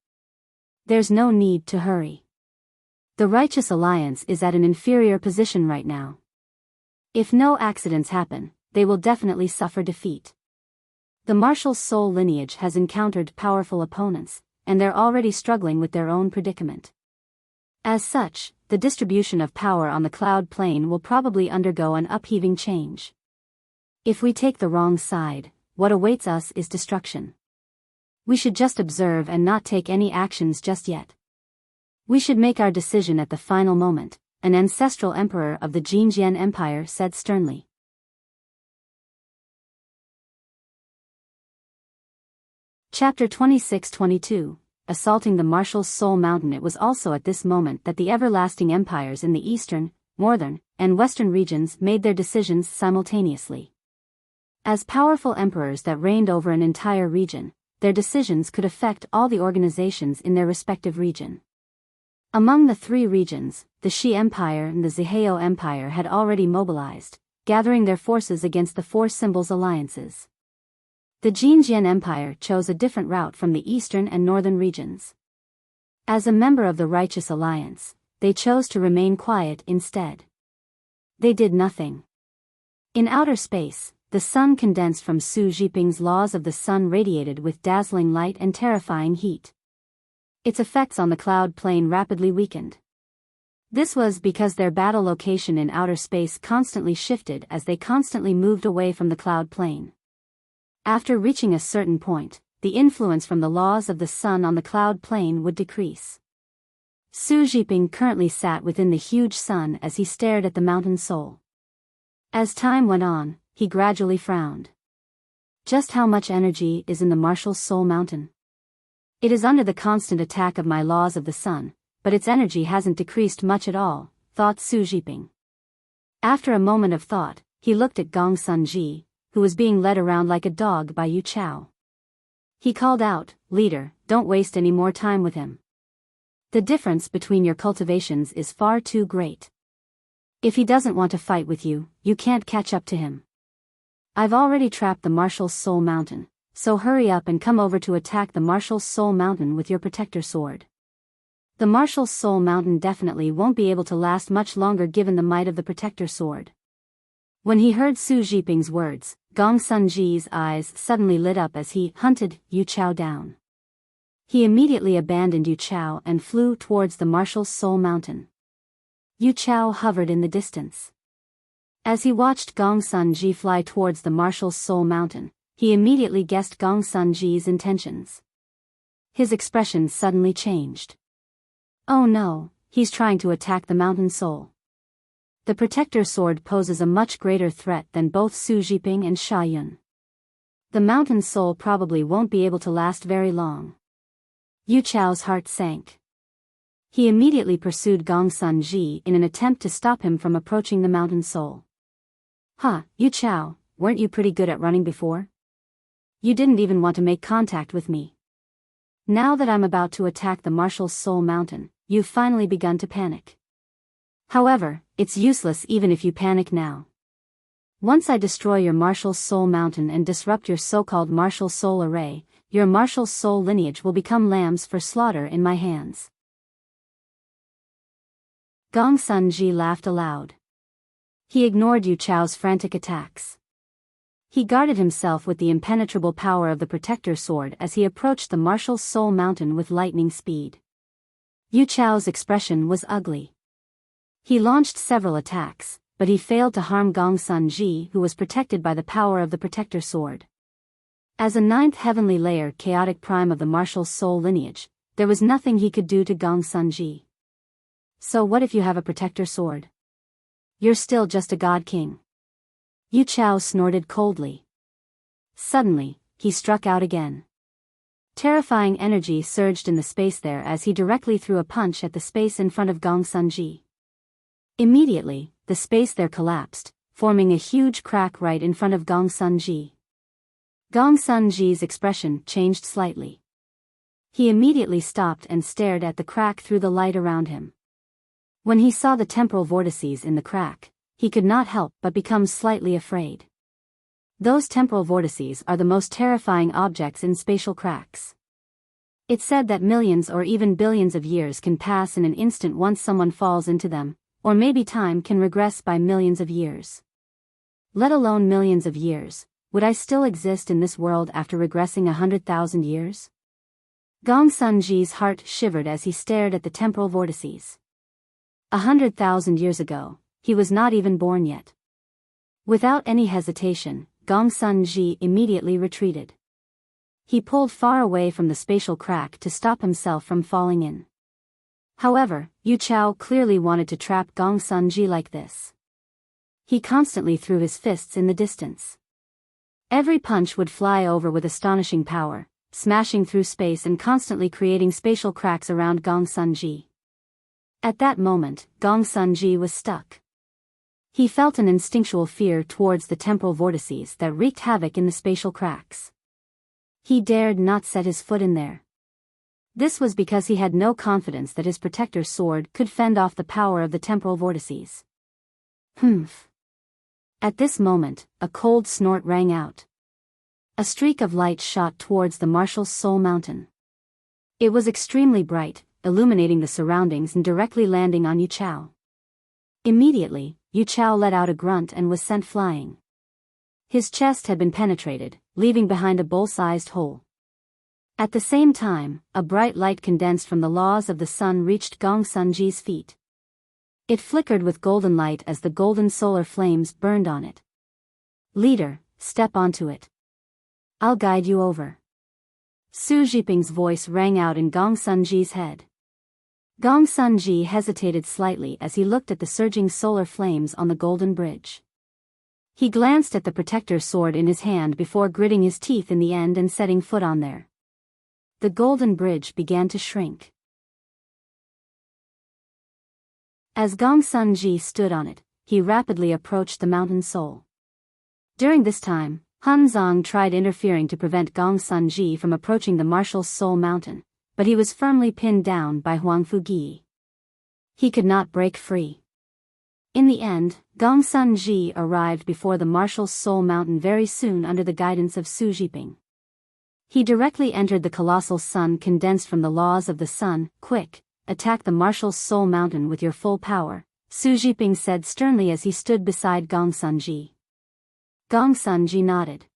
S1: "There's no need to hurry. The Righteous Alliance is at an inferior position right now. If no accidents happen, they will definitely suffer defeat. The martial soul lineage has encountered powerful opponents, and they're already struggling with their own predicament. As such, the distribution of power on the cloud plane will probably undergo an upheaving change. If we take the wrong side, what awaits us is destruction. We should just observe and not take any actions just yet. We should make our decision at the final moment," an ancestral emperor of the Jinjian Empire said sternly. Chapter 26-22, Assaulting the Martial Soul Mountain. It was also at this moment that the everlasting empires in the eastern, northern, and western regions made their decisions simultaneously. As powerful emperors that reigned over an entire region, their decisions could affect all the organizations in their respective region. Among the three regions, the Shi Empire and the Zihao Empire had already mobilized, gathering their forces against the Four Symbols Alliances. The Jinjian Empire chose a different route from the eastern and northern regions. As a member of the Righteous Alliance, they chose to remain quiet instead. They did nothing. In outer space, the sun condensed from Su Jiping's laws of the sun radiated with dazzling light and terrifying heat. Its effects on the cloud plane rapidly weakened. This was because their battle location in outer space constantly shifted as they constantly moved away from the cloud plane. After reaching a certain point, the influence from the laws of the sun on the cloud plane would decrease. Su Jiping currently sat within the huge sun as he stared at the mountain soul. As time went on, he gradually frowned. Just how much energy is in the martial soul mountain? It is under the constant attack of my laws of the sun, but its energy hasn't decreased much at all, thought Su Jiping. After a moment of thought, he looked at Gong Sun Ji, who was being led around like a dog by Yu Chao. He called out, "Leader, don't waste any more time with him. The difference between your cultivations is far too great. If he doesn't want to fight with you, you can't catch up to him. I've already trapped the Martial Soul Mountain, so hurry up and come over to attack the Martial Soul Mountain with your protector sword. The Martial Soul Mountain definitely won't be able to last much longer given the might of the protector sword." When he heard Su Jiping's words, Gong Sun Ji's eyes suddenly lit up as he hunted Yu Chao down. He immediately abandoned Yu Chao and flew towards the Martial Soul Mountain. Yu Chao hovered in the distance. As he watched Gong Sun Ji fly towards the Martial Soul Mountain, he immediately guessed Gong Sun Ji's intentions. His expression suddenly changed. Oh no, he's trying to attack the mountain soul. The protector sword poses a much greater threat than both Su Jiping and Sha Yun. The mountain soul probably won't be able to last very long. Yu Chao's heart sank. He immediately pursued Gong Sun Ji in an attempt to stop him from approaching the mountain soul. "Huh, Yu Chao, weren't you pretty good at running before? You didn't even want to make contact with me. Now that I'm about to attack the Martial Soul Mountain, you've finally begun to panic. However, it's useless even if you panic now. Once I destroy your Martial Soul Mountain and disrupt your so-called Martial Soul Array, your Martial Soul lineage will become lambs for slaughter in my hands." Gong Sun Ji laughed aloud. He ignored Yu Chao's frantic attacks. He guarded himself with the impenetrable power of the protector sword as he approached the Martial Soul Mountain with lightning speed. Yu Chao's expression was ugly. He launched several attacks, but he failed to harm Gong Sun Ji, who was protected by the power of the Protector Sword. As a ninth heavenly layer chaotic prime of the martial soul lineage, there was nothing he could do to Gong Sun Ji. So what if you have a Protector Sword? You're still just a God King. Yu Chao snorted coldly. Suddenly, he struck out again. Terrifying energy surged in the space there as he directly threw a punch at the space in front of Gong Sun Ji. Immediately, the space there collapsed, forming a huge crack right in front of Gong Sun Ji. Gong Sun Ji's expression changed slightly. He immediately stopped and stared at the crack through the light around him. When he saw the temporal vortices in the crack, he could not help but become slightly afraid. Those temporal vortices are the most terrifying objects in spatial cracks. It's said that millions or even billions of years can pass in an instant once someone falls into them, or maybe time can regress by millions of years. Let alone millions of years, would I still exist in this world after regressing 100,000 years? Gong Sun Ji's heart shivered as he stared at the temporal vortices. 100,000 years ago, he was not even born yet. Without any hesitation, Gong Sun Ji immediately retreated. He pulled far away from the spatial crack to stop himself from falling in. However, Yu Chao clearly wanted to trap Gong Sun Ji like this. He constantly threw his fists in the distance. Every punch would fly over with astonishing power, smashing through space and constantly creating spatial cracks around Gong Sun Ji. At that moment, Gong Sun Ji was stuck. He felt an instinctual fear towards the temporal vortices that wreaked havoc in the spatial cracks. He dared not set his foot in there. This was because he had no confidence that his protector sword could fend off the power of the temporal vortices. Humph. At this moment, a cold snort rang out. A streak of light shot towards the martial soul mountain. It was extremely bright, illuminating the surroundings and directly landing on Yu Chao. Immediately, Yu Chao let out a grunt and was sent flying. His chest had been penetrated, leaving behind a bowl-sized hole. At the same time, a bright light condensed from the laws of the sun reached Gong Sun Ji's feet. It flickered with golden light as the golden solar flames burned on it. Leader, step onto it. I'll guide you over. Su Jiping's voice rang out in Gong Sun Ji's head. Gong Sun Ji hesitated slightly as he looked at the surging solar flames on the golden bridge. He glanced at the protector sword in his hand before gritting his teeth in the end and setting foot on there. The golden bridge began to shrink. As Gong Sun Ji stood on it, he rapidly approached the mountain soul. During this time, Han Zong tried interfering to prevent Gong Sun Ji from approaching the martial soul mountain, but he was firmly pinned down by Huang Fugi. He could not break free. In the end, Gong Sun Ji arrived before the martial soul mountain very soon under the guidance of Su Jiping. He directly entered the colossal sun condensed from the laws of the sun. Quick, attack the martial soul mountain with your full power, Su Jiping said sternly as he stood beside Gong Sun Ji. Gong Sun Ji nodded.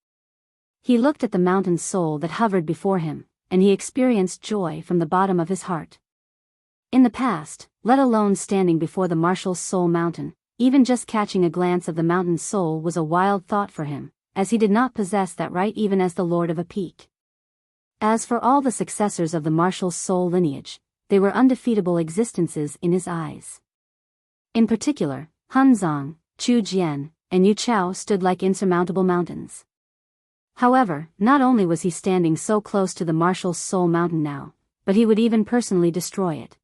S1: He looked at the mountain soul that hovered before him, and he experienced joy from the bottom of his heart. In the past, let alone standing before the martial soul mountain, even just catching a glance of the mountain soul was a wild thought for him, as he did not possess that right even as the lord of a peak. As for all the successors of the martial soul lineage, they were undefeatable existences in his eyes. In particular, Han Zong, Chu Jian, and Yu Chao stood like insurmountable mountains. However, not only was he standing so close to the martial soul mountain now, but he would even personally destroy it.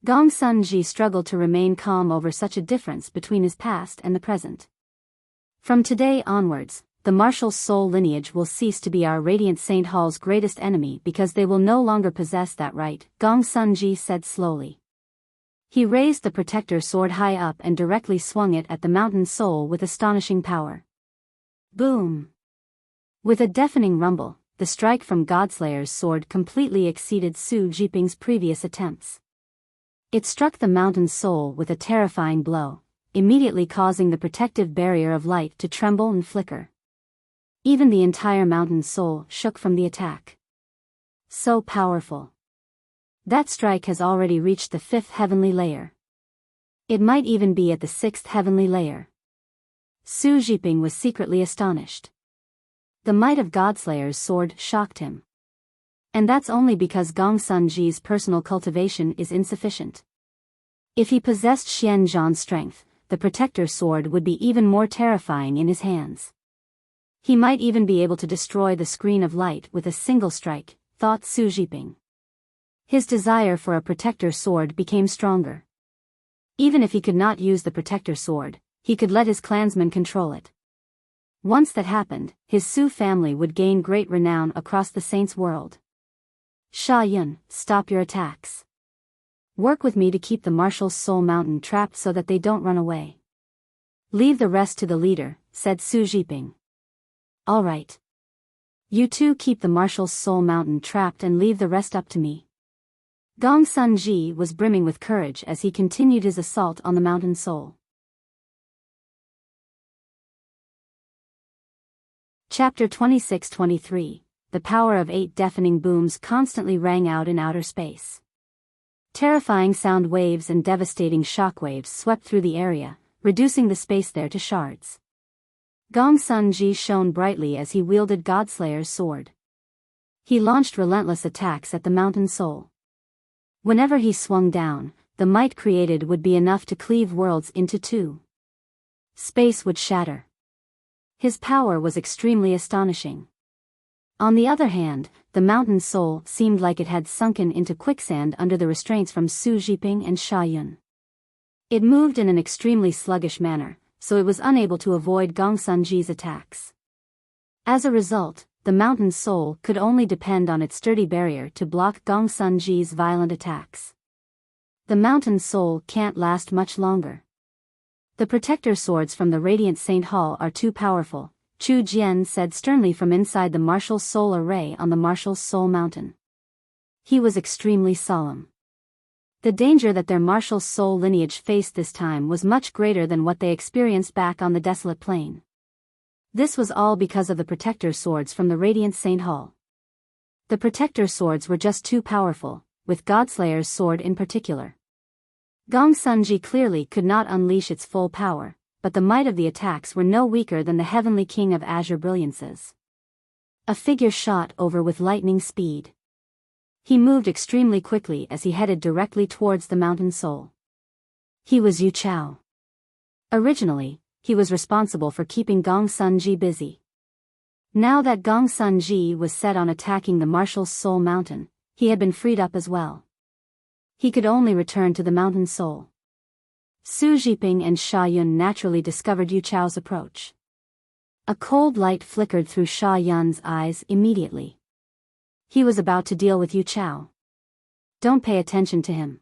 S1: Gong Sun Ji struggled to remain calm over such a difference between his past and the present. From today onwards, the martial soul lineage will cease to be our Radiant Saint Hall's greatest enemy because they will no longer possess that right, Gong Sun Ji said slowly. He raised the protector sword high up and directly swung it at the mountain soul with astonishing power. Boom! With a deafening rumble, the strike from Godslayer's sword completely exceeded Su Jiping's previous attempts. It struck the mountain soul with a terrifying blow, immediately causing the protective barrier of light to tremble and flicker. Even the entire mountain soul shook from the attack. So powerful. That strike has already reached the 5th heavenly layer. It might even be at the 6th heavenly layer. Su Zhiping was secretly astonished. The might of Godslayer's sword shocked him. And that's only because Gongsun Ji's personal cultivation is insufficient. If he possessed Xian Zhan's strength, the protector sword would be even more terrifying in his hands. He might even be able to destroy the screen of light with a single strike, thought Su Zhiping. His desire for a protector sword became stronger. Even if he could not use the protector sword, he could let his clansmen control it. Once that happened, his Su family would gain great renown across the Saints' world. Sha Yun, stop your attacks. Work with me to keep the Martial Soul Mountain trapped so that they don't run away. Leave the rest to the leader, said Su Zhiping. All right. You two keep the Martial Soul Mountain trapped and leave the rest up to me. Gongsun Ji was brimming with courage as he continued his assault on the Mountain Soul. Chapter 26-23. The power of 8 deafening booms constantly rang out in outer space. Terrifying sound waves and devastating shockwaves swept through the area, reducing the space there to shards. Gongsun Ji shone brightly as he wielded Godslayer's sword. He launched relentless attacks at the Mountain Soul. Whenever he swung down, the might created would be enough to cleave worlds into two. Space would shatter. His power was extremely astonishing. On the other hand, the Mountain Soul seemed like it had sunken into quicksand under the restraints from Su Zhiping and Sha Yun. It moved in an extremely sluggish manner, so it was unable to avoid Gongsun Ji's attacks. As a result, the Mountain Soul could only depend on its sturdy barrier to block Gongsun Ji's violent attacks. The Mountain Soul can't last much longer. The protector swords from the Radiant Saint Hall are too powerful, Chu Jian said sternly from inside the Martial Soul Array on the Martial Soul Mountain. He was extremely solemn. The danger that their Martial Soul lineage faced this time was much greater than what they experienced back on the desolate plain. This was all because of the protector swords from the Radiant Saint Hall. The protector swords were just too powerful, with Godslayer's sword in particular. Gongsun Ji clearly could not unleash its full power, but the might of the attacks were no weaker than the Heavenly King of Azure Brilliances. A figure shot over with lightning speed. He moved extremely quickly as he headed directly towards the Mountain Soul. He was Yu Chao. Originally, he was responsible for keeping Gongsun Ji busy. Now that Gongsun Ji was set on attacking the Martial Soul Mountain, he had been freed up as well. He could only return to the Mountain Soul. Su Zhiping and Sha Yun naturally discovered Yu Chao's approach. A cold light flickered through Sha Yun's eyes immediately. He was about to deal with Yu Chao. Don't pay attention to him.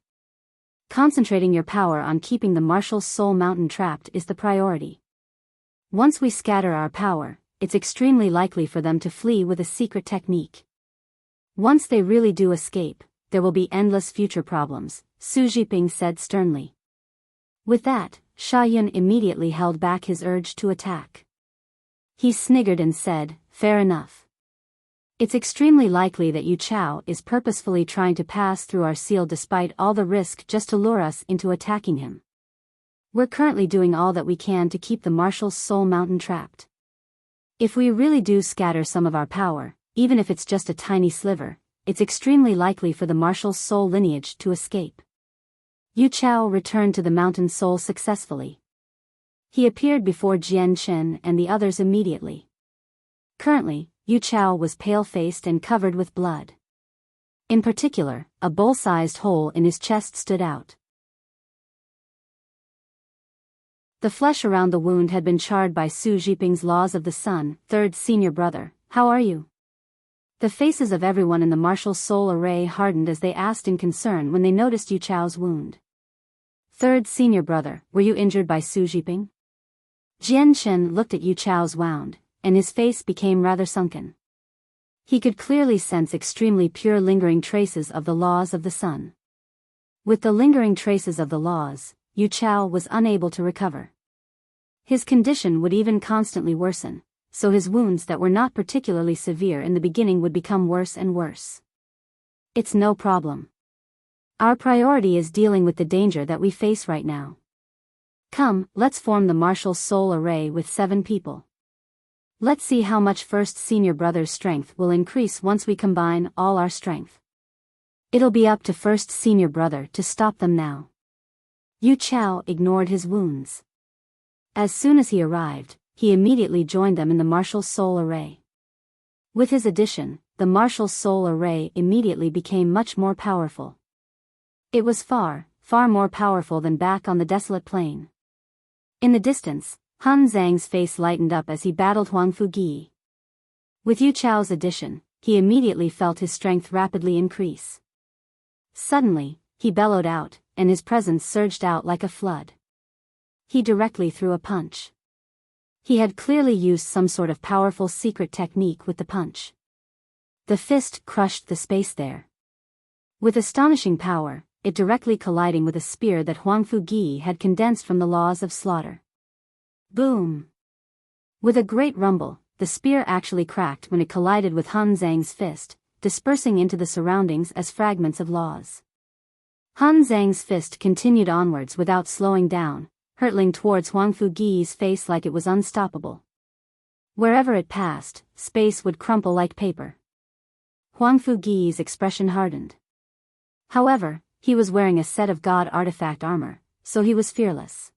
S1: Concentrating your power on keeping the Martial Soul Mountain trapped is the priority. Once we scatter our power, it's extremely likely for them to flee with a secret technique. Once they really do escape, there will be endless future problems, Su Zhiping said sternly. With that, Sha Yun immediately held back his urge to attack. He sniggered and said, fair enough. It's extremely likely that Yu Chao is purposefully trying to pass through our seal despite all the risk just to lure us into attacking him. We're currently doing all that we can to keep the Martial Soul Mountain trapped. If we really do scatter some of our power, even if it's just a tiny sliver, it's extremely likely for the Martial Soul lineage to escape. Yu Chao returned to the Mountain Soul successfully. He appeared before Jian Chen and the others immediately. Currently, Yu Chao was pale-faced and covered with blood. In particular, a bowl-sized hole in his chest stood out. The flesh around the wound had been charred by Su Zhiping's laws of the sun. Third senior brother, how are you? The faces of everyone in the Martial Soul Array hardened as they asked in concern when they noticed Yu Chao's wound. Third senior brother, were you injured by Su Zhiping? Jian Chen looked at Yu Chao's wound, and his face became rather sunken. He could clearly sense extremely pure lingering traces of the laws of the sun. With the lingering traces of the laws, Yu Chao was unable to recover. His condition would even constantly worsen, so his wounds that were not particularly severe in the beginning would become worse and worse. It's no problem. Our priority is dealing with the danger that we face right now. Come, let's form the martial soul array with 7 people. Let's see how much first senior brother's strength will increase once we combine all our strength. It'll be up to first senior brother to stop them now. Yu Chao ignored his wounds. As soon as he arrived, he immediately joined them in the martial soul array. With his addition, the martial soul array immediately became much more powerful. It was far, far more powerful than back on the desolate plain. In the distance, Han Zhang's face lightened up as he battled Huang Fugi. With Yu Chao's addition, he immediately felt his strength rapidly increase. Suddenly, he bellowed out, and his presence surged out like a flood. He directly threw a punch. He had clearly used some sort of powerful secret technique with the punch. The fist crushed the space there. With astonishing power, it directly colliding with a spear that Huang Fugi had condensed from the laws of slaughter. Boom! With a great rumble, the spear actually cracked when it collided with Han Zhang's fist, dispersing into the surroundings as fragments of laws. Han Zhang's fist continued onwards without slowing down, hurtling towards Huang Fugi's face like it was unstoppable. Wherever it passed, space would crumple like paper. Huang Fugi's expression hardened. However, he was wearing a set of god artifact armor, so he was fearless.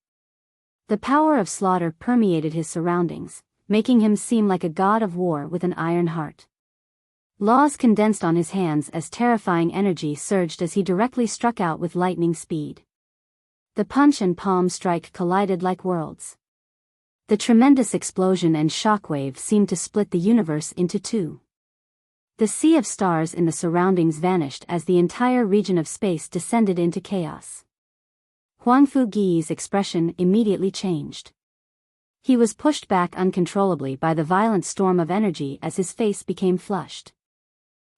S1: The power of slaughter permeated his surroundings, making him seem like a god of war with an iron heart. Laws condensed on his hands as terrifying energy surged as he directly struck out with lightning speed. The punch and palm strike collided like worlds. The tremendous explosion and shockwave seemed to split the universe into 2. The sea of stars in the surroundings vanished as the entire region of space descended into chaos. Huang Fugi's expression immediately changed. He was pushed back uncontrollably by the violent storm of energy as his face became flushed.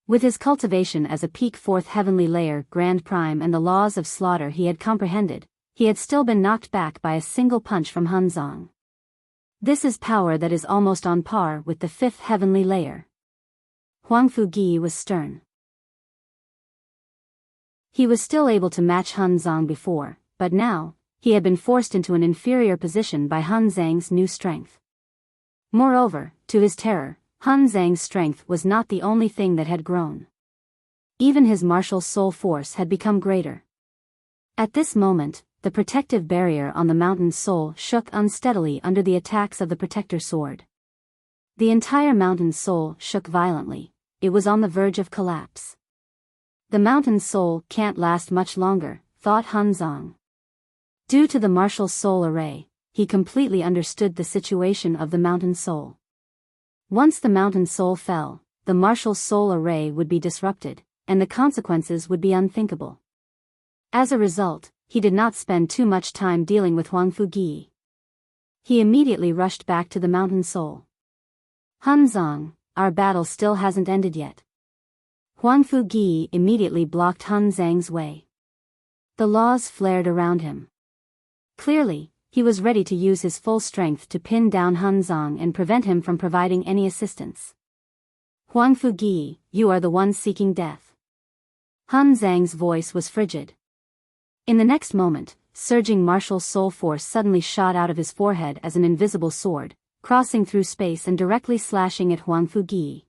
S1: With his cultivation as a peak 4th heavenly layer Grand Prime and the laws of slaughter he had comprehended, he had still been knocked back by a single punch from Han Zhang. This is power that is almost on par with the 5th heavenly layer. Huang Fugi was stern. He was still able to match Han Zhang before, but now, he had been forced into an inferior position by Han Zhang's new strength. Moreover, to his terror, Han Zhang's strength was not the only thing that had grown. Even his martial soul force had become greater. At this moment, the protective barrier on the mountain soul shook unsteadily under the attacks of the protector sword. The entire mountain soul shook violently. It was on the verge of collapse. The mountain soul can't last much longer, thought Han Zhang. Due to the martial soul array, he completely understood the situation of the mountain soul. Once the mountain soul fell, the martial soul array would be disrupted, and the consequences would be unthinkable. As a result, he did not spend too much time dealing with Huang Fugi. He immediately rushed back to the mountain soul. Han Zhang, our battle still hasn't ended yet. Huang Fugi immediately blocked Han Zhang's way. The laws flared around him. Clearly, he was ready to use his full strength to pin down Han Zhang and prevent him from providing any assistance. Huang Fugi, you are the one seeking death. Han Zhang's voice was frigid. In the next moment, surging martial soul force suddenly shot out of his forehead as an invisible sword, crossing through space and directly slashing at Huang Fugi.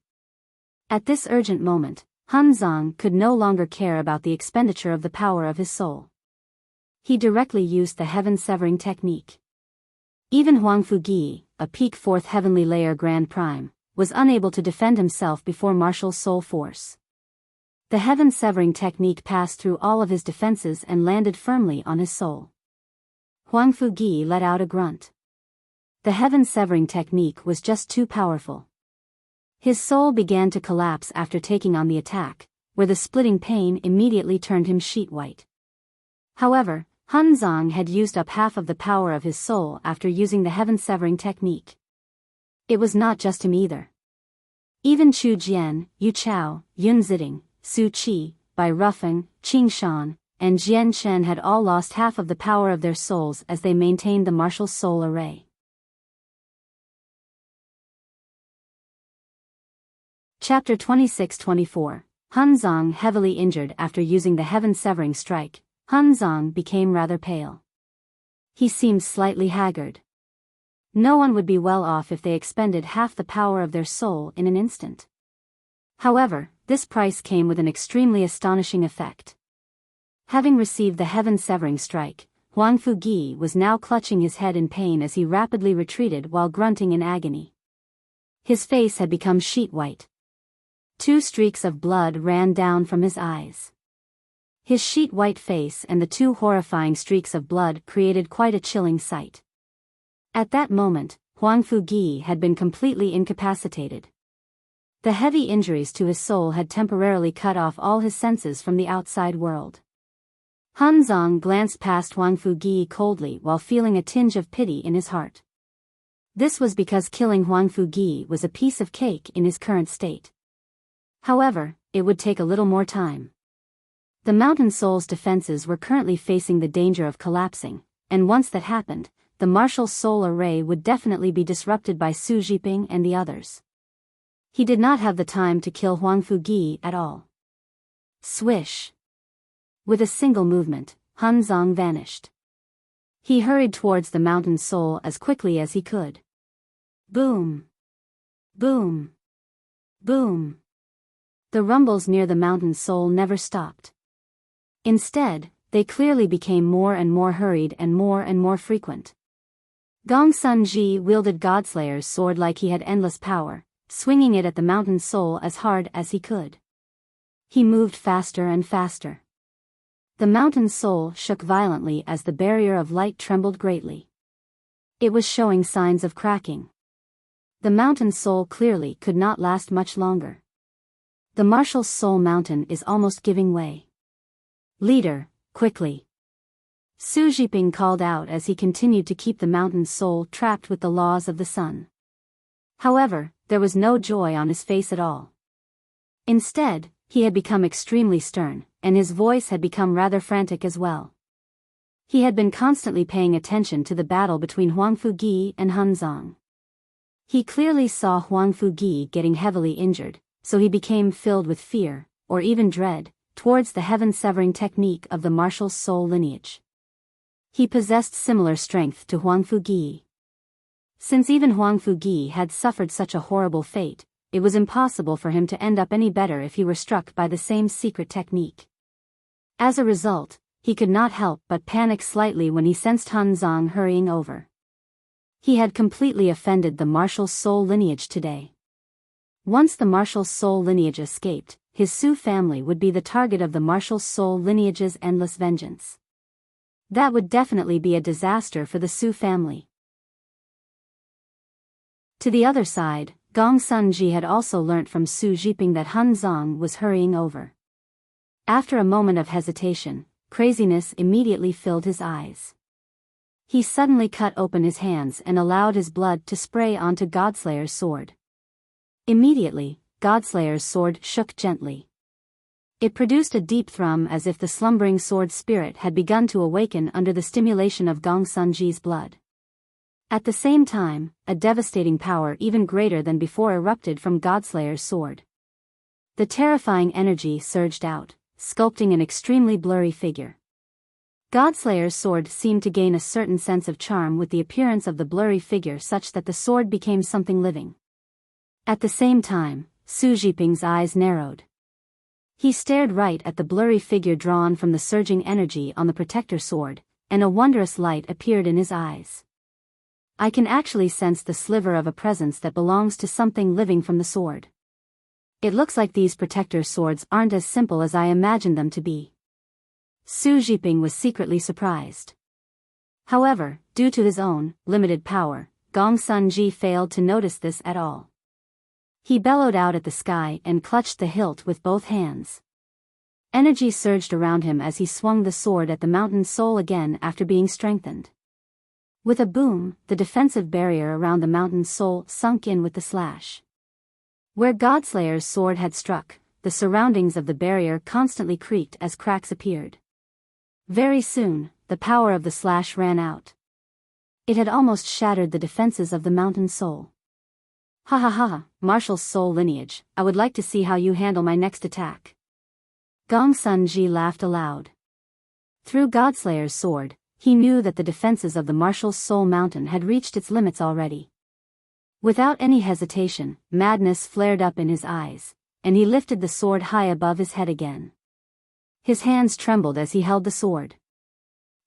S1: At this urgent moment, Han Zhang could no longer care about the expenditure of the power of his soul. He directly used the heaven-severing technique. Even Huang Fugi, a peak 4th heavenly layer Grand Prime, was unable to defend himself before martial soul force. The heaven-severing technique passed through all of his defenses and landed firmly on his soul. Huang Fugi let out a grunt. The heaven-severing technique was just too powerful. His soul began to collapse after taking on the attack, where the splitting pain immediately turned him sheet white. However, Han Zhang had used up half of the power of his soul after using the heaven-severing technique. It was not just him either. Even Chu Jian, Yu Chao, Yun Ziding, Su Qi, Bai Rufeng, Qing Shan, and Jian Chen had all lost half of the power of their souls as they maintained the martial soul array. Chapter 26-24, Hunzong heavily injured after using the heaven-severing strike, Hunzong became rather pale. He seemed slightly haggard. No one would be well off if they expended half the power of their soul in an instant. However, this price came with an extremely astonishing effect. Having received the heaven-severing strike, Huang Fugi was now clutching his head in pain as he rapidly retreated while grunting in agony. His face had become sheet white. 2 streaks of blood ran down from his eyes. His sheet white face and the 2 horrifying streaks of blood created quite a chilling sight. At that moment, Huang Fugi had been completely incapacitated. The heavy injuries to his soul had temporarily cut off all his senses from the outside world. Hunzong glanced past Huang Fugi coldly while feeling a tinge of pity in his heart. This was because killing Huang Fugi was a piece of cake in his current state. However, it would take a little more time. The Mountain Soul's defenses were currently facing the danger of collapsing, and once that happened, the martial soul array would definitely be disrupted by Su Jiping and the others. He did not have the time to kill Huang Fugi at all. Swish! With a single movement, Hunzong vanished. He hurried towards the Mountain Soul as quickly as he could. Boom! Boom! Boom! The rumbles near the Mountain Soul never stopped. Instead, they clearly became more and more hurried and more frequent. Gongsun Ji wielded Godslayer's sword like he had endless power, swinging it at the Mountain Soul as hard as he could. He moved faster and faster. The Mountain Soul shook violently as the barrier of light trembled greatly. It was showing signs of cracking. The Mountain Soul clearly could not last much longer. The Martial Soul Mountain is almost giving way. Leader, quickly! Su Jiping called out as he continued to keep the Mountain Soul trapped with the laws of the sun. However, there was no joy on his face at all. Instead, he had become extremely stern, and his voice had become rather frantic as well. He had been constantly paying attention to the battle between Huang Fugi and Hunzong. He clearly saw Huang Fugi getting heavily injured, so he became filled with fear, or even dread, towards the heaven-severing technique of the martial soul lineage. He possessed similar strength to Huang Fugi. Since even Huang Fugi had suffered such a horrible fate, it was impossible for him to end up any better if he were struck by the same secret technique. As a result, he could not help but panic slightly when he sensed Hunzong hurrying over. He had completely offended the martial soul lineage today. Once the martial soul lineage escaped, his Su family would be the target of the martial soul lineage's endless vengeance. That would definitely be a disaster for the Su family. To the other side, Gongsun Ji had also learnt from Su Jiping that Hunzong was hurrying over. After a moment of hesitation, craziness immediately filled his eyes. He suddenly cut open his hands and allowed his blood to spray onto Godslayer's sword. Immediately, Godslayer's sword shook gently. It produced a deep thrum as if the slumbering sword spirit had begun to awaken under the stimulation of Gongsun Ji's blood. At the same time, a devastating power even greater than before erupted from Godslayer's sword. The terrifying energy surged out, sculpting an extremely blurry figure. Godslayer's sword seemed to gain a certain sense of charm with the appearance of the blurry figure such that the sword became something living. At the same time, Su Jiping's eyes narrowed. He stared right at the blurry figure drawn from the surging energy on the protector sword, and a wondrous light appeared in his eyes. I can actually sense the sliver of a presence that belongs to something living from the sword. It looks like these protector swords aren't as simple as I imagined them to be. Su Jiping was secretly surprised. However, due to his own limited power, Gongsun Ji failed to notice this at all. He bellowed out at the sky and clutched the hilt with both hands. Energy surged around him as he swung the sword at the Mountain Soul again after being strengthened. With a boom, the defensive barrier around the Mountain Soul sunk in with the slash. Where Godslayer's sword had struck, the surroundings of the barrier constantly creaked as cracks appeared. Very soon, the power of the slash ran out. It had almost shattered the defenses of the Mountain Soul. Ha ha ha, martial soul lineage, I would like to see how you handle my next attack. Gong Sun Ji laughed aloud. Through Godslayer's sword, he knew that the defenses of the Martial Soul Mountain had reached its limits already. Without any hesitation, madness flared up in his eyes, and he lifted the sword high above his head again. His hands trembled as he held the sword.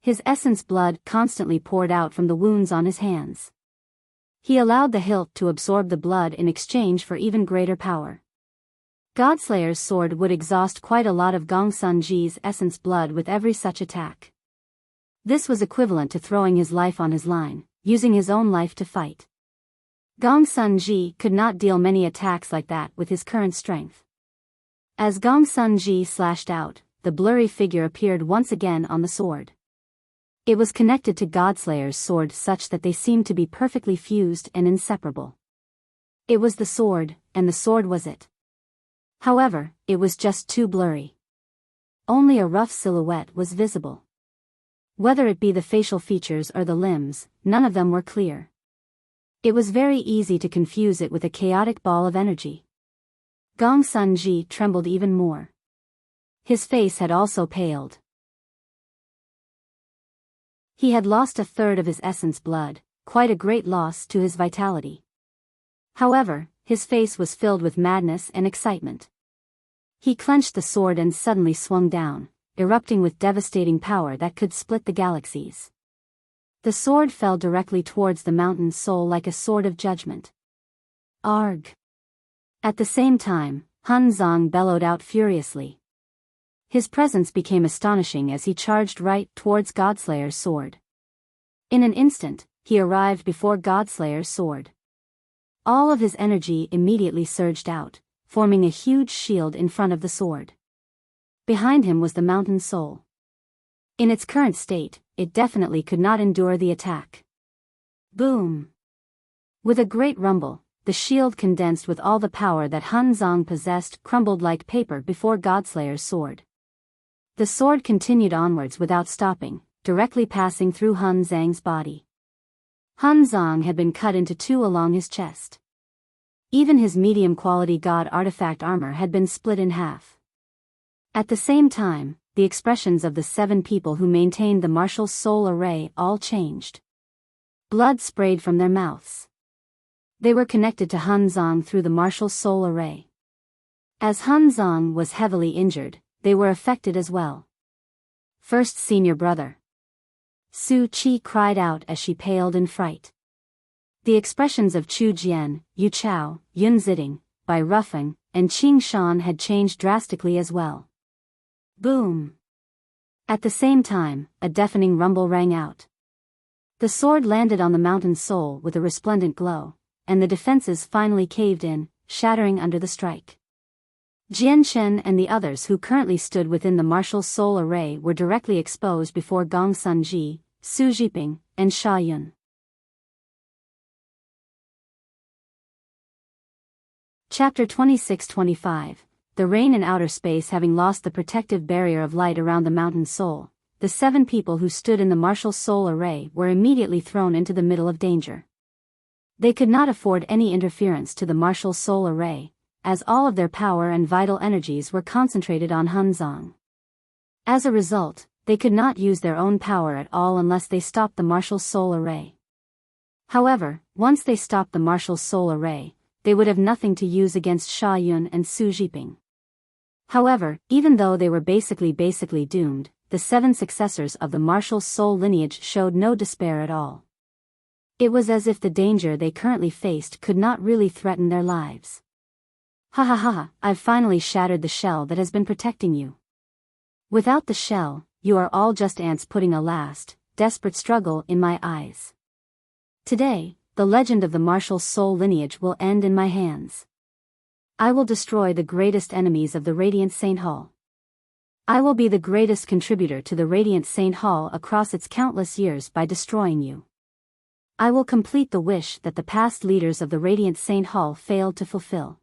S1: His essence blood constantly poured out from the wounds on his hands. He allowed the hilt to absorb the blood in exchange for even greater power. Godslayer's sword would exhaust quite a lot of Gong Sun Ji's essence blood with every such attack. This was equivalent to throwing his life on his line, using his own life to fight. Gong Sun Ji could not deal many attacks like that with his current strength. As Gong Sun Ji slashed out, the blurry figure appeared once again on the sword. It was connected to Godslayer's sword such that they seemed to be perfectly fused and inseparable. It was the sword, and the sword was it. However, it was just too blurry. Only a rough silhouette was visible. Whether it be the facial features or the limbs, none of them were clear. It was very easy to confuse it with a chaotic ball of energy. Gong Sun Ji trembled even more. His face had also paled. He had lost a third of his essence blood, quite a great loss to his vitality. However, his face was filled with madness and excitement. He clenched the sword and suddenly swung down, erupting with devastating power that could split the galaxies. The sword fell directly towards the mountain soul like a sword of judgment. Arg! At the same time, Hun Zong bellowed out furiously. His presence became astonishing as he charged right towards Godslayer's sword. In an instant, he arrived before Godslayer's sword. All of his energy immediately surged out, forming a huge shield in front of the sword. Behind him was the mountain soul. In its current state, it definitely could not endure the attack. Boom! With a great rumble, the shield condensed with all the power that Hun Zong possessed crumbled like paper before Godslayer's sword. The sword continued onwards without stopping, directly passing through Hun Zhang's body. Hun Zong had been cut into two along his chest. Even his medium-quality god artifact armor had been split in half. At the same time, the expressions of the 7 people who maintained the martial soul array all changed. Blood sprayed from their mouths. They were connected to Hun Zong through the martial soul array. As Hun Zong was heavily injured, they were affected as well. First senior brother. Su Qi cried out as she paled in fright. The expressions of Chu Jian, Yu Chao, Yun Ziding, Bai Rufeng, and Qing Shan had changed drastically as well. Boom! At the same time, a deafening rumble rang out. The sword landed on the mountain soul with a resplendent glow, and the defenses finally caved in, shattering under the strike. Jian Shen and the others who currently stood within the martial soul array were directly exposed before Gong Sun Ji, Su Jiping, and Sha Yun. Chapter 26-25. The rain in outer space having lost the protective barrier of light around the mountain soul, the 7 people who stood in the martial soul array were immediately thrown into the middle of danger. They could not afford any interference to the martial soul array, as all of their power and vital energies were concentrated on Hun Zong. As a result, they could not use their own power at all unless they stopped the martial soul array. However, once they stopped the martial soul array, they would have nothing to use against Sha Yun and Su Jiping. However, even though they were basically doomed, the 7 successors of the martial soul lineage showed no despair at all. It was as if the danger they currently faced could not really threaten their lives. Ha ha ha, I've finally shattered the shell that has been protecting you. Without the shell, you are all just ants putting a last, desperate struggle in my eyes. Today, the legend of the martial soul lineage will end in my hands. I will destroy the greatest enemies of the Radiant Saint Hall. I will be the greatest contributor to the Radiant Saint Hall across its countless years by destroying you. I will complete the wish that the past leaders of the Radiant Saint Hall failed to fulfill.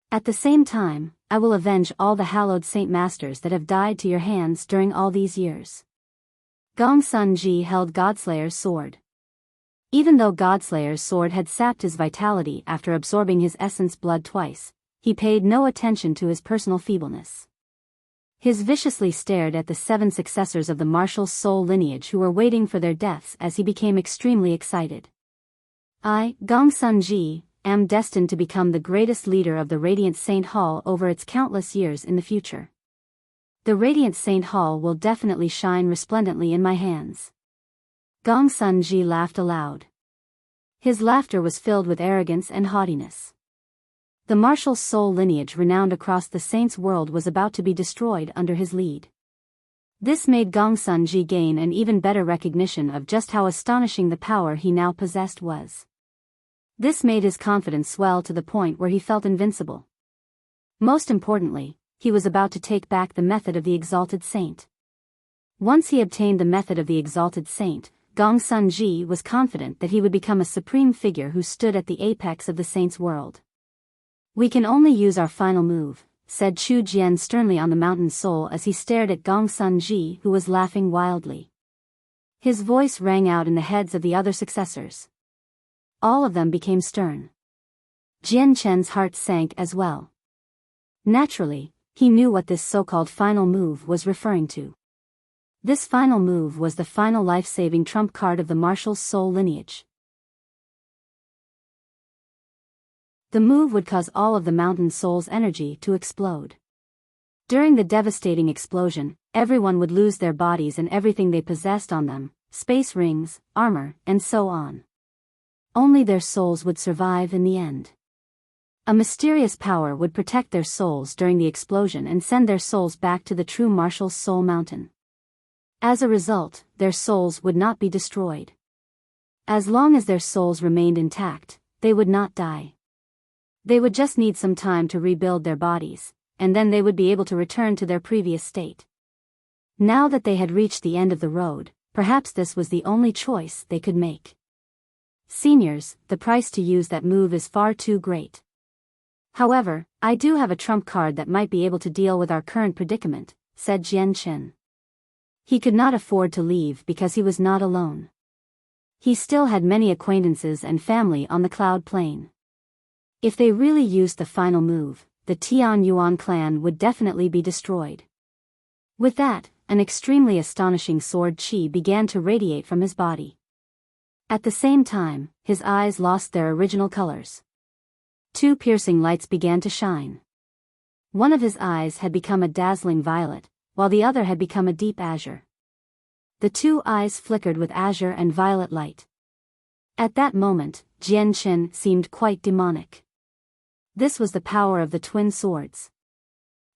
S1: At the same time, I will avenge all the hallowed Saint Masters that have died to your hands during all these years. Gong Sun Ji held Godslayer's sword. Even though Godslayer's sword had sapped his vitality after absorbing his essence blood twice, he paid no attention to his personal feebleness. His viciously stared at the 7 successors of the martial soul lineage who were waiting for their deaths as he became extremely excited. I, Gongsun Ji, am destined to become the greatest leader of the Radiant Saint Hall over its countless years in the future. The Radiant Saint Hall will definitely shine resplendently in my hands. Gongsun Ji laughed aloud. His laughter was filled with arrogance and haughtiness. The martial soul lineage renowned across the saints' world was about to be destroyed under his lead. This made Gongsun Ji gain an even better recognition of just how astonishing the power he now possessed was. This made his confidence swell to the point where he felt invincible. Most importantly, he was about to take back the method of the Exalted Saint. Once he obtained the method of the Exalted Saint, Gongsun Ji was confident that he would become a supreme figure who stood at the apex of the saints' world. "We can only use our final move," said Chu Jian sternly on the mountain soul as he stared at Gongsun Ji, who was laughing wildly. His voice rang out in the heads of the other successors. All of them became stern. Jian Chen's heart sank as well. Naturally, he knew what this so-called final move was referring to. This final move was the final life-saving trump card of the martial soul lineage. The move would cause all of the mountain soul's energy to explode. During the devastating explosion, everyone would lose their bodies and everything they possessed on them, space rings, armor, and so on. Only their souls would survive in the end. A mysterious power would protect their souls during the explosion and send their souls back to the true martial soul mountain. As a result, their souls would not be destroyed. As long as their souls remained intact, they would not die. They would just need some time to rebuild their bodies, and then they would be able to return to their previous state. Now that they had reached the end of the road, perhaps this was the only choice they could make. Seniors, the price to use that move is far too great. However, I do have a trump card that might be able to deal with our current predicament, said Jian Chen. He could not afford to leave because he was not alone. He still had many acquaintances and family on the Cloud Plain. If they really used the final move, the Tian Yuan clan would definitely be destroyed. With that, an extremely astonishing sword chi began to radiate from his body. At the same time, his eyes lost their original colors. 2 piercing lights began to shine. One of his eyes had become a dazzling violet, while the other had become a deep azure. The 2 eyes flickered with azure and violet light. At that moment, Jian Chen seemed quite demonic. This was the power of the twin swords.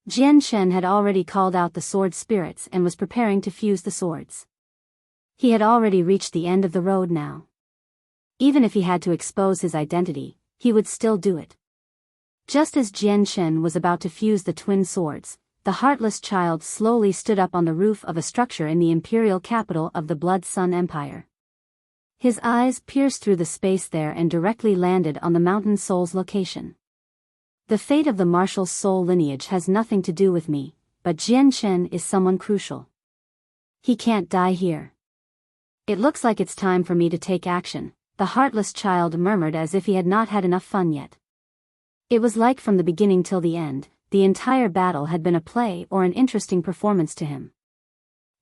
S1: Jian Chen had already called out the sword spirits and was preparing to fuse the swords. He had already reached the end of the road now. Even if he had to expose his identity, he would still do it. Just as Jian Chen was about to fuse the twin swords, the heartless child slowly stood up on the roof of a structure in the imperial capital of the Blood Sun Empire. His eyes pierced through the space there and directly landed on the mountain soul's location. The fate of the martial soul lineage has nothing to do with me, but Jian Chen is someone crucial. He can't die here. It looks like it's time for me to take action, the heartless child murmured as if he had not had enough fun yet. It was like from the beginning till the end, the entire battle had been a play or an interesting performance to him.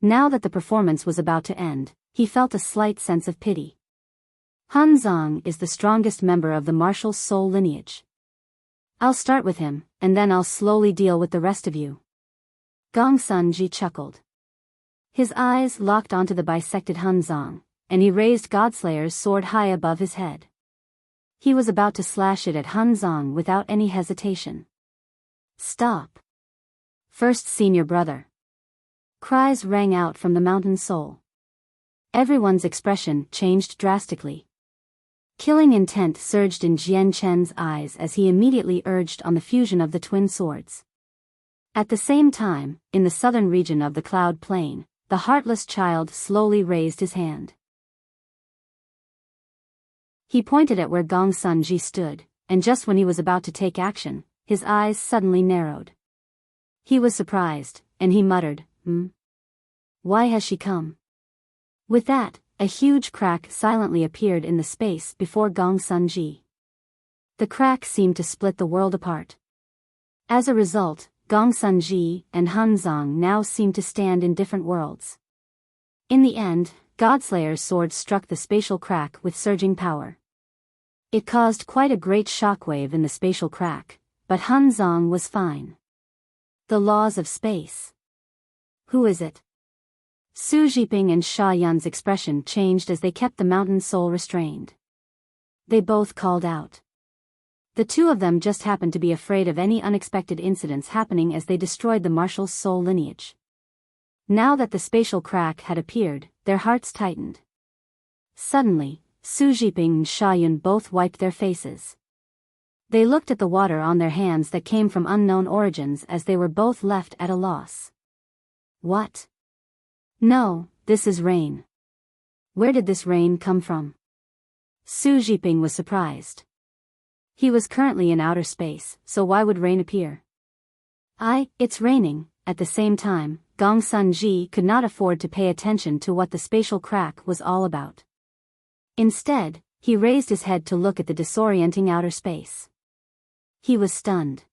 S1: Now that the performance was about to end, he felt a slight sense of pity. Han Zong is the strongest member of the martial soul lineage. I'll start with him, and then I'll slowly deal with the rest of you. Gongsun Ji chuckled. His eyes locked onto the bisected Han Zong, and he raised Godslayer's sword high above his head. He was about to slash it at Han Zong without any hesitation. Stop! First senior brother. Cries rang out from the mountain soul. Everyone's expression changed drastically. Killing intent surged in Jian Chen's eyes as he immediately urged on the fusion of the twin swords. At the same time, in the southern region of the Cloud Plain, the heartless child slowly raised his hand. He pointed at where Gongsun Ji stood, and just when he was about to take action, his eyes suddenly narrowed. He was surprised, and he muttered, Why has she come? With that, a huge crack silently appeared in the space before Gongsun Ji. The crack seemed to split the world apart. As a result, Gongsun and Hunzong now seemed to stand in different worlds. In the end, Godslayer's sword struck the spatial crack with surging power. It caused quite a great shockwave in the spatial crack, but Hunzong was fine. The laws of space. Who is it? Su Jiping and Sha Yun's expression changed as they kept the mountain soul restrained. They both called out. The two of them just happened to be afraid of any unexpected incidents happening as they destroyed the martial soul lineage. Now that the spatial crack had appeared, their hearts tightened. Suddenly, Su Jiping and Sha Yun both wiped their faces. They looked at the water on their hands that came from unknown origins as they were both left at a loss. What? No, this is rain. Where did this rain come from? Su Jiping was surprised. He was currently in outer space, so why would rain appear? It's raining. At the same time, Gongsun could not afford to pay attention to what the spatial crack was all about. Instead, he raised his head to look at the disorienting outer space. He was stunned.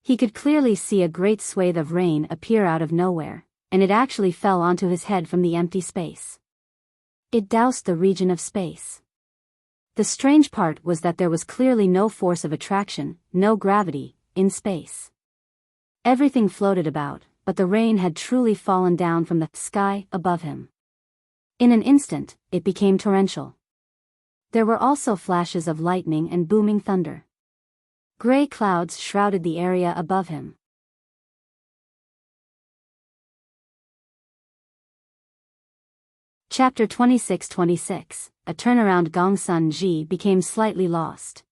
S1: He could clearly see a great swathe of rain appear out of nowhere, and it actually fell onto his head from the empty space. It doused the region of space. The strange part was that there was clearly no force of attraction, no gravity, in space. Everything floated about, but the rain had truly fallen down from the sky above him. In an instant, it became torrential. There were also flashes of lightning and booming thunder. Gray clouds shrouded the area above him. Chapter 26:26. A turnaround. Gongsun became slightly lost.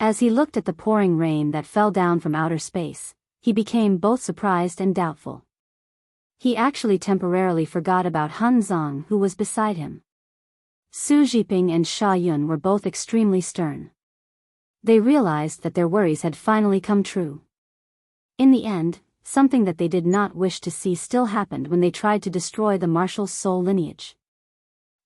S1: As he looked at the pouring rain that fell down from outer space, he became both surprised and doubtful. He actually temporarily forgot about Hunzong, who was beside him. Su Jiping and Sha Yun were both extremely stern. They realized that their worries had finally come true. In the end, something that they did not wish to see still happened when they tried to destroy the martial soul lineage.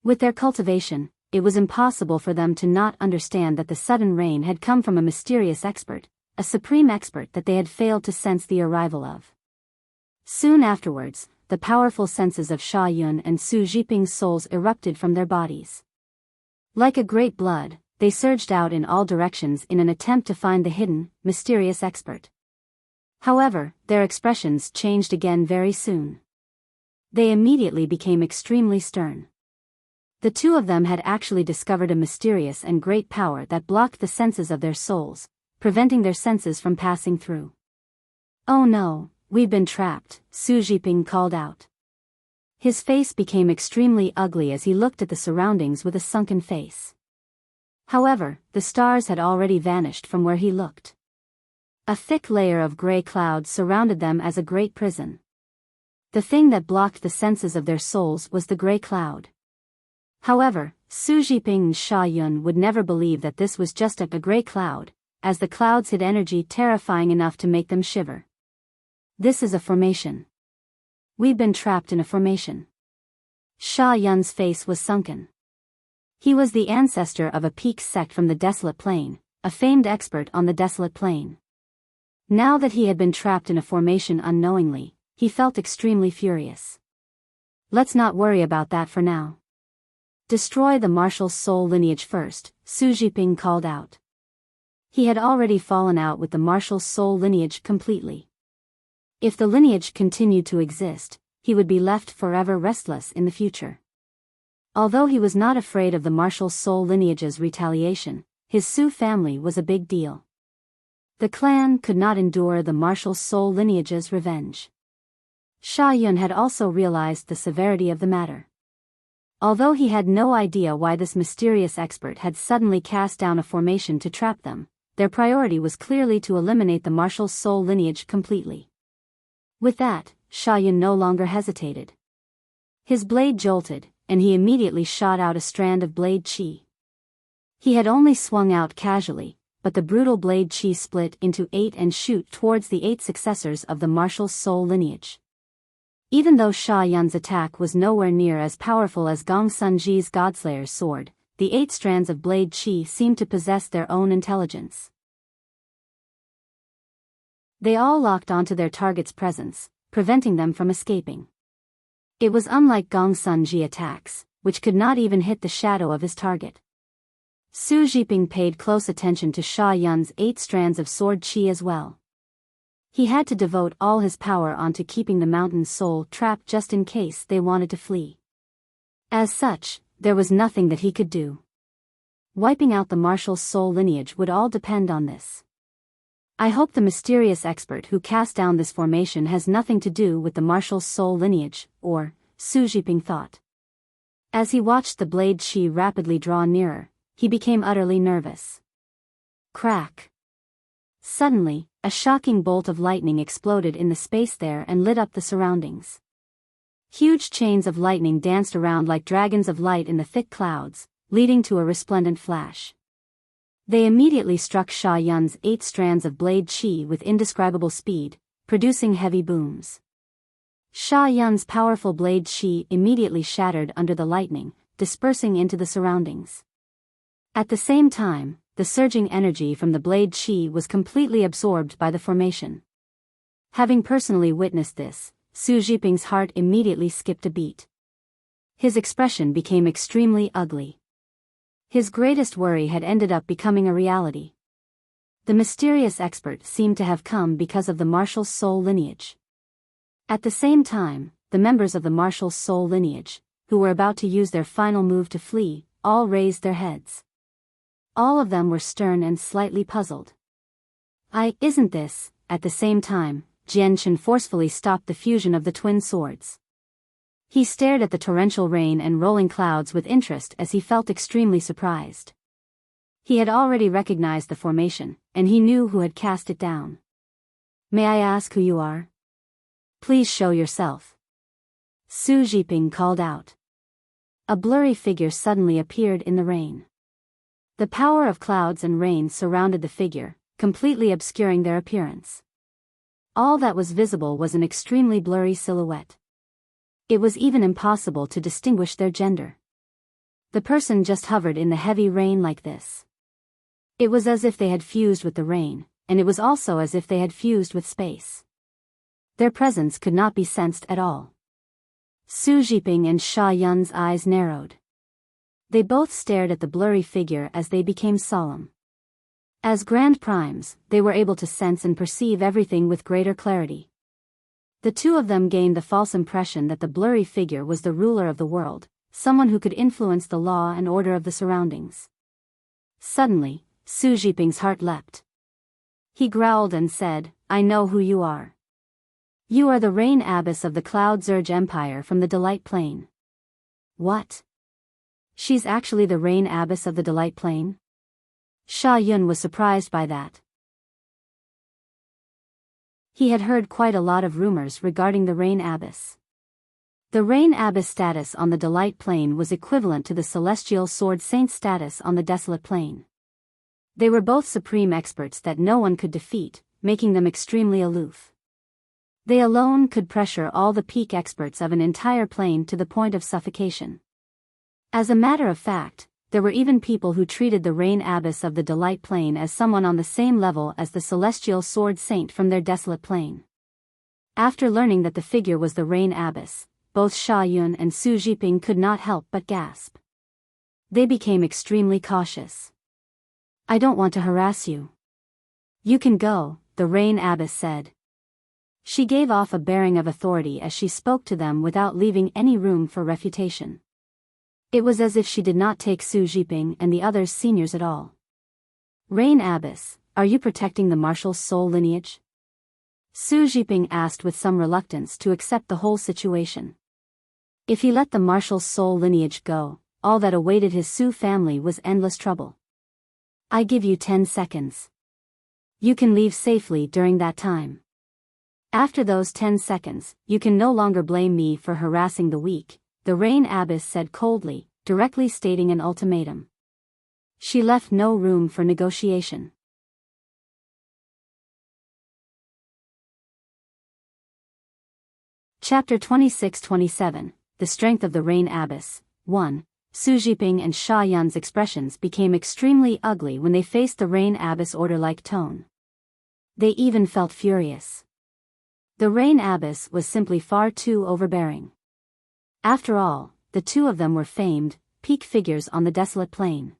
S1: With their cultivation, it was impossible for them to not understand that the sudden rain had come from a mysterious expert, a supreme expert that they had failed to sense the arrival of. Soon afterwards, the powerful senses of Sha Yun and Su Jiping's souls erupted from their bodies. Like a great blood, they surged out in all directions in an attempt to find the hidden, mysterious expert. However, their expressions changed again very soon. They immediately became extremely stern. The two of them had actually discovered a mysterious and great power that blocked the senses of their souls, preventing their senses from passing through. "Oh no, we've been trapped," Su Jiping called out. His face became extremely ugly as he looked at the surroundings with a sunken face. However, the stars had already vanished from where he looked. A thick layer of gray clouds surrounded them as a great prison. The thing that blocked the senses of their souls was the gray cloud. However, Su Jiping and Sha Yun would never believe that this was just a gray cloud, as the clouds hid energy terrifying enough to make them shiver. "This is a formation. We've been trapped in a formation." Sha Yun's face was sunken. He was the ancestor of a peak sect from the Desolate Plain, a famed expert on the Desolate Plain. Now that he had been trapped in a formation unknowingly, he felt extremely furious. "Let's not worry about that for now. Destroy the martial soul lineage first," Su Jiping called out. He had already fallen out with the martial soul lineage completely. If the lineage continued to exist, he would be left forever restless in the future. Although he was not afraid of the martial soul lineage's retaliation, his Su family was a big deal. The clan could not endure the martial soul lineage's revenge. Sha Yun had also realized the severity of the matter. Although he had no idea why this mysterious expert had suddenly cast down a formation to trap them, their priority was clearly to eliminate the martial soul lineage completely. With that, Sha Yun no longer hesitated. His blade jolted, and he immediately shot out a strand of blade chi. He had only swung out casually, but the brutal blade chi split into 8 and shoot towards the 8 successors of the martial soul lineage. Even though Sha Yun's attack was nowhere near as powerful as Gongsun Godslayer's sword, the 8 strands of blade chi seemed to possess their own intelligence. They all locked onto their target's presence, preventing them from escaping. It was unlike Gong Sun-ji attacks, which could not even hit the shadow of his target. Su Zhiping paid close attention to Sha Yun's 8 strands of sword qi as well. He had to devote all his power onto keeping the mountain soul trapped just in case they wanted to flee. As such, there was nothing that he could do. Wiping out the martial soul lineage would all depend on this. I hope the mysterious expert who cast down this formation has nothing to do with the martial soul lineage, or, Su Zhiping thought. As he watched the blade qi rapidly draw nearer, he became utterly nervous. Crack! Suddenly, a shocking bolt of lightning exploded in the space there and lit up the surroundings. Huge chains of lightning danced around like dragons of light in the thick clouds, leading to a resplendent flash. They immediately struck Sha Yun's 8 strands of blade qi with indescribable speed, producing heavy booms. Sha Yun's powerful blade qi immediately shattered under the lightning, dispersing into the surroundings. At the same time, the surging energy from the blade qi was completely absorbed by the formation. Having personally witnessed this, Su Zhiping's heart immediately skipped a beat. His expression became extremely ugly. His greatest worry had ended up becoming a reality. The mysterious expert seemed to have come because of the martial soul lineage. At the same time, the members of the martial soul lineage, who were about to use their final move to flee, all raised their heads. All of them were stern and slightly puzzled. Isn't this, at the same time, Jian Chen forcefully stopped the fusion of the twin swords. He stared at the torrential rain and rolling clouds with interest as he felt extremely surprised. He had already recognized the formation, and he knew who had cast it down. "May I ask who you are? Please show yourself." Su Zhiping called out. A blurry figure suddenly appeared in the rain. The power of clouds and rain surrounded the figure, completely obscuring their appearance. All that was visible was an extremely blurry silhouette. It was even impossible to distinguish their gender. The person just hovered in the heavy rain like this. It was as if they had fused with the rain, and it was also as if they had fused with space. Their presence could not be sensed at all. Su Zhiping and Sha Yun's eyes narrowed. They both stared at the blurry figure as they became solemn. As Grand Primes, they were able to sense and perceive everything with greater clarity. The two of them gained the false impression that the blurry figure was the ruler of the world, someone who could influence the law and order of the surroundings. Suddenly, Su Zhiping's heart leapt. He growled and said, "I know who you are. You are the Rain Abbess of the Cloud Zurge Empire from the Delight Plain." "What? She's actually the Rain Abbess of the Delight Plain?" Sha Yun was surprised by that. He had heard quite a lot of rumors regarding the Rain Abbess. The Rain Abbess status on the Delight Plain was equivalent to the Celestial Sword Saint status on the Desolate Plain. They were both supreme experts that no one could defeat, making them extremely aloof. They alone could pressure all the peak experts of an entire plane to the point of suffocation. As a matter of fact, there were even people who treated the Rain Abbess of the Delight Plain as someone on the same level as the Celestial Sword Saint from their Desolate Plain. After learning that the figure was the Rain Abbess, both Sha Yun and Su Zhiping could not help but gasp. They became extremely cautious. "I don't want to harass you. You can go," the Rain Abbess said. She gave off a bearing of authority as she spoke to them without leaving any room for refutation. It was as if she did not take Su Zhiping and the others seniors at all. "Rain Abbess, are you protecting the martial soul lineage?" Su Zhiping asked with some reluctance to accept the whole situation. If he let the martial soul lineage go, all that awaited his Su family was endless trouble. "I give you 10 seconds. You can leave safely during that time. After those 10 seconds, you can no longer blame me for harassing the weak," the Rain Abbess said coldly, directly stating an ultimatum. She left no room for negotiation. Chapter 26-27, The Strength of the Rain Abbess. 1. Su Zhiping and Sha Yun's expressions became extremely ugly when they faced the Rain Abbess' order-like tone. They even felt furious. The Rain Abbess was simply far too overbearing. After all, the two of them were famed, peak figures on the desolate plain.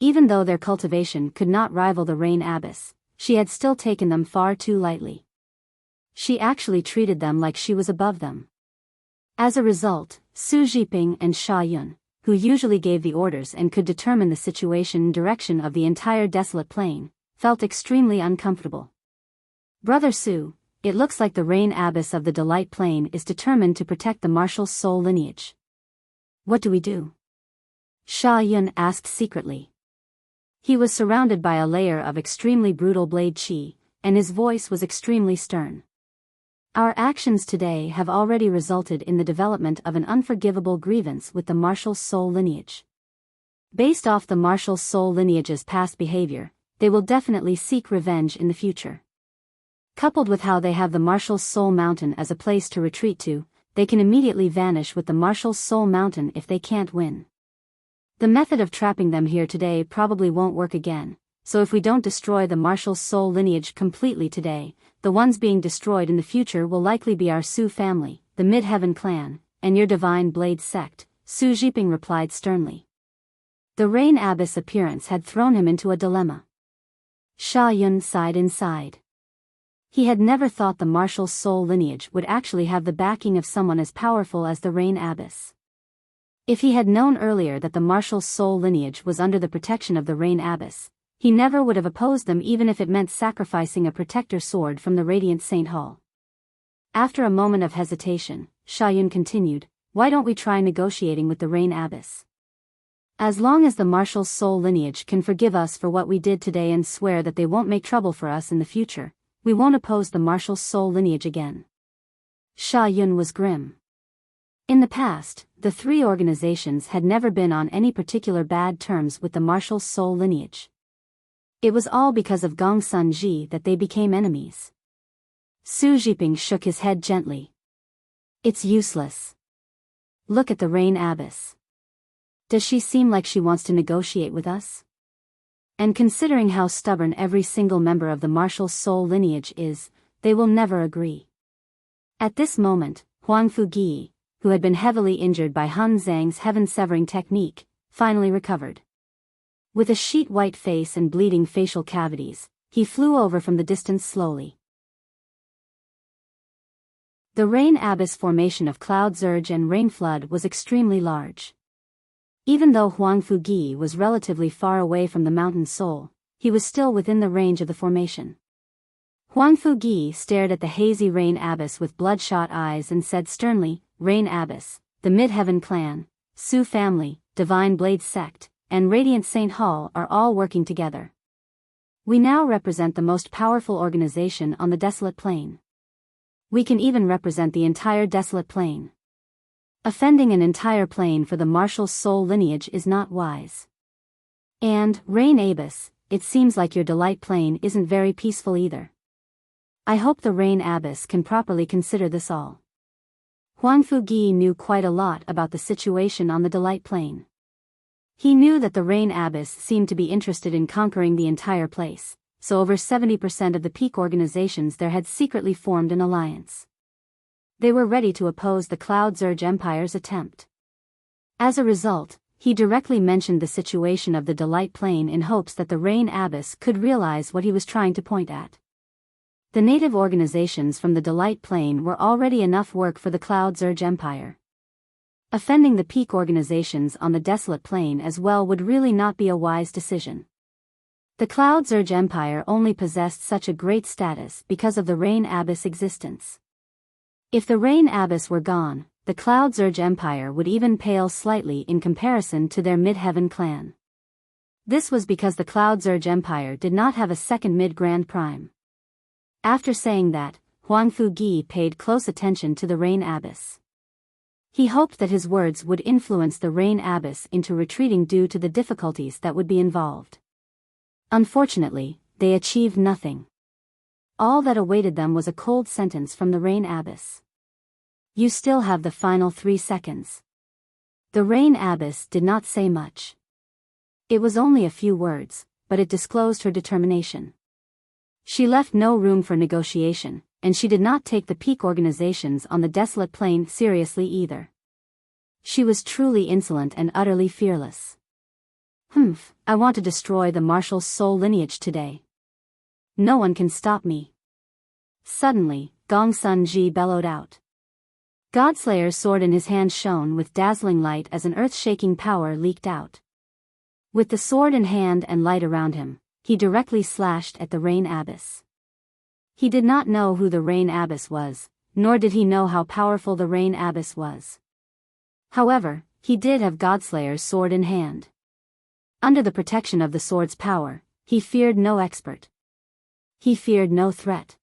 S1: Even though their cultivation could not rival the Rain Abbess, she had still taken them far too lightly. She actually treated them like she was above them. As a result, Su Zhiping and Sha Yun, who usually gave the orders and could determine the situation and direction of the entire desolate plain, felt extremely uncomfortable. Brother Su, it looks like the Rain Abbess of the Delight Plain is determined to protect the martial soul lineage. What do we do? Sha Yun asked secretly. He was surrounded by a layer of extremely brutal blade qi, and his voice was extremely stern. Our actions today have already resulted in the development of an unforgivable grievance with the martial soul lineage. Based off the martial soul lineage's past behavior, they will definitely seek revenge in the future. Coupled with how they have the martial soul mountain as a place to retreat to, they can immediately vanish with the martial soul mountain if they can't win. The method of trapping them here today probably won't work again, so if we don't destroy the martial soul lineage completely today, the ones being destroyed in the future will likely be our Su family, the Mid-Heaven clan, and your Divine Blade sect, Su Zhiping replied sternly. The Rain Abbess appearance had thrown him into a dilemma. Sha Yun sighed inside. He had never thought the martial soul lineage would actually have the backing of someone as powerful as the Rain Abbess. If he had known earlier that the martial soul lineage was under the protection of the Rain Abbess, he never would have opposed them even if it meant sacrificing a protector sword from the Radiant Saint Hall. After a moment of hesitation, Sha Yun continued, "Why don't we try negotiating with the Rain Abbess? As long as the martial soul lineage can forgive us for what we did today and swear that they won't make trouble for us in the future, we won't oppose the martial soul lineage again." Sha Yun was grim. In the past, the three organizations had never been on any particular bad terms with the martial soul lineage. It was all because of Gong Sun Ji that they became enemies. Su Zhiping shook his head gently. "It's useless. Look at the Rain Abbess. Does she seem like she wants to negotiate with us? And considering how stubborn every single member of the martial soul lineage is, they will never agree." At this moment, Huang Fugi, who had been heavily injured by Hun Zhang's heaven-severing technique, finally recovered. With a sheet-white face and bleeding facial cavities, he flew over from the distance slowly. The Rain Abbess formation of Cloud Surge and Rain Flood was extremely large. Even though Huang Fugi was relatively far away from the mountain soul, he was still within the range of the formation. Huang Fugi stared at the hazy Rain Abbess with bloodshot eyes and said sternly, "Rain Abbess, the Mid-Heaven clan, Su family, Divine Blade sect, and Radiant Saint Hall are all working together. We now represent the most powerful organization on the desolate plain. We can even represent the entire desolate plain. Offending an entire plain for the martial soul lineage is not wise. And, Rain Abbess, it seems like your Delight Plain isn't very peaceful either. I hope the Rain Abbess can properly consider this all." Huang Fugi knew quite a lot about the situation on the Delight Plain. He knew that the Rain Abbess seemed to be interested in conquering the entire place, so over 70% of the peak organizations there had secretly formed an alliance. They were ready to oppose the Cloud Surge Empire's attempt. As a result, he directly mentioned the situation of the Delight Plain in hopes that the Rain Abbess could realize what he was trying to point at. The native organizations from the Delight Plain were already enough work for the Cloud Surge Empire. Offending the peak organizations on the desolate plain as well would really not be a wise decision. The Cloud Surge Empire only possessed such a great status because of the Rain Abbess existence. If the Rain Abbess were gone, the Cloud Surge Empire would even pale slightly in comparison to their Mid-Heaven clan. This was because the Cloud Surge Empire did not have a second Mid-Grand Prime. After saying that, Huang Fugi paid close attention to the Rain Abbess. He hoped that his words would influence the Rain Abbess into retreating due to the difficulties that would be involved. Unfortunately, they achieved nothing. All that awaited them was a cold sentence from the Rain Abbess. "You still have the final 3 seconds." The Rain Abbess did not say much. It was only a few words, but it disclosed her determination. She left no room for negotiation, and she did not take the peak organizations on the desolate plain seriously either. She was truly insolent and utterly fearless. I want to destroy the martial soul lineage today. No one can stop me. Suddenly, Gong Sun Ji bellowed out. Godslayer's sword in his hand shone with dazzling light as an earth-shaking power leaked out. With the sword in hand and light around him, he directly slashed at the Rain Abyss. He did not know who the Rain Abyss was, nor did he know how powerful the Rain Abyss was. However, he did have Godslayer's sword in hand. Under the protection of the sword's power, he feared no expert. He feared no threat.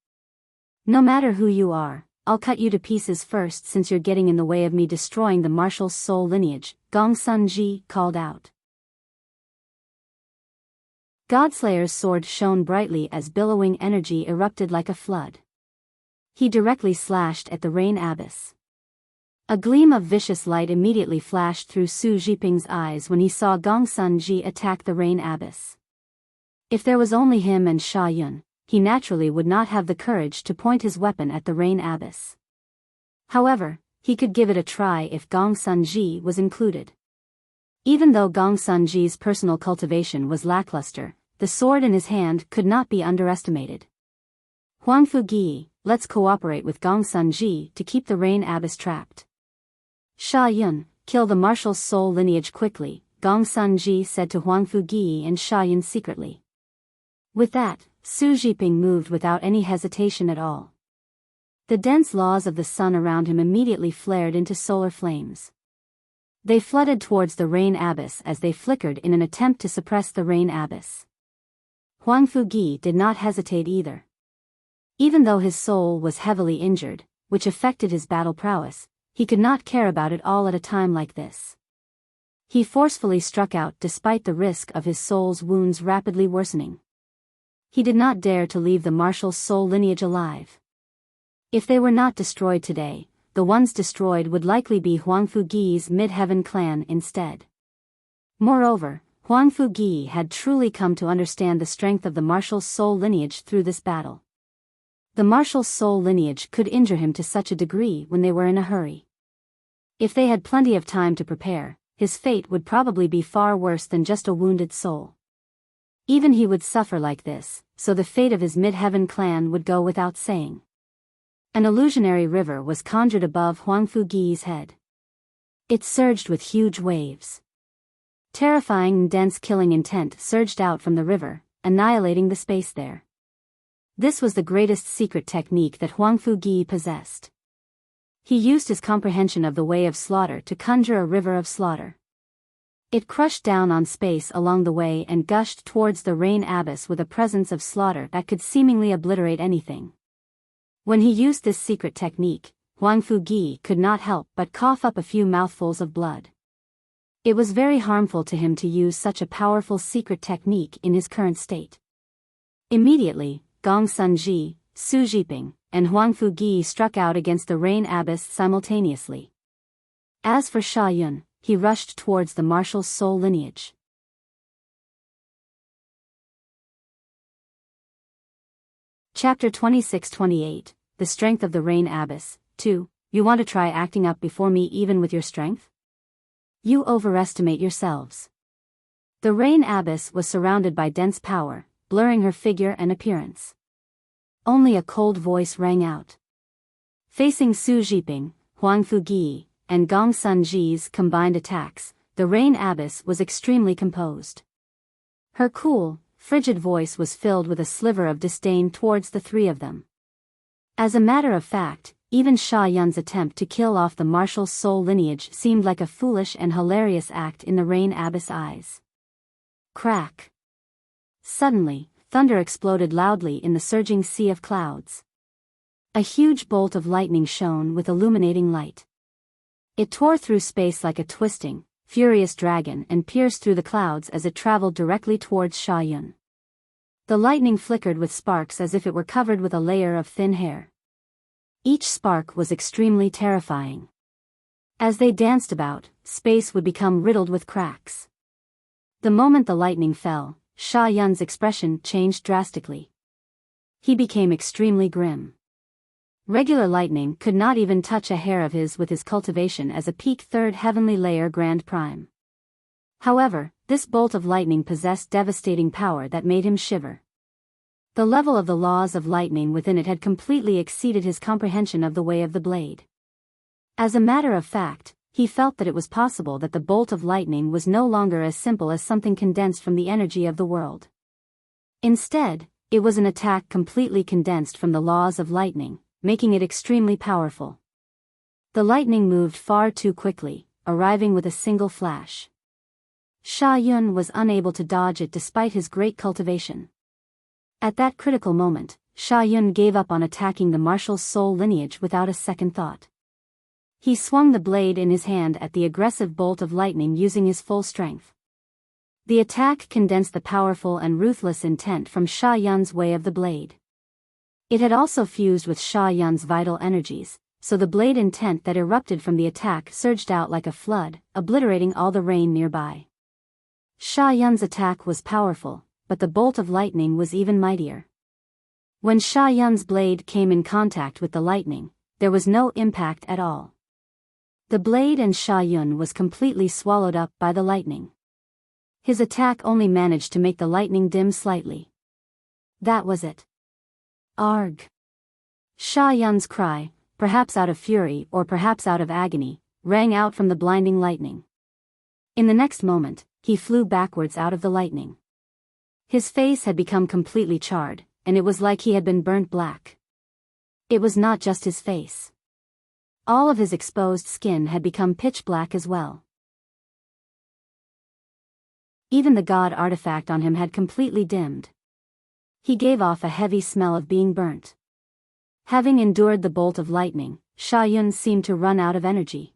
S1: No matter who you are, I'll cut you to pieces first since you're getting in the way of me destroying the martial soul lineage, Gong Sun Ji called out. Godslayer's sword shone brightly as billowing energy erupted like a flood. He directly slashed at the Rain Abyss. A gleam of vicious light immediately flashed through Su Zhiping's eyes when he saw Gong Sun Ji attack the Rain Abyss. If there was only him and Sha Yun, he naturally would not have the courage to point his weapon at the Rain Abyss. However, he could give it a try if Gong Sun Ji was included. Even though Gong Sun Ji's personal cultivation was lackluster, the sword in his hand could not be underestimated. Huang Fugi, let's cooperate with Gong Sun Ji to keep the Rain Abyss trapped. Sha Yun, kill the martial soul lineage quickly, Gong Sun Ji said to Huang Fugi and Sha Yun secretly. With that, Su Zhiping moved without any hesitation at all. The dense laws of the sun around him immediately flared into solar flames. They flooded towards the Rain Abyss as they flickered in an attempt to suppress the Rain Abyss. Huang Fugi did not hesitate either. Even though his soul was heavily injured, which affected his battle prowess, he could not care about it all at a time like this. He forcefully struck out despite the risk of his soul's wounds rapidly worsening. He did not dare to leave the martial soul lineage alive. If they were not destroyed today, the ones destroyed would likely be Huang Fugi's Mid-Heaven clan instead. Moreover, Huang Fugi had truly come to understand the strength of the martial soul lineage through this battle. The martial soul lineage could injure him to such a degree when they were in a hurry. If they had plenty of time to prepare, his fate would probably be far worse than just a wounded soul. Even he would suffer like this, so the fate of his Mid-Heaven clan would go without saying. An illusionary river was conjured above Huang Fugi's head. It surged with huge waves. Terrifying and dense killing intent surged out from the river, annihilating the space there. This was the greatest secret technique that Huang Fugi possessed. He used his comprehension of the way of slaughter to conjure a river of slaughter. It crushed down on space along the way and gushed towards the Rain Abyss with a presence of slaughter that could seemingly obliterate anything. When he used this secret technique, Huang Fugi could not help but cough up a few mouthfuls of blood. It was very harmful to him to use such a powerful secret technique in his current state. Immediately, Gong Sun Ji, Su Zhiping, and Huang Fugi struck out against the Rain Abyss simultaneously. As for Sha Yun, he rushed towards the martial soul lineage. Chapter 26-28, The Strength of the Rain Abyss, 2. You want to try acting up before me even with your strength? You overestimate yourselves. The Rain Abyss was surrounded by dense power, blurring her figure and appearance. Only a cold voice rang out. Facing Su Zhiping, Huang Fugi, and Gong Sun Ji's combined attacks, the Rain Abyss was extremely composed. Her cool, frigid voice was filled with a sliver of disdain towards the three of them. As a matter of fact, even Sha Yun's attempt to kill off the martial soul lineage seemed like a foolish and hilarious act in the Rain Abyss' eyes. Crack! Suddenly, thunder exploded loudly in the surging sea of clouds. A huge bolt of lightning shone with illuminating light. It tore through space like a twisting, furious dragon and pierced through the clouds as it traveled directly towards Sha Yun. The lightning flickered with sparks as if it were covered with a layer of thin hair. Each spark was extremely terrifying. As they danced about, space would become riddled with cracks. The moment the lightning fell, Sha Yun's expression changed drastically. he became extremely grim. Regular lightning could not even touch a hair of his with his cultivation as a peak third heavenly layer Grand Prime. However, this bolt of lightning possessed devastating power that made him shiver. The level of the laws of lightning within it had completely exceeded his comprehension of the way of the blade. As a matter of fact, he felt that it was possible that the bolt of lightning was no longer as simple as something condensed from the energy of the world. Instead, it was an attack completely condensed from the laws of lightning, making it extremely powerful. The lightning moved far too quickly, arriving with a single flash. Sha Yun was unable to dodge it despite his great cultivation. At that critical moment, Sha Yun gave up on attacking the martial soul lineage without a second thought. He swung the blade in his hand at the aggressive bolt of lightning using his full strength. The attack condensed the powerful and ruthless intent from Sha Yun's way of the blade. It had also fused with Sha Yun's vital energies, so the blade intent that erupted from the attack surged out like a flood, obliterating all the rain nearby. Sha Yun's attack was powerful, but the bolt of lightning was even mightier. When Sha Yun's blade came in contact with the lightning, there was no impact at all. The blade and Sha Yun was completely swallowed up by the lightning. His attack only managed to make the lightning dim slightly. That was it. Arg! Sha Yun's cry, perhaps out of fury or perhaps out of agony, rang out from the blinding lightning. In the next moment, he flew backwards out of the lightning. His face had become completely charred, and it was like he had been burnt black. It was not just his face. All of his exposed skin had become pitch black as well. Even the god artifact on him had completely dimmed. He gave off a heavy smell of being burnt. Having endured the bolt of lightning, Sha Yun seemed to run out of energy.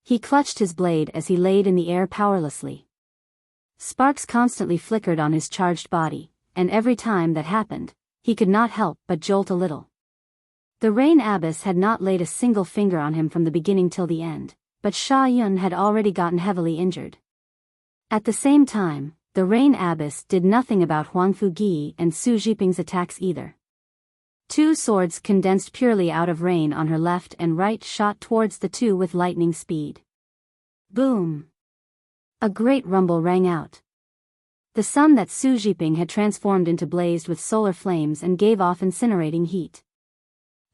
S1: He clutched his blade as he laid in the air powerlessly. Sparks constantly flickered on his charged body, and every time that happened, he could not help but jolt a little. The Rain Abyss had not laid a single finger on him from the beginning till the end, but Sha Yun had already gotten heavily injured. At the same time, the Rain Abyss did nothing about Huang Fugi and Su Jiping's attacks either. Two swords condensed purely out of rain on her left and right shot towards the two with lightning speed. Boom! A great rumble rang out. The sun that Su Jiping had transformed into blazed with solar flames and gave off incinerating heat.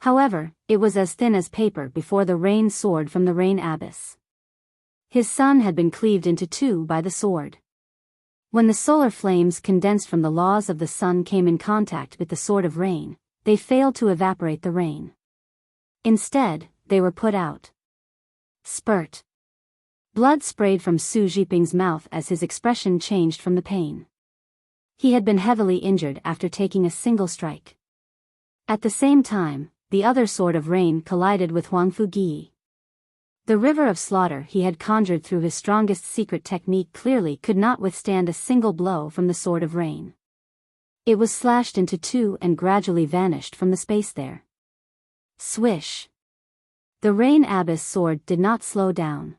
S1: However, it was as thin as paper before the rain sword from the Rain Abyss. His sun had been cleaved into two by the sword. When the solar flames condensed from the laws of the sun came in contact with the sword of rain, they failed to evaporate the rain. Instead, they were put out. Spurt. Blood sprayed from Su Jiping's mouth as his expression changed from the pain. He had been heavily injured after taking a single strike. At the same time, the other sword of rain collided with Huang Fugi. The river of slaughter he had conjured through his strongest secret technique clearly could not withstand a single blow from the sword of rain. It was slashed into two and gradually vanished from the space there. Swish! The Rain Abyss sword did not slow down.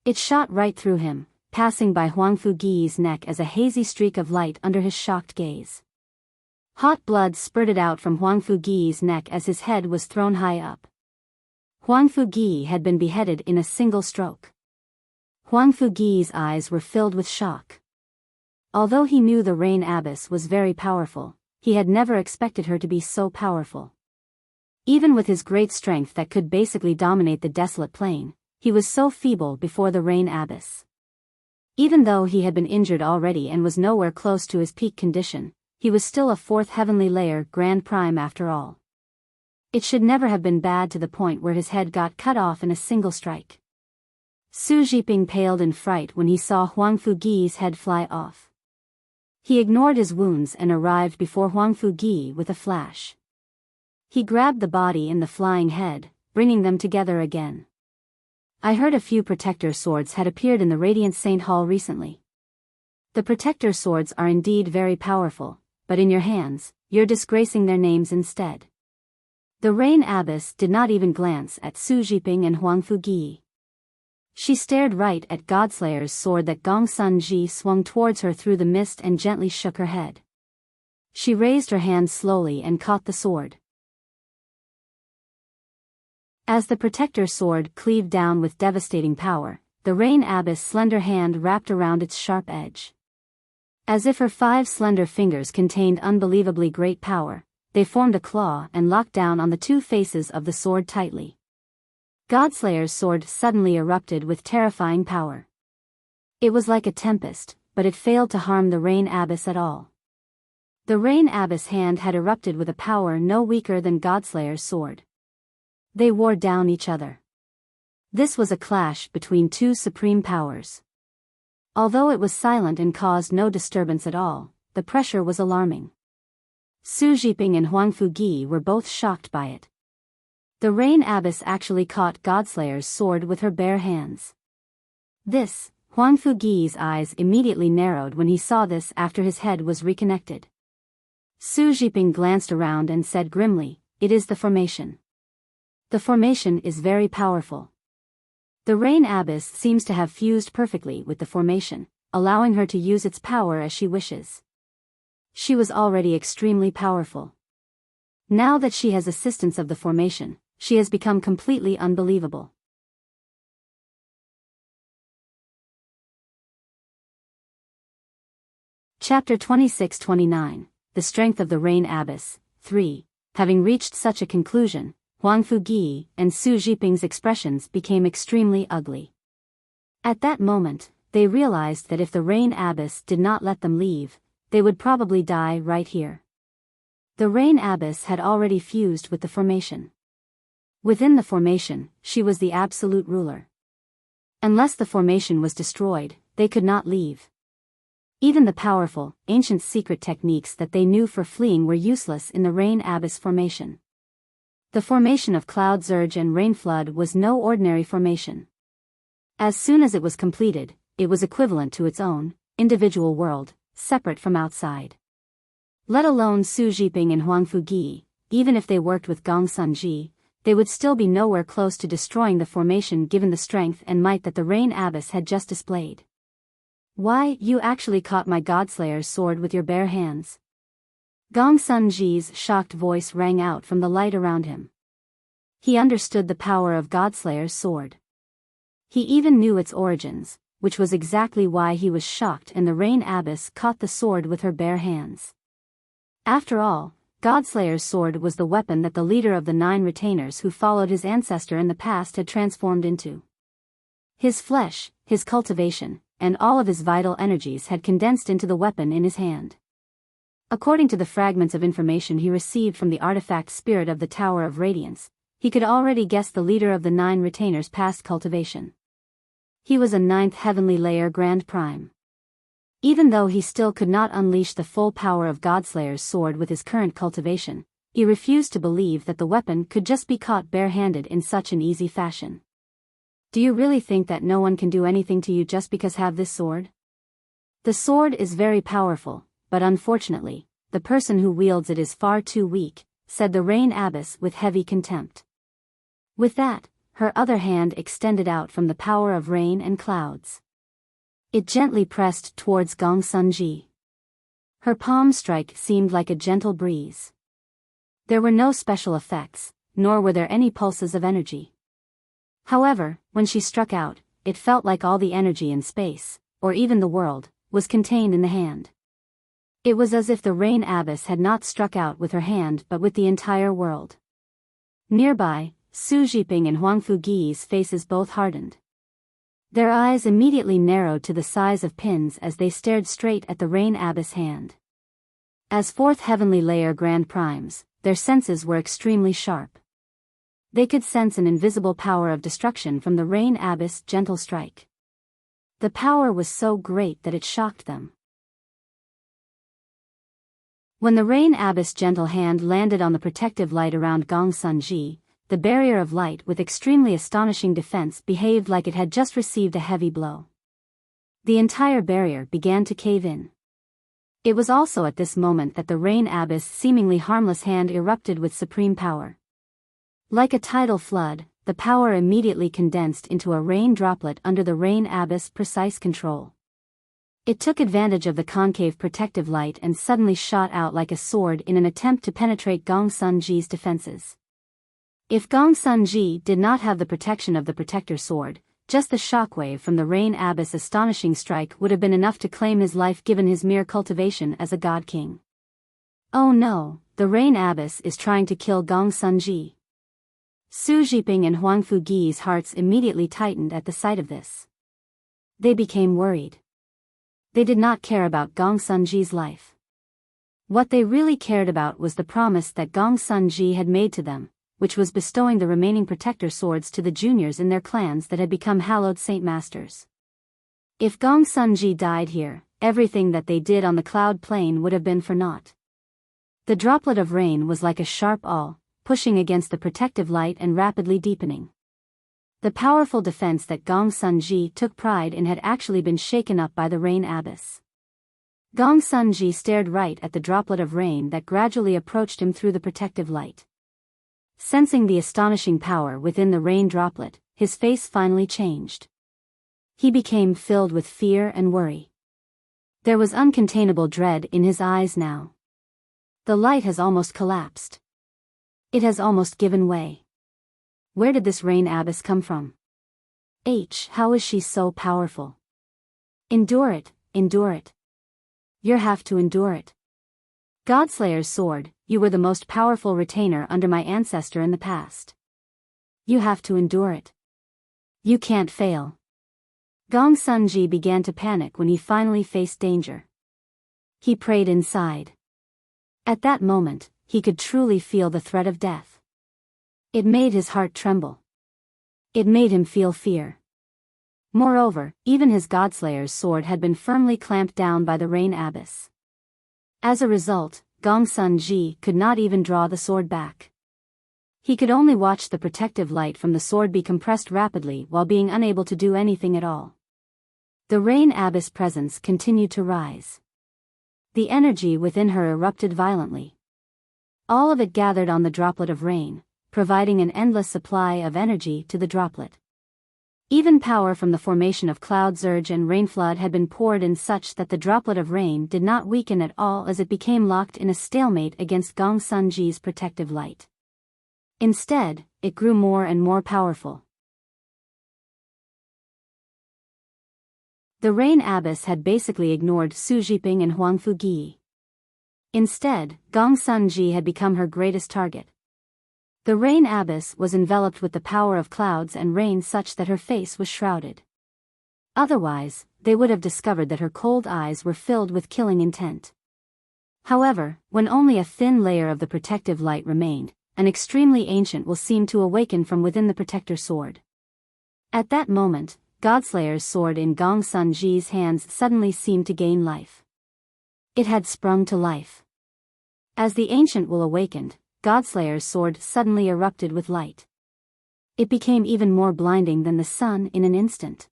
S1: It shot right through him, passing by Huang Fugi's neck as a hazy streak of light under his shocked gaze. Hot blood spurted out from Huang Fugi's neck as his head was thrown high up. Huang Fugi had been beheaded in a single stroke. Huang Fugi's eyes were filled with shock. Although he knew the Rain Abyss was very powerful, he had never expected her to be so powerful. Even with his great strength that could basically dominate the desolate plain, he was so feeble before the Rain Abyss. Even though he had been injured already and was nowhere close to his peak condition, he was still a fourth heavenly layer Grand Prime after all. It should never have been bad to the point where his head got cut off in a single strike. Su Jiping paled in fright when he saw Huang Fugi's head fly off. He ignored his wounds and arrived before Huang Fugi with a flash. He grabbed the body and the flying head, bringing them together again. I heard a few protector swords had appeared in the Radiant Saint Hall recently. The protector swords are indeed very powerful, but in your hands, you're disgracing their names instead. The Rain Abyss did not even glance at Su Jiping and Huang Fugi. She stared right at Godslayer's sword that Gong Sun Ji swung towards her through the mist and gently shook her head. She raised her hand slowly and caught the sword. As the protector sword cleaved down with devastating power, the Rain Abbess' slender hand wrapped around its sharp edge. As if her 5 slender fingers contained unbelievably great power, they formed a claw and locked down on the 2 faces of the sword tightly. Godslayer's sword suddenly erupted with terrifying power. It was like a tempest, but it failed to harm the Rain Abbess at all. The Rain Abbess' hand had erupted with a power no weaker than Godslayer's sword. They wore down each other. This was a clash between 2 supreme powers. Although it was silent and caused no disturbance at all, the pressure was alarming. Su Jiping and Huang Fugi were both shocked by it. The Rain Abbess actually caught Godslayer's sword with her bare hands. Huang Fugi's eyes immediately narrowed when he saw this after his head was reconnected. Su Jiping glanced around and said grimly, "It is the formation. The formation is very powerful." The Rain Abbess seems to have fused perfectly with the formation, allowing her to use its power as she wishes. She was already extremely powerful. Now that she has assistance of the formation, she has become completely unbelievable. Chapter 26-29, The Strength of the Rain Abbess, 3. Having reached such a conclusion, Huang Fugi and Su Jiping's expressions became extremely ugly. At that moment, they realized that if the Rain Abbess did not let them leave, they would probably die right here. The Rain Abbess had already fused with the formation. Within the formation, she was the absolute ruler. Unless the formation was destroyed, they could not leave. Even the powerful, ancient secret techniques that they knew for fleeing were useless in the Rain Abbess formation. The formation of Cloud Surge and Rain Flood was no ordinary formation. As soon as it was completed, it was equivalent to its own, individual world, separate from outside. Let alone Su Jiping and Huang Fugi, even if they worked with Gong Sunji, they would still be nowhere close to destroying the formation given the strength and might that the Rain Abbess had just displayed. "Why, you actually caught my Godslayer's sword with your bare hands." Gong Sunji's shocked voice rang out from the light around him. He understood the power of Godslayer's sword. He even knew its origins, which was exactly why he was shocked and the Rain Abbess caught the sword with her bare hands. After all, Godslayer's sword was the weapon that the leader of the 9 retainers who followed his ancestor in the past had transformed into. His flesh, his cultivation, and all of his vital energies had condensed into the weapon in his hand. According to the fragments of information he received from the artifact spirit of the Tower of Radiance, he could already guess the leader of the 9 retainers' past cultivation. He was a 9th heavenly layer Grand Prime. Even though he still could not unleash the full power of Godslayer's sword with his current cultivation, he refused to believe that the weapon could just be caught barehanded in such an easy fashion. "Do you really think that no one can do anything to you just because have this sword? The sword is very powerful, but unfortunately, the person who wields it is far too weak," said the Rain Abbess with heavy contempt. With that, her other hand extended out from the power of rain and clouds. It gently pressed towards Gong Sunji. Her palm strike seemed like a gentle breeze. There were no special effects, nor were there any pulses of energy. However, when she struck out, it felt like all the energy in space, or even the world, was contained in the hand. It was as if the Rain Abbess had not struck out with her hand but with the entire world. Nearby, Su Jiping and Huang Fugi's faces both hardened. Their eyes immediately narrowed to the size of pins as they stared straight at the Rain Abbess' hand. As 4th heavenly layer Grand Primes, their senses were extremely sharp. They could sense an invisible power of destruction from the Rain Abbess' gentle strike. The power was so great that it shocked them. When the Rain Abbess' gentle hand landed on the protective light around Gong Sunji, the barrier of light with extremely astonishing defense behaved like it had just received a heavy blow. The entire barrier began to cave in. It was also at this moment that the Rain Abbess' seemingly harmless hand erupted with supreme power. Like a tidal flood, the power immediately condensed into a rain droplet under the Rain Abbess' precise control. It took advantage of the concave protective light and suddenly shot out like a sword in an attempt to penetrate Gong Sun Ji's defenses. If Gong Sun Ji did not have the protection of the protector sword, just the shockwave from the Rain Abbess' astonishing strike would have been enough to claim his life given his mere cultivation as a god king. Oh no, the Rain Abbess is trying to kill Gong Sun Ji. Su Zhiping and Huang Fugi's hearts immediately tightened at the sight of this. They became worried. They did not care about Gong Sun Ji's life. What they really cared about was the promise that Gong Sun Ji had made to them, which was bestowing the remaining protector swords to the juniors in their clans that had become hallowed saint masters. If Gong Sun Ji died here, everything that they did on the cloud plane would have been for naught. The droplet of rain was like a sharp awl, pushing against the protective light and rapidly deepening. The powerful defense that Gong Sun Ji took pride in had actually been shaken up by the Rain Abbess. Gong Sun Ji stared right at the droplet of rain that gradually approached him through the protective light. Sensing the astonishing power within the rain droplet, his face finally changed. He became filled with fear and worry. There was uncontainable dread in his eyes now. The light has almost collapsed. It has almost given way. Where did this Rain Abbess come from? How is she so powerful? Endure it, endure it. You have to endure it. Godslayer's sword, you were the most powerful retainer under my ancestor in the past. You have to endure it. You can't fail. Gong Sun Ji began to panic when he finally faced danger. He prayed inside. At that moment, he could truly feel the threat of death. It made his heart tremble. It made him feel fear. Moreover, even his Godslayer's sword had been firmly clamped down by the Rain Abbess. As a result, Gong Sun Ji could not even draw the sword back. He could only watch the protective light from the sword be compressed rapidly while being unable to do anything at all. The Rain Abbess' presence continued to rise. The energy within her erupted violently. All of it gathered on the droplet of rain, providing an endless supply of energy to the droplet. Even power from the formation of cloud surge and rain flood had been poured in such that the droplet of rain did not weaken at all as it became locked in a stalemate against Gong Sun Ji's protective light. Instead, it grew more and more powerful. The Rain Abbess had basically ignored Su Zhiping and Huang Fugi. Instead, Gong Sun Ji had become her greatest target. The Rain Abbess was enveloped with the power of clouds and rain such that her face was shrouded. Otherwise, they would have discovered that her cold eyes were filled with killing intent. However, when only a thin layer of the protective light remained, an extremely ancient will seemed to awaken from within the protector sword. At that moment, Godslayer's sword in Gong Sun Ji's hands suddenly seemed to gain life. It had sprung to life. As the ancient will awakened, Godslayer's sword suddenly erupted with light. It became even more blinding than the sun in an instant.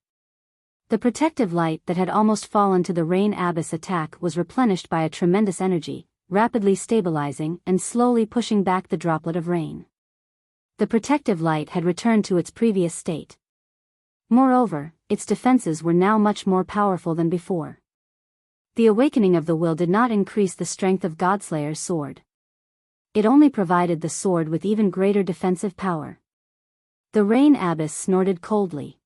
S1: The protective light that had almost fallen to the Rain Abbess' attack was replenished by a tremendous energy, rapidly stabilizing and slowly pushing back the droplet of rain. The protective light had returned to its previous state. Moreover, its defenses were now much more powerful than before. The awakening of the will did not increase the strength of Godslayer's sword. It only provided the sword with even greater defensive power. The Rain Abbess snorted coldly.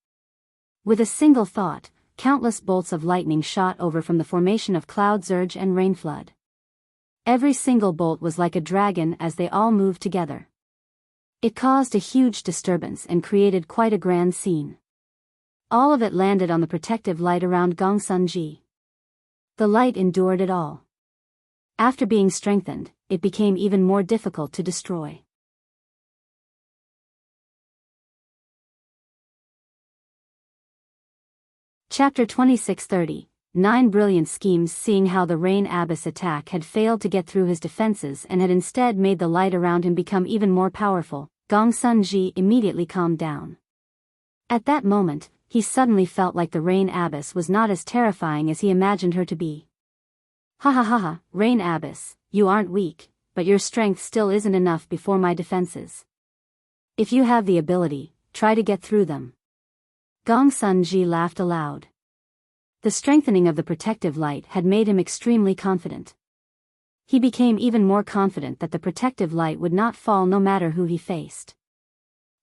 S1: With a single thought, countless bolts of lightning shot over from the formation of cloud surge and rain flood. Every single bolt was like a dragon as they all moved together. It caused a huge disturbance and created quite a grand scene. All of it landed on the protective light around Gong Sun Ji. The light endured it all. After being strengthened, it became even more difficult to destroy. Chapter 2630, 9 Brilliant Schemes. Seeing how the Rain Abbess' attack had failed to get through his defenses and had instead made the light around him become even more powerful, Gong Sun Ji immediately calmed down. At that moment, he suddenly felt like the Rain Abbess was not as terrifying as he imagined her to be. Ha ha ha ha, Rain Abbess, you aren't weak, but your strength still isn't enough before my defenses. If you have the ability, try to get through them. Gong Sun Ji laughed aloud. The strengthening of the protective light had made him extremely confident. He became even more confident that the protective light would not fall no matter who he faced.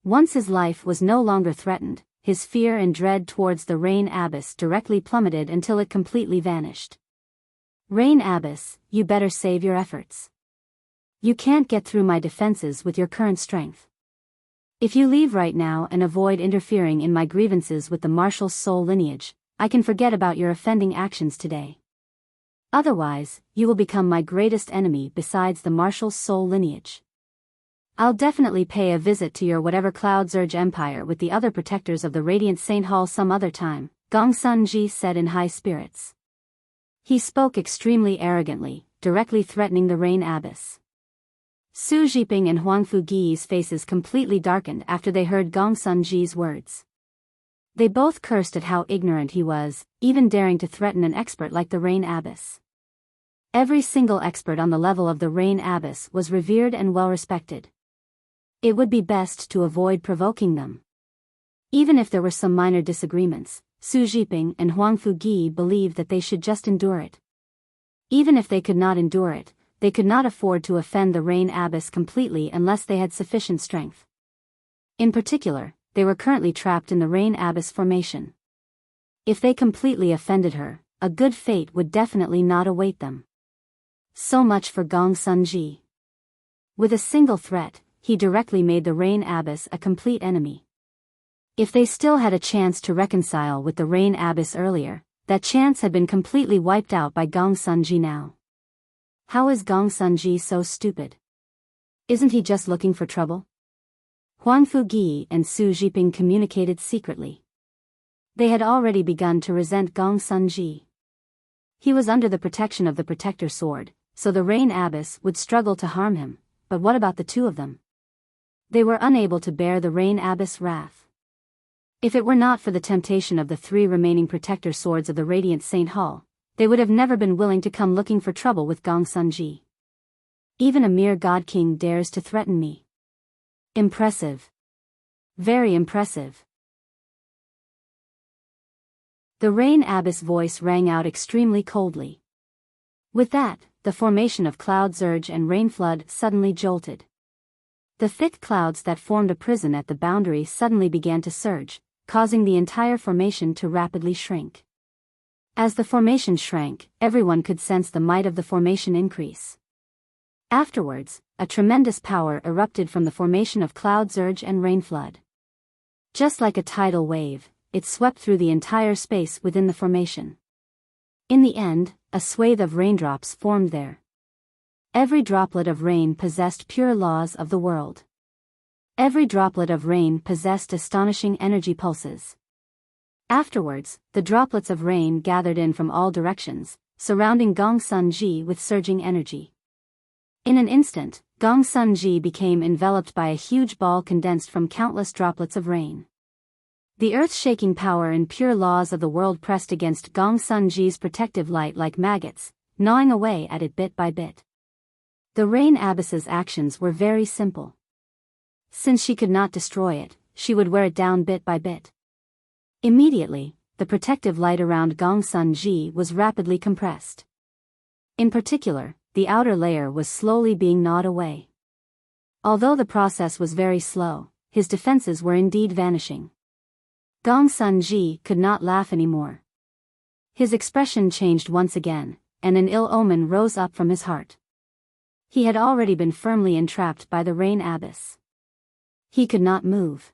S1: Once his life was no longer threatened, his fear and dread towards the Rain Abyss directly plummeted until it completely vanished. Rain Abyss, you better save your efforts. You can't get through my defenses with your current strength. If you leave right now and avoid interfering in my grievances with the martial soul lineage, I can forget about your offending actions today. Otherwise, you will become my greatest enemy besides the martial soul lineage. I'll definitely pay a visit to your whatever Cloud Surge Empire with the other protectors of the Radiant Saint Hall some other time, Gong Sun Ji said in high spirits. He spoke extremely arrogantly, directly threatening the Rain Abyss. Su Jiping and Huang Fugi's faces completely darkened after they heard Gong Sun Ji's words. They both cursed at how ignorant he was, even daring to threaten an expert like the Rain Abyss. Every single expert on the level of the Rain Abyss was revered and well respected. It would be best to avoid provoking them. Even if there were some minor disagreements, Su Jiping and Huang Fugi believed that they should just endure it. Even if they could not endure it, they could not afford to offend the Rain Abyss completely unless they had sufficient strength. In particular, they were currently trapped in the Rain Abyss formation. If they completely offended her, a good fate would definitely not await them. So much for Gong Sun Ji. With a single threat, he directly made the Rain Abyss a complete enemy. If they still had a chance to reconcile with the Rain Abyss earlier, that chance had been completely wiped out by Gong Sun Ji now. How is Gong Sun Ji so stupid? Isn't he just looking for trouble? Huang Fugi and Su Jiping communicated secretly. They had already begun to resent Gong Sun Ji. He was under the protection of the Protector Sword, so the Rain Abyss would struggle to harm him, but what about the two of them? They were unable to bear the Rain Abyss' wrath. If it were not for the temptation of the three remaining Protector Swords of the Radiant Saint Hall, they would have never been willing to come looking for trouble with Gong Sun Ji. Even a mere God King dares to threaten me. Impressive. Very impressive. The Rain Abyss voice rang out extremely coldly. With that, the formation of Cloud Surge and Rain Flood suddenly jolted. The thick clouds that formed a prison at the boundary suddenly began to surge, causing the entire formation to rapidly shrink. As the formation shrank, everyone could sense the might of the formation increase. Afterwards, a tremendous power erupted from the formation of Cloud Surge and Rain Flood. Just like a tidal wave, it swept through the entire space within the formation. In the end, a swathe of raindrops formed there. Every droplet of rain possessed pure laws of the world. Every droplet of rain possessed astonishing energy pulses. Afterwards, the droplets of rain gathered in from all directions, surrounding Gong Sun Ji with surging energy. In an instant, Gong Sun Ji became enveloped by a huge ball condensed from countless droplets of rain. The earth-shaking power and pure laws of the world pressed against Gong Sun Ji's protective light like maggots, gnawing away at it bit by bit. The Rain Abyss's actions were very simple. Since she could not destroy it, she would wear it down bit by bit. Immediately, the protective light around Gong Sun Ji was rapidly compressed. In particular, the outer layer was slowly being gnawed away. Although the process was very slow, his defenses were indeed vanishing. Gong Sun Ji could not laugh anymore. His expression changed once again, and an ill omen rose up from his heart. He had already been firmly entrapped by the Rain Abyss. He could not move.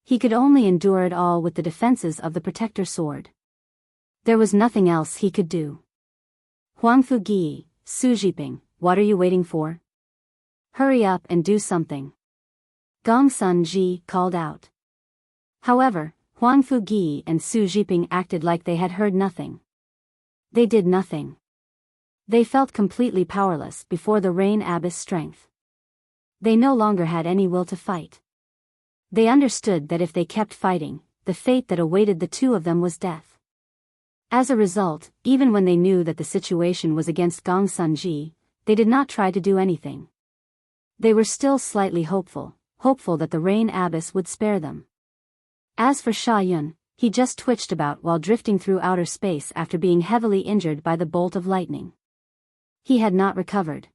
S1: He could only endure it all with the defenses of the Protector Sword. There was nothing else he could do. Huang Fugi, Su Jiping, what are you waiting for? Hurry up and do something. Gong Sun Ji called out. However, Huang Fugi and Su Jiping acted like they had heard nothing. They did nothing. They felt completely powerless before the Rain Abyss' strength. They no longer had any will to fight. They understood that if they kept fighting, the fate that awaited the two of them was death. As a result, even when they knew that the situation was against Gong Sun Ji, they did not try to do anything. They were still slightly hopeful that the Rain Abyss would spare them. As for Sha Yun, he just twitched about while drifting through outer space after being heavily injured by the bolt of lightning. He had not recovered.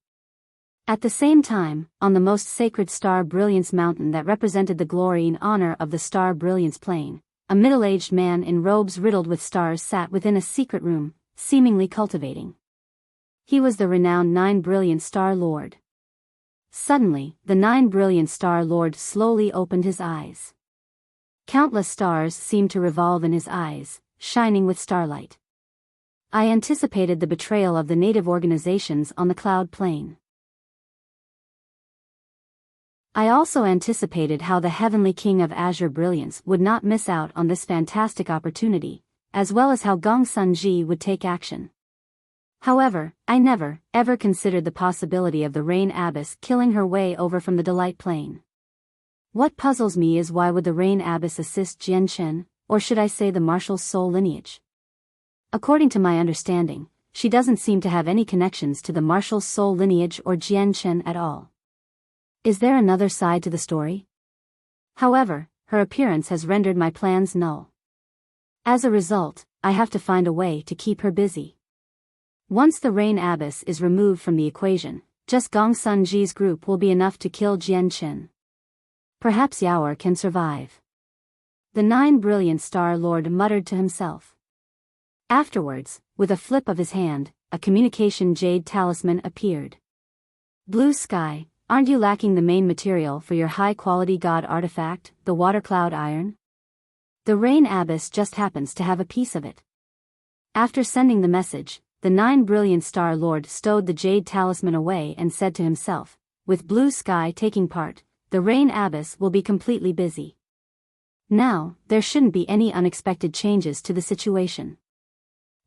S1: At the same time, on the most sacred Star Brilliance mountain that represented the glory and honor of the Star Brilliance plane, a middle-aged man in robes riddled with stars sat within a secret room, seemingly cultivating. He was the renowned Nine Brilliant Star Lord. Suddenly, the Nine Brilliant Star Lord slowly opened his eyes. Countless stars seemed to revolve in his eyes, shining with starlight. I anticipated the betrayal of the native organizations on the cloud plane. I also anticipated how the Heavenly King of Azure Brilliance would not miss out on this fantastic opportunity, as well as how Gong Sun Ji would take action. However, I never, ever considered the possibility of the Rain Abyss killing her way over from the Delight Plane. What puzzles me is why would the Rain Abyss assist Jian Chen, or should I say the Martial Soul lineage? According to my understanding, she doesn't seem to have any connections to the Martial Soul lineage or Jian Chen at all. Is there another side to the story? However, her appearance has rendered my plans null. As a result, I have to find a way to keep her busy. Once the Rain Abyss is removed from the equation, just Gong Sun Ji's group will be enough to kill Jian Chen. Perhaps Yaoer can survive. The Nine Brilliant Star Lord muttered to himself. Afterwards, with a flip of his hand, a communication jade talisman appeared. Blue sky, aren't you lacking the main material for your high-quality god artifact, the water cloud iron? The Rain Abyss just happens to have a piece of it. After sending the message, the Nine Brilliant Star Lord stowed the jade talisman away and said to himself, with Blue Sky taking part, the Rain Abyss will be completely busy. Now, there shouldn't be any unexpected changes to the situation.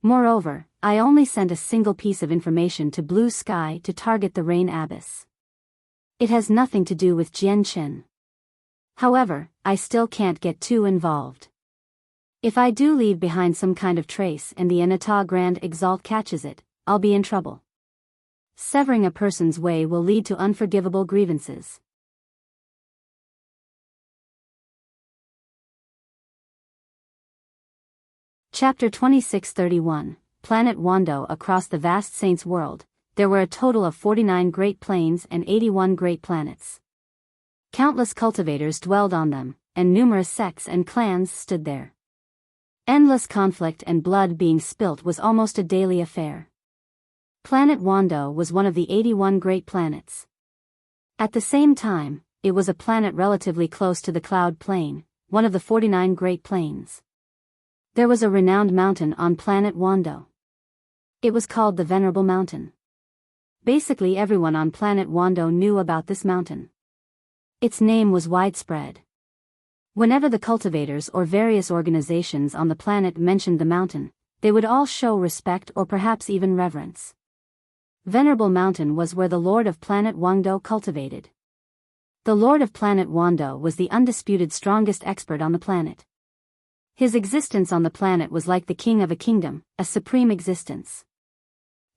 S1: Moreover, I only sent a single piece of information to Blue Sky to target the Rain Abyss. It has nothing to do with Jian Chen. However, I still can't get too involved. If I do leave behind some kind of trace and the Anata Grand Exalt catches it, I'll be in trouble. Severing a person's way will lead to unforgivable grievances. Chapter 2631, Planet Wando. Across the vast Saints world, there were a total of 49 great plains and 81 great planets. Countless cultivators dwelled on them, and numerous sects and clans stood there. Endless conflict and blood being spilt was almost a daily affair. Planet Wando was one of the 81 great planets. At the same time, it was a planet relatively close to the Cloud Plane, one of the 49 great plains. There was a renowned mountain on planet Wando. It was called the Venerable Mountain. Basically everyone on planet Wando knew about this mountain. Its name was widespread. Whenever the cultivators or various organizations on the planet mentioned the mountain, they would all show respect or perhaps even reverence. Venerable Mountain was where the Lord of Planet Wando cultivated. The Lord of Planet Wando was the undisputed strongest expert on the planet. His existence on the planet was like the king of a kingdom, a supreme existence.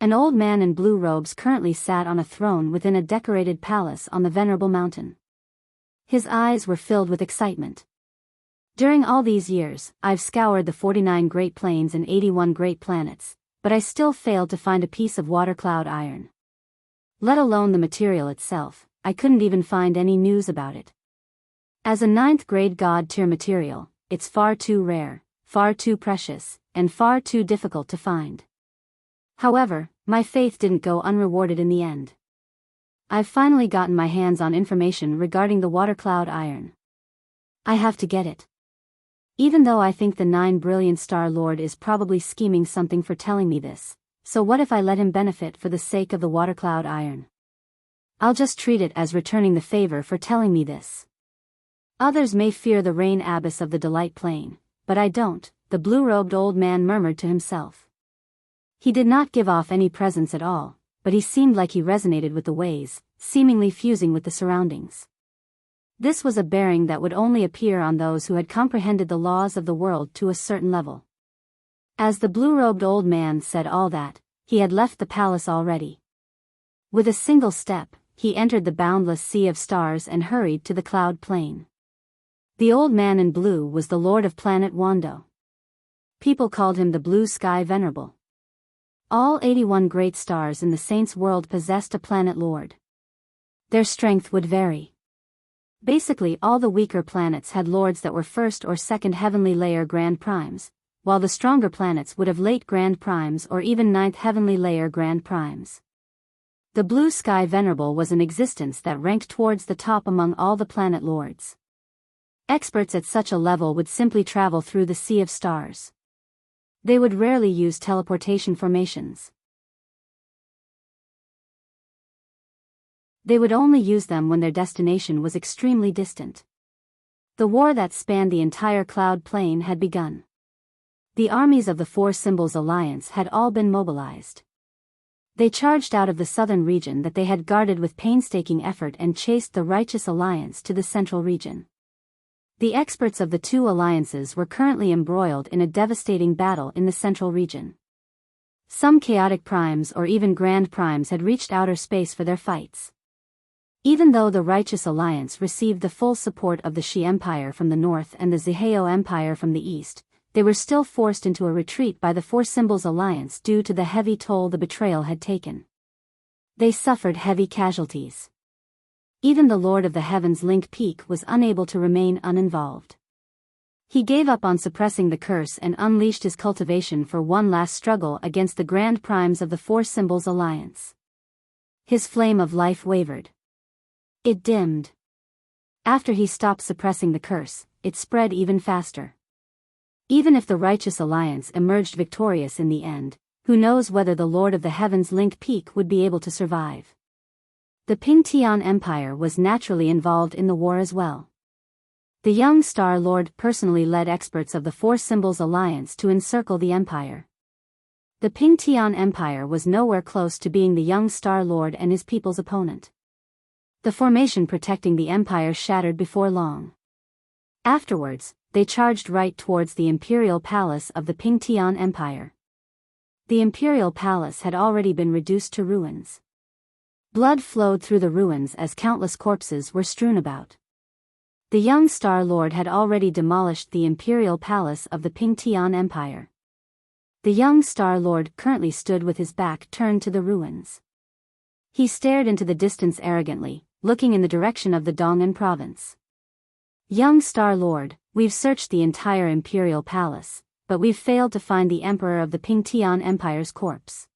S1: An old man in blue robes currently sat on a throne within a decorated palace on the Venerable Mountain. His eyes were filled with excitement. During all these years, I've scoured the 49 great plains and 81 great planets, but I still failed to find a piece of water cloud iron. Let alone the material itself, I couldn't even find any news about it. As a 9th grade god tier material, it's far too rare, far too precious, and far too difficult to find. However, my faith didn't go unrewarded in the end. I've finally gotten my hands on information regarding the water cloud iron. I have to get it. Even though I think the Nine Brilliant Star Lord is probably scheming something for telling me this, so what if I let him benefit for the sake of the water cloud iron? I'll just treat it as returning the favor for telling me this. Others may fear the Rain Abyss of the Delight Plane, but I don't, the blue-robed old man murmured to himself. He did not give off any presence at all, but he seemed like he resonated with the ways, seemingly fusing with the surroundings. This was a bearing that would only appear on those who had comprehended the laws of the world to a certain level. As the blue-robed old man said all that, he had left the palace already. With a single step, he entered the boundless sea of stars and hurried to the Cloud Plane. The old man in blue was the lord of planet Wando. People called him the Blue Sky Venerable. All 81 great stars in the saints' world possessed a planet lord. Their strength would vary. Basically, all the weaker planets had lords that were first or second heavenly layer grand primes, while the stronger planets would have late grand primes or even ninth heavenly layer grand primes. The Blue Sky Venerable was an existence that ranked towards the top among all the planet lords. Experts at such a level would simply travel through the sea of stars. They would rarely use teleportation formations. They would only use them when their destination was extremely distant. The war that spanned the entire cloud plain had begun. The armies of the Four Symbols Alliance had all been mobilized. They charged out of the southern region that they had guarded with painstaking effort and chased the Righteous Alliance to the central region. The experts of the two alliances were currently embroiled in a devastating battle in the central region. Some chaotic primes or even grand primes had reached outer space for their fights. Even though the Righteous Alliance received the full support of the Shi Empire from the north and the Zihao Empire from the east, they were still forced into a retreat by the Four Symbols Alliance due to the heavy toll the betrayal had taken. They suffered heavy casualties. Even the Lord of the Heavens Link Peak was unable to remain uninvolved. He gave up on suppressing the curse and unleashed his cultivation for one last struggle against the Grand Primes of the Four Symbols Alliance. His flame of life wavered. It dimmed. After he stopped suppressing the curse, it spread even faster. Even if the Righteous Alliance emerged victorious in the end, who knows whether the Lord of the Heavens Link Peak would be able to survive. The Pingtian Empire was naturally involved in the war as well. The young Star Lord personally led experts of the Four Symbols Alliance to encircle the empire. The Pingtian Empire was nowhere close to being the young Star Lord and his people's opponent. The formation protecting the empire shattered before long. Afterwards, they charged right towards the imperial palace of the Pingtian Empire. The imperial palace had already been reduced to ruins. Blood flowed through the ruins as countless corpses were strewn about. The young Star Lord had already demolished the imperial palace of the Pingtian Empire. The young Star Lord currently stood with his back turned to the ruins. He stared into the distance arrogantly, looking in the direction of the Dong'an province. Young Star Lord, we've searched the entire imperial palace, but we've failed to find the emperor of the Pingtian Empire's corpse.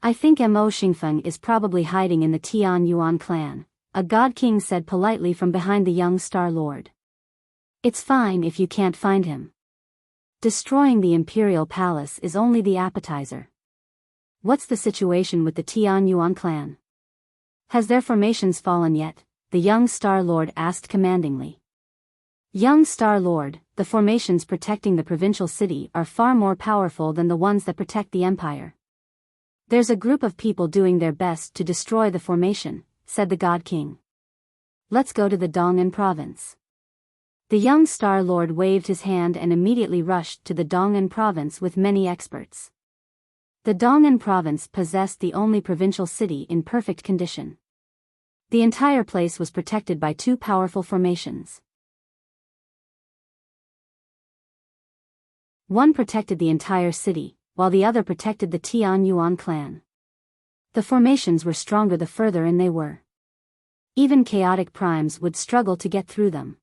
S1: I think Mo Xingfeng is probably hiding in the Tian Yuan clan, a god king said politely from behind the young Star Lord. It's fine if you can't find him. Destroying the imperial palace is only the appetizer. What's the situation with the Tian Yuan clan? Has their formations fallen yet? The young Star Lord asked commandingly. Young Star Lord, the formations protecting the provincial city are far more powerful than the ones that protect the empire. There's a group of people doing their best to destroy the formation, said the God King. Let's go to the Dong'an province. The young Star Lord waved his hand and immediately rushed to the Dong'an province with many experts. The Dong'an province possessed the only provincial city in perfect condition. The entire place was protected by two powerful formations. One protected the entire city, while the other protected the Tian Yuan clan. The formations were stronger the further in they were. Even chaotic primes would struggle to get through them.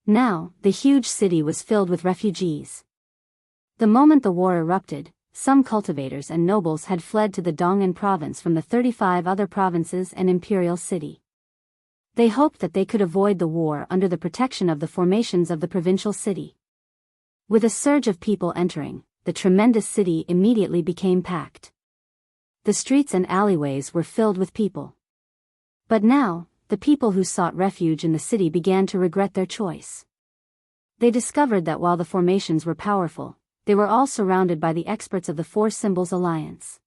S1: Now, the huge city was filled with refugees. The moment the war erupted, some cultivators and nobles had fled to the Dong'an province from the 35 other provinces and imperial city. They hoped that they could avoid the war under the protection of the formations of the provincial city. With a surge of people entering, the tremendous city immediately became packed. The streets and alleyways were filled with people. But now, the people who sought refuge in the city began to regret their choice. They discovered that while the formations were powerful, they were all surrounded by the experts of the Four Symbols Alliance.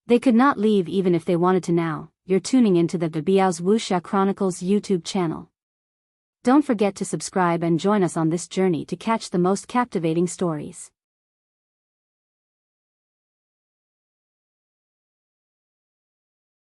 S1: They could not leave even if they wanted to now. You're tuning into the Biyao's Wuxia Chronicles YouTube channel. Don't forget to subscribe and join us on this journey to catch the most captivating stories.